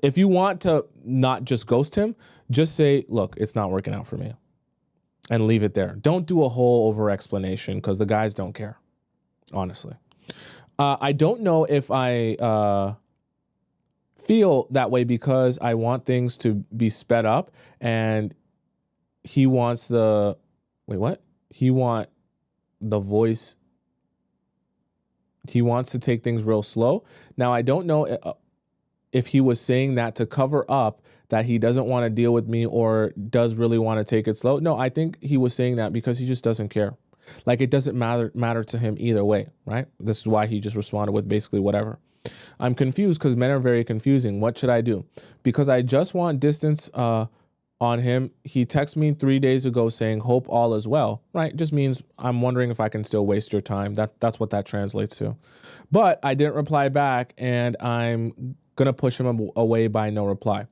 if you want to not just ghost him, just say, look, it's not working out for me and leave it there. Don't do a whole over explanation because the guys don't care, honestly. I don't know if I feel that way because I want things to be sped up and he wants the voice. He wants to take things real slow. Now, I don't know if he was saying that to cover up that he doesn't want to deal with me or does really want to take it slow. No, I think he was saying that because he just doesn't care. Like, it doesn't matter to him either way, right? This is why he just responded with basically whatever. I'm confused because men are very confusing. What should I do? Because I just want distance on him. He texted me 3 days ago saying, hope all is well, right? Just means I'm wondering if I can still waste your time. That's what that translates to. But I didn't reply back and I'm going to push him away by no reply.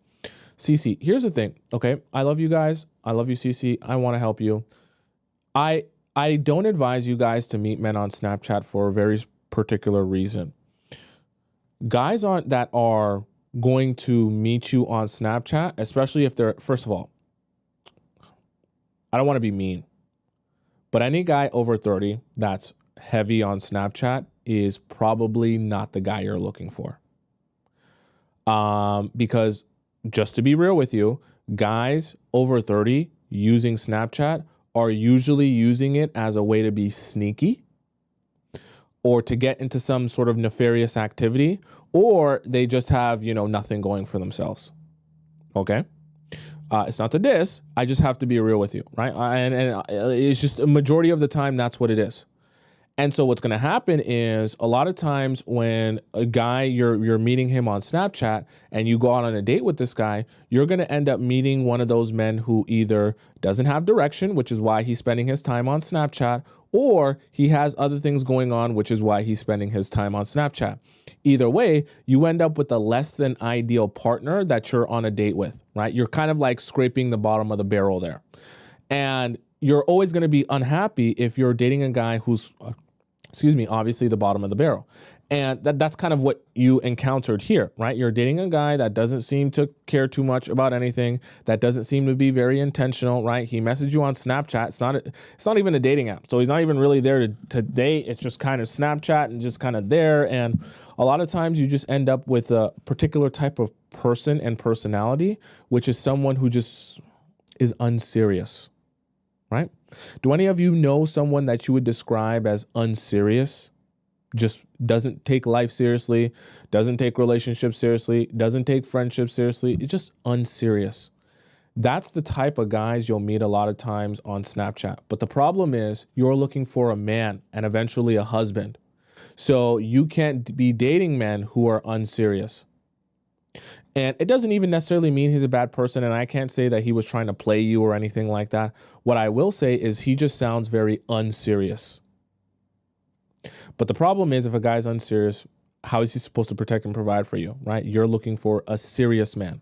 Cece, here's the thing, okay? I love you guys. I love you, Cece. I want to help you. I don't advise you guys to meet men on Snapchat for a very particular reason. Guys that are going to meet you on Snapchat, especially if they're, first of all, I don't want to be mean, but any guy over 30 that's heavy on Snapchat is probably not the guy you're looking for. Because just to be real with you, guys over 30 using Snapchat are usually using it as a way to be sneaky or to get into some sort of nefarious activity, or they just have, nothing going for themselves. Okay? It's not to diss. I just have to be real with you, right? And it's just a majority of the time, that's what it is. And so what's going to happen is a lot of times when a guy, you're meeting him on Snapchat and you go out on a date with this guy, you're going to end up meeting one of those men who either doesn't have direction, which is why he's spending his time on Snapchat, or he has other things going on, which is why he's spending his time on Snapchat. Either way, you end up with a less than ideal partner that you're on a date with, right? You're kind of like scraping the bottom of the barrel there. And you're always going to be unhappy if you're dating a guy who's obviously the bottom of the barrel. And that's kind of what you encountered here, right? You're dating a guy that doesn't seem to care too much about anything, that doesn't seem to be very intentional, right? He messaged you on Snapchat. It's not even a dating app. So he's not even really there to date. It's just kind of Snapchat and just kind of there. And a lot of times you just end up with a particular type of person and personality, which is someone who just is unserious, right? Do any of you know someone that you would describe as unserious? Just doesn't take life seriously, doesn't take relationships seriously, doesn't take friendships seriously. It's just unserious. That's the type of guys you'll meet a lot of times on Snapchat. But the problem is you're looking for a man and eventually a husband. So you can't be dating men who are unserious. And it doesn't even necessarily mean he's a bad person. And I can't say that he was trying to play you or anything like that. What I will say is he just sounds very unserious. But the problem is if a guy's unserious, how is he supposed to protect and provide for you, right? You're looking for a serious man.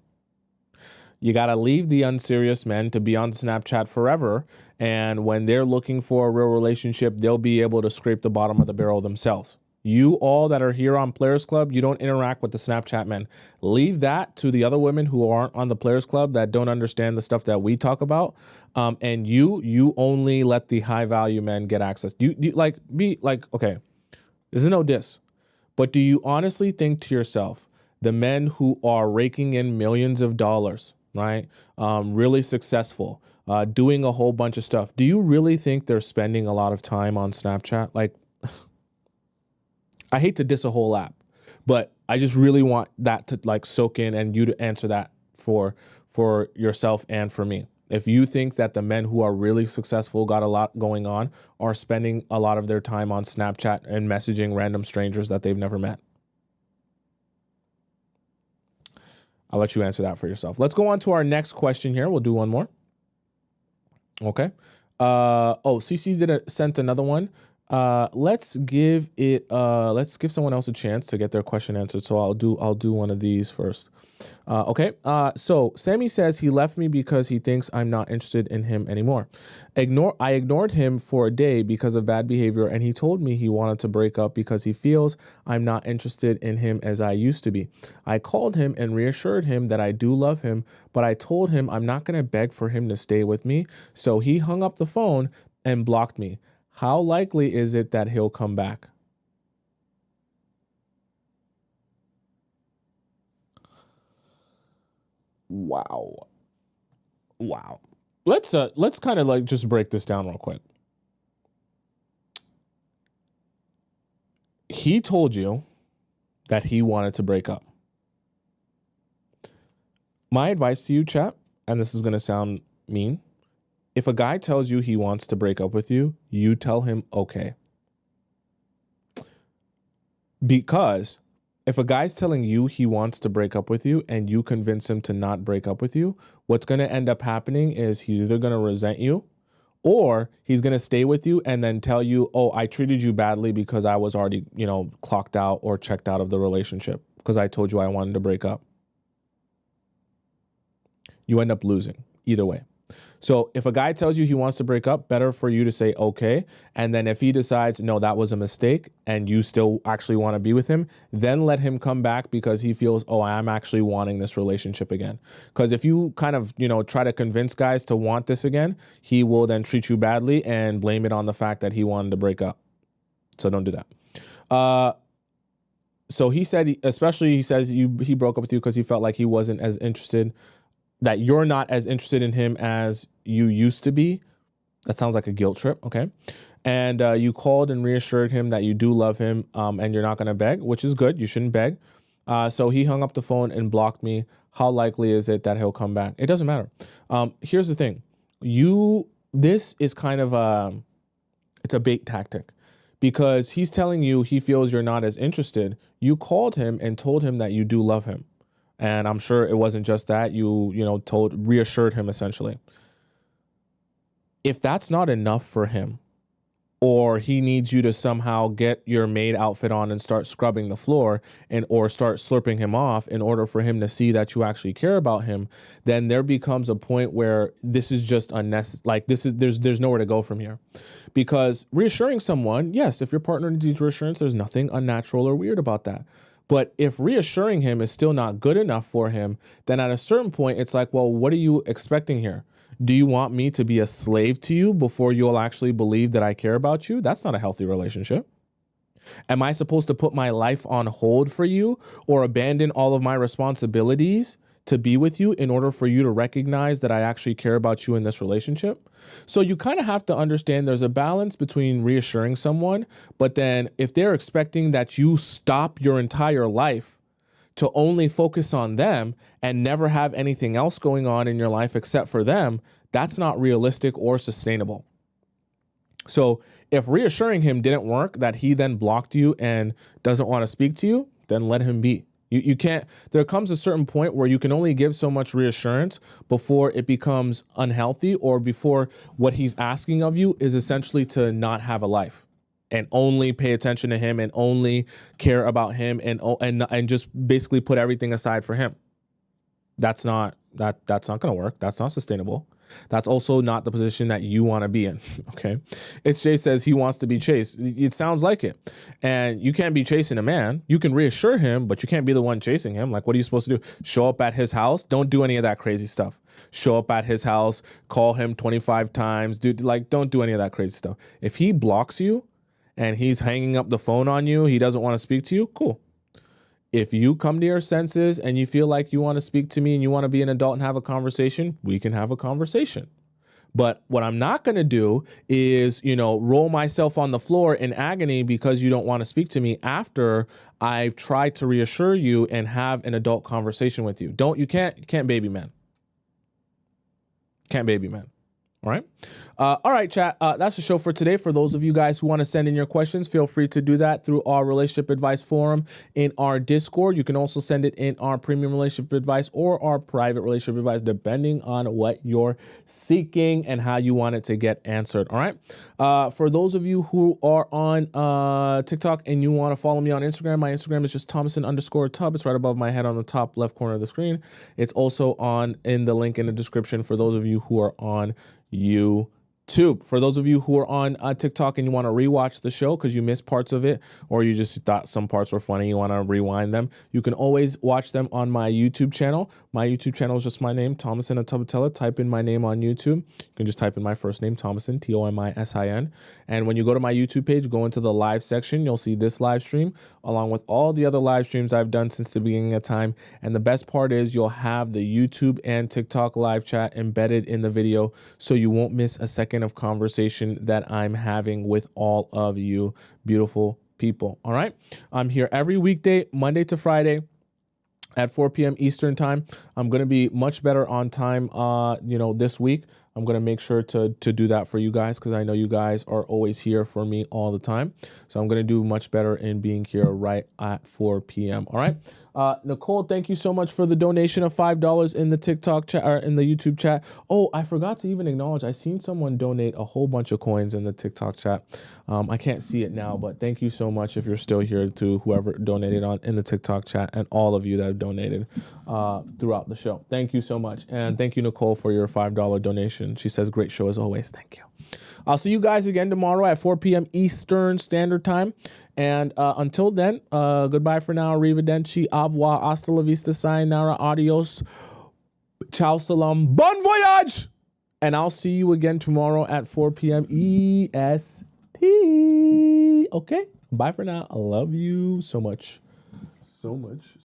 You got to leave the unserious men to be on Snapchat forever. And when they're looking for a real relationship, they'll be able to scrape the bottom of the barrel themselves. You all that are here on Players Club, you don't interact with the Snapchat men. Leave that to the other women who aren't on the Players Club that don't understand the stuff that we talk about. And you only let the high value men get access. Okay, this is no diss, but do you honestly think to yourself, the men who are raking in millions of dollars, right? Really successful, doing a whole bunch of stuff. Do you really think they're spending a lot of time on Snapchat? Like, I hate to diss a whole app, but I just really want that to like soak in and you to answer that for yourself and for me. If you think that the men who are really successful, got a lot going on, are spending a lot of their time on Snapchat and messaging random strangers that they've never met. I'll let you answer that for yourself. Let's go on to our next question here. We'll do one more. Okay. CC sent another one. Let's give someone else a chance to get their question answered. So I'll do one of these first. So Sammy says he left me because he thinks I'm not interested in him anymore. I ignored him for a day because of bad behavior, and he told me he wanted to break up because he feels I'm not interested in him as I used to be. I called him and reassured him that I do love him, but I told him I'm not going to beg for him to stay with me. So he hung up the phone and blocked me. How likely is it that he'll come back? Wow. Let's kind of like just break this down real quick. He told you that he wanted to break up. My advice to you, chat, and this is going to sound mean, if a guy tells you he wants to break up with you, you tell him okay. Because if a guy's telling you he wants to break up with you and you convince him to not break up with you, what's going to end up happening is he's either going to resent you or he's going to stay with you and then tell you, oh, I treated you badly because I was already, clocked out or checked out of the relationship because I told you I wanted to break up. You end up losing either way. So if a guy tells you he wants to break up, better for you to say okay. And then if he decides, no, that was a mistake and you still actually want to be with him, then let him come back because he feels, oh, I'm actually wanting this relationship again. Because if you kind of, try to convince guys to want this again, he will then treat you badly and blame it on the fact that he wanted to break up. So don't do that. So he said, he says he broke up with you because he felt like he wasn't as interested, that you're not as interested in him as you used to be. That sounds like a guilt trip, okay? And you called and reassured him that you do love him and you're not going to beg, which is good. You shouldn't beg. So he hung up the phone and blocked me. How likely is it that he'll come back? It doesn't matter. Here's the thing. This is kind of it's a bait tactic because he's telling you he feels you're not as interested. You called him and told him that you do love him. And I'm sure it wasn't just that. You reassured him essentially. If that's not enough for him, or he needs you to somehow get your maid outfit on and start scrubbing the floor or start slurping him off in order for him to see that you actually care about him, then there becomes a point where this is just unnecessary. Like there's nowhere to go from here. Because reassuring someone, yes, if your partner needs reassurance, there's nothing unnatural or weird about that. But if reassuring him is still not good enough for him, then at a certain point, it's like, well, what are you expecting here? Do you want me to be a slave to you before you'll actually believe that I care about you? That's not a healthy relationship. Am I supposed to put my life on hold for you or abandon all of my responsibilities to be with you in order for you to recognize that I actually care about you in this relationship? So you kind of have to understand there's a balance between reassuring someone, but then if they're expecting that you stop your entire life to only focus on them and never have anything else going on in your life except for them, that's not realistic or sustainable. So if reassuring him didn't work, that he then blocked you and doesn't want to speak to you, then let him be. You can't, there comes a certain point where you can only give so much reassurance before it becomes unhealthy or before what he's asking of you is essentially to not have a life and only pay attention to him and only care about him and just basically put everything aside for him. That's not going to work. That's not sustainable. That's also not the position that you want to be in, okay? It's Jay says he wants to be chased. It sounds like it. And you can't be chasing a man. You can reassure him, but you can't be the one chasing him. Like, what are you supposed to do? Show up at his house? Don't do any of that crazy stuff. Show up at his house, call him 25 times. Don't do any of that crazy stuff. If he blocks you and he's hanging up the phone on you, he doesn't want to speak to you, cool. If you come to your senses and you feel like you want to speak to me and you want to be an adult and have a conversation, we can have a conversation. But what I'm not going to do is, roll myself on the floor in agony because you don't want to speak to me after I've tried to reassure you and have an adult conversation with you. You can't baby man. Can't baby man. All right. All right, chat. That's the show for today. For those of you guys who want to send in your questions, feel free to do that through our relationship advice forum in our Discord. You can also send it in our premium relationship advice or our private relationship advice, depending on what you're seeking and how you want it to get answered. All right. For those of you who are on TikTok and you want to follow me on Instagram, my Instagram is just Tomisin_Tub. It's right above my head on the top left corner of the screen. It's also in the link in the description for those of you who are on YouTube. For those of you who are on TikTok and you want to rewatch the show because you missed parts of it, or you just thought some parts were funny, you want to rewind them, you can always watch them on my YouTube channel. My YouTube channel is just my name, Tomisin Atobatele. Type in my name on YouTube. You can just type in my first name, Tomisin, Tomisin. And when you go to my YouTube page, go into the live section. You'll see this live stream along with all the other live streams I've done since the beginning of time. And the best part is you'll have the YouTube and TikTok live chat embedded in the video, so you won't miss a second of conversation that I'm having with all of you beautiful people. All right. I'm here every weekday, Monday to Friday at 4 p.m. Eastern time. I'm going to be much better on time, this week. I'm going to make sure to do that for you guys because I know you guys are always here for me all the time. So I'm going to do much better in being here right at 4 p.m. All right. Nicole, thank you so much for the donation of $5 in the TikTok chat or in the YouTube chat. Oh, I forgot to even acknowledge. I seen someone donate a whole bunch of coins in the TikTok chat. I can't see it now, but thank you so much if you're still here, to whoever donated in the TikTok chat and all of you that have donated throughout the show. Thank you so much. And thank you, Nicole, for your $5 donation. She says, great show as always. Thank you. I'll see you guys again tomorrow at 4 p.m. Eastern Standard Time. And until then, goodbye for now. Arrivederci, au revoir, hasta la vista, sayonara, adios, ciao, salam, bon voyage. And I'll see you again tomorrow at 4 p.m. EST. Okay? Bye for now. I love you so much. So much.